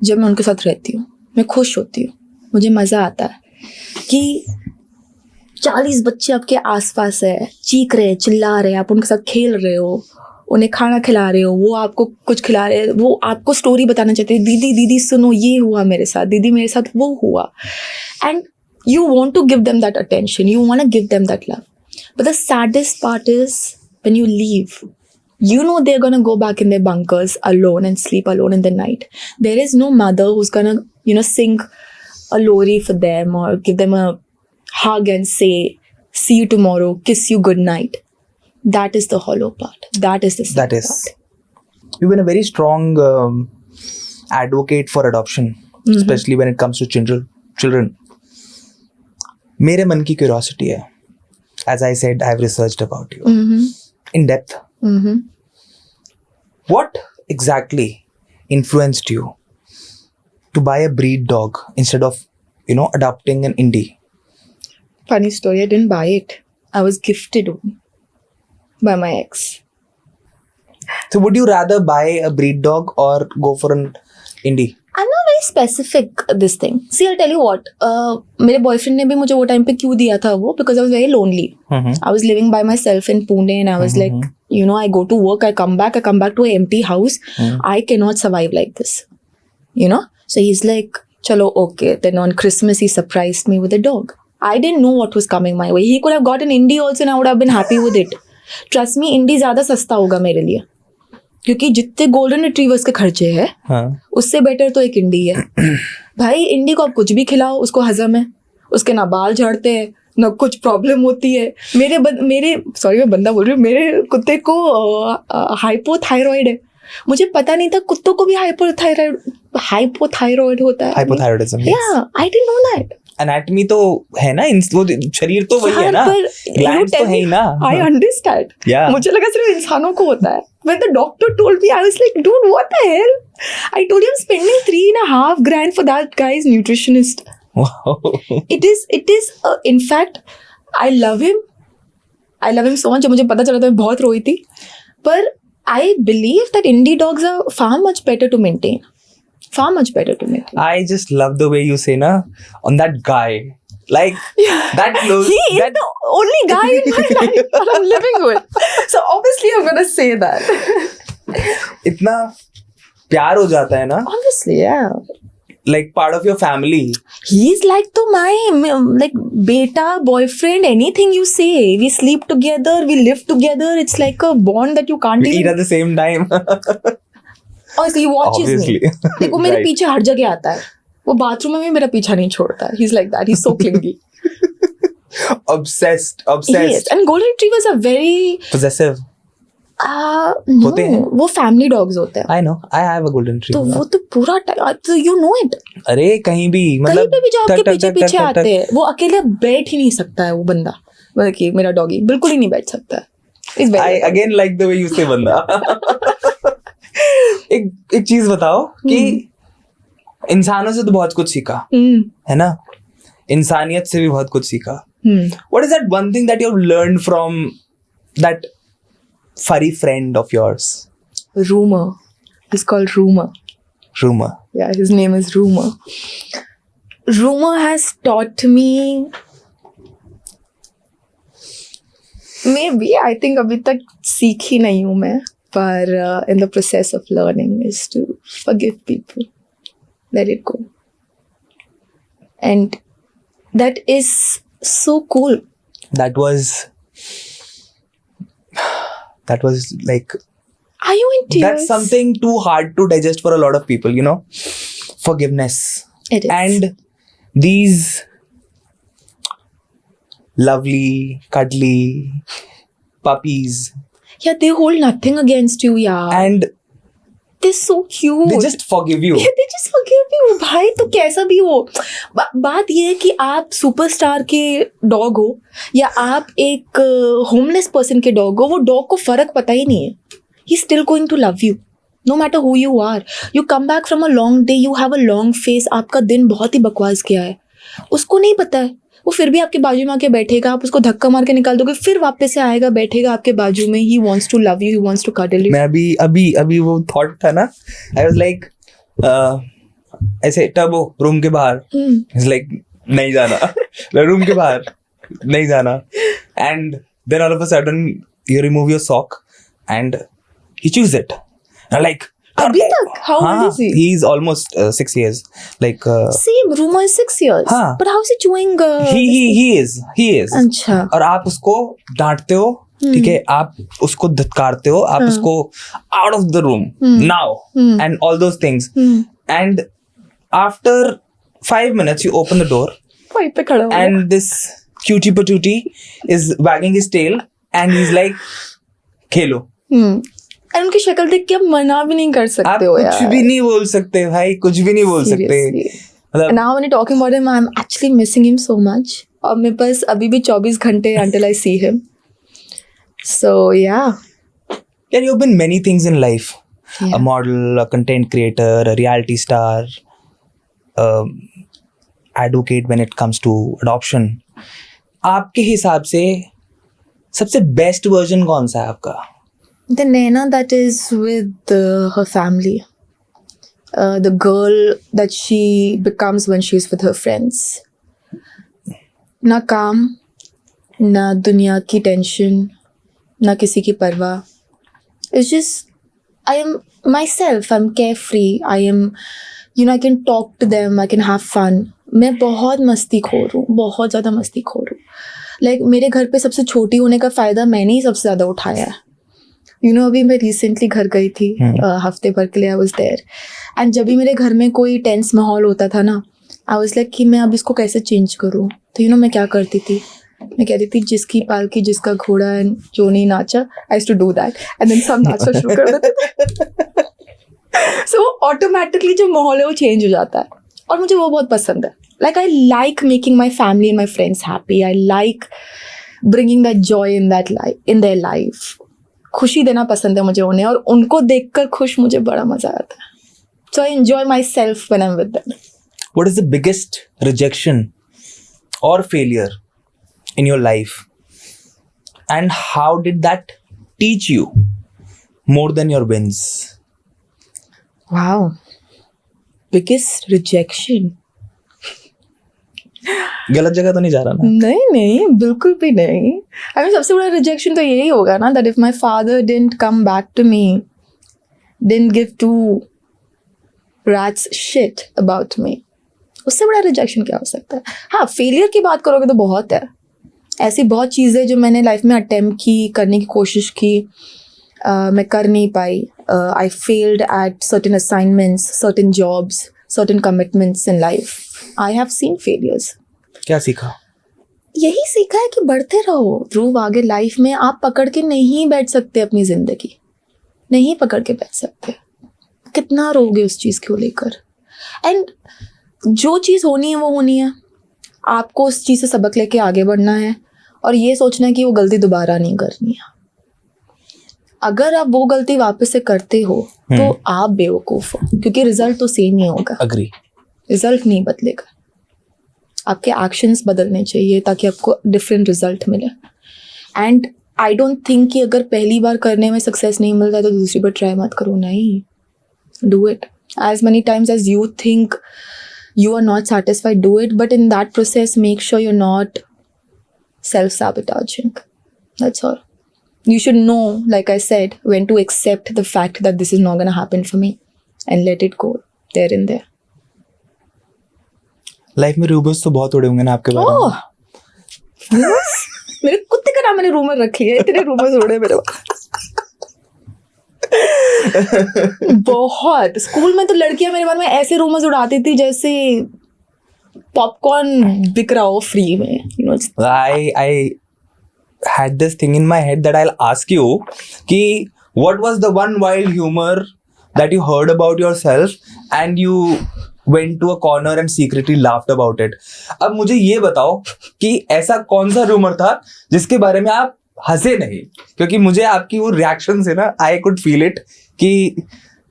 जब मैं उनके साथ रहती हूँ. मैं खुश होती हूँ, मुझे मज़ा आता है कि 40 बच्चे आपके आसपास है, चीख रहे हैं, चिल्ला रहे हैं, आप उनके साथ खेल रहे हो, उन्हें खाना खिला रहे हो, वो आपको कुछ खिला रहे हैं, वो आपको स्टोरी बताना चाहते हैं, दीदी दीदी सुनो ये हुआ मेरे साथ, दीदी मेरे साथ वो हुआ. And you want to give them that attention, you want to give them that love. But the saddest part is when you leave, you know they're going to go back in their bunkers alone and sleep alone in the night. There is no mother who's going to, you know, sing a lori for them or give them a hug and say, see you tomorrow, kiss you good night. That is the hollow part. That is the sad That is. part. You've been a very strong advocate for adoption, especially when it comes to children. मेरे मन की क्यूरियोसिटी है. As I said, I have researched about you in depth. What exactly influenced you to buy a breed dog instead of, you know, adopting an indie? Funny story, I didn't buy it. I was gifted one by my ex. So would you rather buy a breed dog or go for an indie? I'm not very specific this thing. See, I'll tell you what. मेरे boyfriend ने भी मुझे वो time पे क्यों दिया था वो, because I was very lonely. I was living by myself in Pune and I was like, you know, I go to work, I come back to an empty house. I cannot survive like this. You know? So he's like, chalo, okay. Then on Christmas he surprised me with a dog. I didn't know what was coming my way. He could have got an indie also and I would have been happy with it. Trust me, indie ज़्यादा सस्ता होगा मेरे लिए. क्योंकि जितने गोल्डन रिट्रीवर्स के खर्चे हैं उससे बेटर तो एक इंडी है. भाई इंडी को आप कुछ भी खिलाओ उसको हजम है, उसके ना बाल झड़ते हैं ना कुछ प्रॉब्लम होती है. मेरे सॉरी मैं बंदा बोल रही हूँ, मेरे कुत्ते को हाइपोथायरॉइड है. मुझे पता नहीं था कुत्तों को भी हाइपोथायरॉइड होता है. Hypothyroidism. Yeah, I didn't know that. Anatomy तो है ना, वो शरीर तो वही है ना, ग्लैंड्स तो है ही ना. I understand. Yeah. मुझे लगा सिर्फ इंसानों को होता है. When the doctor told me, I was like, dude, what the hell? I told you I'm spending $3.5 grand for that guy's nutritionist. Wow. It is. In fact, I love him. I love him so much. जब मुझे पता चला था मैं बहुत रोई थी. पर I believe that indie dogs are far much better to maintain. Far much better to maintain. I just love the way you say na on that guy. Like that close. He is the only guy in my life that I'm living with. So obviously I'm gonna say that. इतना प्यार हो जाता है ना. Obviously, yeah. Like part of your family. He's like to my like beta, boyfriend, anything you say. We sleep together, we live together. It's like a bond that you can't We eat even. at the same time. Obviously, he watches Obviously. me. Like वो मेरे Right. पीछे हर जगह आता है. वो बाथरूम में भी मेरा पीछा नहीं छोड़ता है. He's like that. He's so clingy. Obsessed. Yes. And golden retrievers are very. Possessive. No, होते हैं. वो family dogs होते हैं. I know. I have a golden तो retriever. वो तो पूरा तो you know it. अरे कहीं भी कहीं मतलब पे भी जो आपके टक, टक, पीछे टक, पीछे टक, टक, आते हैं वो अकेले बैठ ही नहीं सकता है वो बंदा. मतलब कि मेरा डॉगी बिल्कुल ही नहीं बैठ सकता है. He's very I again like the way you say बंदा. एक चीज बताओ कि इंसानों से तो बहुत कुछ सीखा है ना, इंसानियत से भी बहुत कुछ सीखा. What is that one thing that you've learned from that furry friend of yours? Rumor. He's called Rumor. Rumor. Yeah, his name is Rumor. Rumor has taught me. Maybe I think अभी तक सीखी नहीं हूँ मैं, पर in the process of learning is to forgive people, let it go, and that is so cool. That was like, Are you in tears? that's something too hard to digest for a lot of people, you know. Forgiveness. It is. And these lovely, cuddly puppies, Yeah, they hold nothing against you, yeah. and They're so cute. they just forgive you. Yeah, they just forgive you. भाई तो कैसा भी हो, बात ये है कि आप सुपरस्टार के डॉग हो या आप एक होमलेस पर्सन के डॉग हो, वो डॉग को फर्क पता ही नहीं है. He's still going to love you, no matter who you are. You come back from a long day, you have a long face. आपका दिन बहुत ही बकवास गया है, उसको नहीं पता है. वो फिर भी आपके बाजू में आके बैठेगा, आप उसको धक्का मार के निकाल दोगे, फिर वापस से आएगा, बैठेगा आपके बाजू में. He wants to love you, he wants to cuddle you. मैं अभी वो थॉट था ना, I was like ऐसे टर्बो रूम के बाहर, it's like नहीं जाना, रूम के बाहर नहीं जाना, and then all of a sudden you remove your sock and he chews it. I'm like, अभी तक? How old is he? He's almost 6 years. Like Same, Rumor is 6 years. हाँ. But how is he chewing? he is. अच्छा. और आप उसको डांटते हो, ठीक है, आप उसको धत्कारते हो, आप उसको out of the room now and all those things. And after 5 minutes you open the door वहीं पे खड़ा हुआ है. and this cutie patootie is wagging his tail and he's like, खेलो. और उनकी शक्ल देख के आप मना भी नहीं कर आप सकते हो यार. कुछ भी नहीं बोल सकते भाई, कुछ भी नहीं बोल सकते. Seriously. मतलब Now when you're talking about him, I'm actually missing him so much. और मेरे पास अभी भी 24 घंटे until I see him. So yeah. yeah, you've been many things in life. Yeah. A model, a content creator, a reality star, advocate when it comes to adoption. आपके हिसाब से सबसे बेस्ट वर्जन कौन सा है आपका? The Naina that is with her family. The girl that she becomes when she's with her friends. ना काम, ना दुनिया की टेंशन, ना किसी की परवाह. It's just, I am myself, I'm carefree, I am, I can talk to them, I can have fun. मैं बहुत मस्ती खोर हूँ, बहुत ज़्यादा मस्ती खोर हूँ. Like मेरे घर पे सबसे छोटी होने का फ़ायदा मैंने ही सबसे ज़्यादा उठाया है. अभी मैं रिसेंटली घर गई थी हफ्ते भर के लिए. आई वाज देयर एंड जब भी मेरे घर में कोई टेंस माहौल होता था ना, आई वाज लाइक कि मैं अब इसको कैसे चेंज करूँ. तो मैं क्या करती थी, मैं कहती थी जिसकी पालकी जिसका घोड़ा एंड जो नहीं नाचा. I used to do that and then सब नाचना शुरू कर देते. सो ऑटोमेटिकली जो माहौल है वो चेंज हो जाता है और मुझे वो बहुत पसंद है. Like, I like making my family and my friends happy. I like bringing that joy in their life. खुशी देना पसंद है मुझे उन्हें, और उनको देखकर खुश मुझे बड़ा मजा आता है. So I enjoy myself when I'm with them. What is the biggest rejection or failure in your life? And how did that teach you more than your wins? Wow. Biggest rejection. गलत जगह तो नहीं जा रहा ना? नहीं, बिल्कुल भी नहीं. I mean, सबसे बड़ा रिजेक्शन तो यही होगा ना, that if my father didn't come back to me, didn't give two rats shit about me. उससे बड़ा रिजेक्शन क्या हो सकता है? हाँ, फेलियर की बात करोगे तो बहुत है. ऐसी बहुत चीज़ें जो मैंने लाइफ में अटेम्प्ट की, करने की कोशिश की, मैं कर नहीं पाई. I failed at certain assignments, certain jobs, certain commitments in life. I have seen failures. क्या सीखा? यही सीखा है कि बढ़ते रहो ध्रुव आगे लाइफ में. आप पकड़ के नहीं बैठ सकते अपनी जिंदगी, नहीं पकड़ के बैठ सकते. कितना रोगे उस चीज़ को लेकर. एंड जो चीज़ होनी है वो होनी है. आपको उस चीज़ से सबक लेके आगे बढ़ना है और ये सोचना है कि वो गलती दोबारा नहीं करनी है. अगर आप वो गलती वापस से करते हो तो आप बेवकूफ़ हो, क्योंकि रिजल्ट तो सेम ही होगा. Agree. रिजल्ट नहीं बदलेगा. आपके एक्शंस बदलने चाहिए ताकि आपको डिफरेंट रिजल्ट मिले. एंड आई डोंट थिंक कि अगर पहली बार करने में सक्सेस नहीं मिलता है तो दूसरी बार ट्राई मत करो. नहीं, do it as many times as you think you are not satisfied. Do it, but in that process make sure you're not self-sabotaging. That's all. You should know, like I said, when to accept the fact that this is not going to happen for me and let it go there and there. Life में रूमर्स तो बहुत उड़े होंगे ना आपके बारे में? Rumors? मेरे कुत्ते का नाम मैंने रूमर रख लिया. इतने रूमर्स उड़े मेरे बहुत. स्कूल में तो लड़कियां मेरे बारे में ऐसे रूमर्स उड़ाती थी जैसे पॉपकॉर्न बिक रहा हो फ्री में. You know, I had this thing in my head that I'll ask you कि what was the one wild humor that you heard about yourself and you went to a corner and secretly laughed about it. अब मुझे ये बताओ कि ऐसा कौन सा रूमर था जिसके बारे में आप हंसे नहीं, क्योंकि मुझे आपकी वो रिएक्शन से ना आई कुड फील इट कि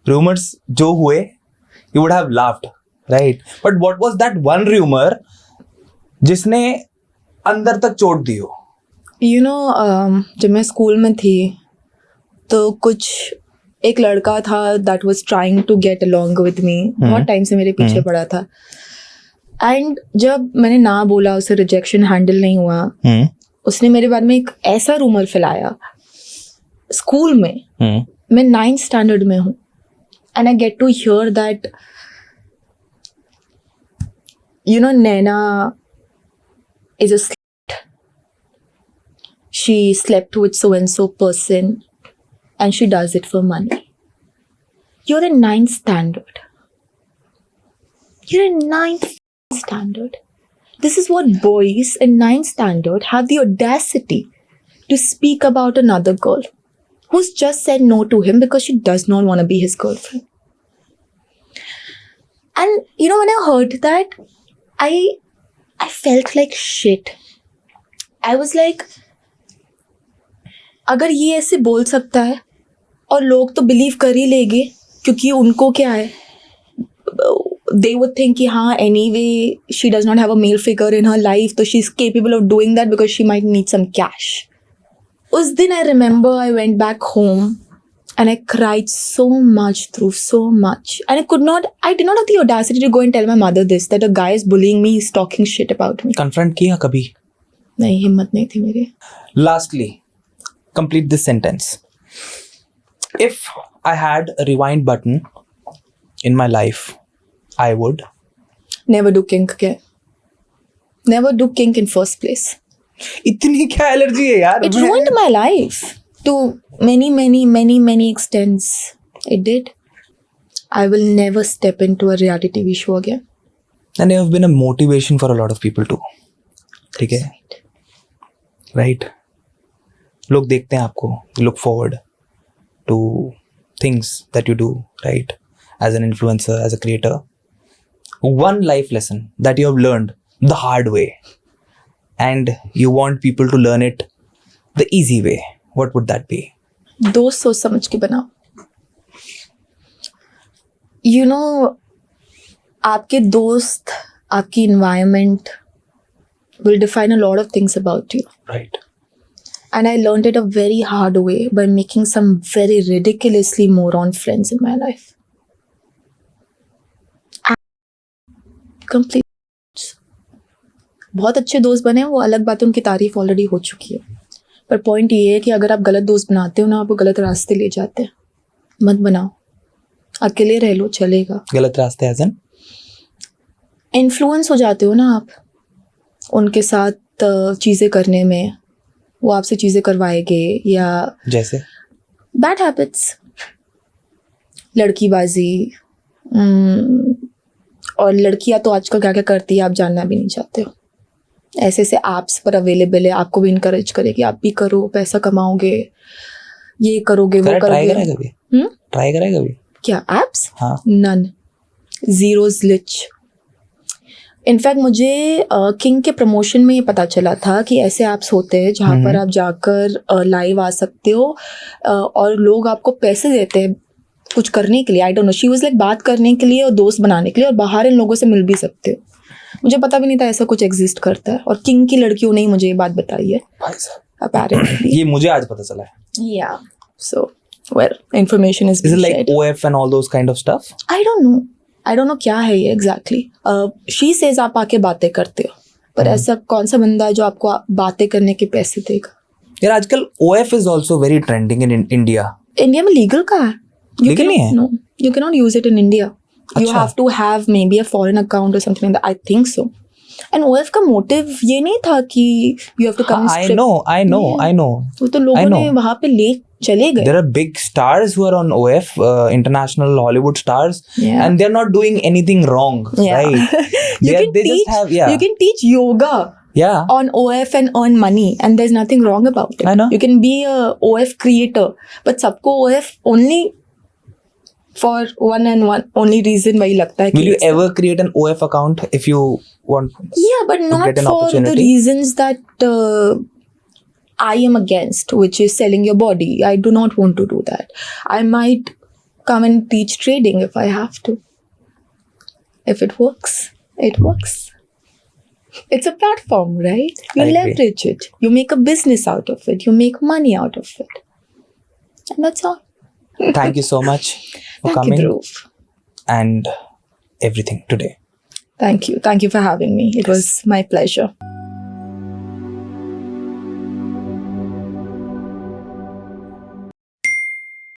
रूमर्स जो हुए you would have laughed, right? But what was that one rumour जिसने अंदर तक चोट दी हो? you know, जब मैं स्कूल में थी तो कुछ एक लड़का था that was trying to get along with me. बहुत टाइम से मेरे पीछे पड़ा था. एंड जब मैंने ना बोला, उसे रिजेक्शन हैंडल नहीं हुआ, उसने मेरे बारे में एक ऐसा रूमर फैलाया स्कूल में. मैं 9th स्टैंडर्ड में हूँ and I get to hear that you know Naina is a she slept with so and so person and she does it for money. You're in 9th standard. You're in 9th standard. This is what boys in 9th standard have the audacity to speak about another girl who's just said no to him because she does not want to be his girlfriend. And you know, when I heard that, I felt like shit. I was like, अगर ये ऐसे बोल सकता है और लोग तो बिलीव कर ही लेंगे, क्योंकि उनको क्या है, they would think कि हाँ anyway she does not have a male figure in her life, तो she is capable of doing that because she might need some cash. उस दिन I remember I went back home and I cried so much, through so much, and I did not have the audacity to go and tell my mother this, that a guy is bullying me, he's talking shit about me. Confront किया कभी? नहीं, हिम्मत नहीं थी मेरी. Lastly, complete this sentence. If I had a rewind button in my life, I would never do kink again. Never do kink in first place. इतनी क्या एलर्जी है यार? It ruined my life to many extents. It did. I will never step into a reality TV show again. And you have been a motivation for a lot of people too. ठीक है? Right? लोग देखते हैं आपको, look forward to things that you do, right? As an influencer, as a creator. one life lesson that you have learned the hard way and you want people to learn it the easy way, what would that be? दोस्त सोच समझ के बनाओ. You know, आपके दोस्त, आपकी environment will define a lot of things about you. Right. And I learned it a very hard way by making some very ridiculously moron friends in my life. Complete. बहुत अच्छे दोस्त बने, वो अलग बात है, उनकी तारीफ ऑलरेडी हो चुकी है. पर पॉइंट ये है कि अगर आप गलत दोस्त बनाते हो ना, आपको गलत रास्ते ले जाते हैं. मत बनाओ, अकेले रह लो, चलेगा. गलत रास्ते as in? इन्फ्लुएंस हो जाते हो ना आप उनके साथ चीज़ें करने में, वो आपसे चीज़ें करवाएंगे या जैसे बैड हैबिट्स, लड़कीबाजी, और लड़कियां तो आजकल क्या क्या करती है आप जानना भी नहीं चाहते हो. ऐसे ऐसे ऐप्स पर अवेलेबल है, आपको भी इनकरेज करेगी, आप भी करो, पैसा कमाओगे, ये करोगे, वो ट्राई करोगे. करेगा कभी? ट्राई करेगा कभी? क्या एप्स? हाँ. None, zero glitch. इनफैक्ट मुझे किंग के प्रमोशन में ये पता चला था कि ऐसे ऐप्स होते हैं जहाँ पर आप जाकर लाइव आ सकते हो और लोग आपको पैसे देते हैं कुछ करने के लिए. आई don't no, she was like बात करने के लिए और दोस्त बनाने के लिए, और बाहर इन लोगों से मिल भी सकते हो. मुझे पता भी नहीं था ऐसा कुछ एग्जिस्ट करता है, और किंग की लड़कियों ने ही मुझे ये बात बताई है भाई साहब, apparently. ये मुझे आज पता चला है. Yeah, so well, information is Is it being like shared. OF and all those kind of stuff? I don't know क्या है ये एग्जैक्टली. शी सेज आप आके बातें करते हो, पर ऐसा कौन सा बंदा है जो आपको बातें करने के पैसे देगा? यार आजकल OF is also very trending in India. India में लीगल का है. Legal नहीं है? No, you cannot use it in India. You अच्छा. have to have maybe a foreign account or something like that. I think so. And OF का मोटिव ये नहीं था कि you have to come हाँ, strip. I know. वो तो लोगों ने वहाँ पे ले चले गए. There are big stars who are on OF, international Hollywood stars, Yeah. and they're not doing anything wrong, Yeah. right? They just have, You can teach yoga yeah. on OF and earn money, and there's nothing wrong about it. I know. You can be a OF creator, but सबको OF only for one and one only reason वही लगता है. Will you ever create an OF account if you want? Yeah, but not get an for the opportunity? reasons that I am against, which is selling your body. I do not want to do that. I might come and teach trading if I have to. If it works, it works. It's a platform, right? You I agree. leverage it. You make a business out of it. You make money out of it. And that's all. Thank you so much for Thank coming you, Dhruv. and everything today. Thank you. Thank you for having me. It was my pleasure.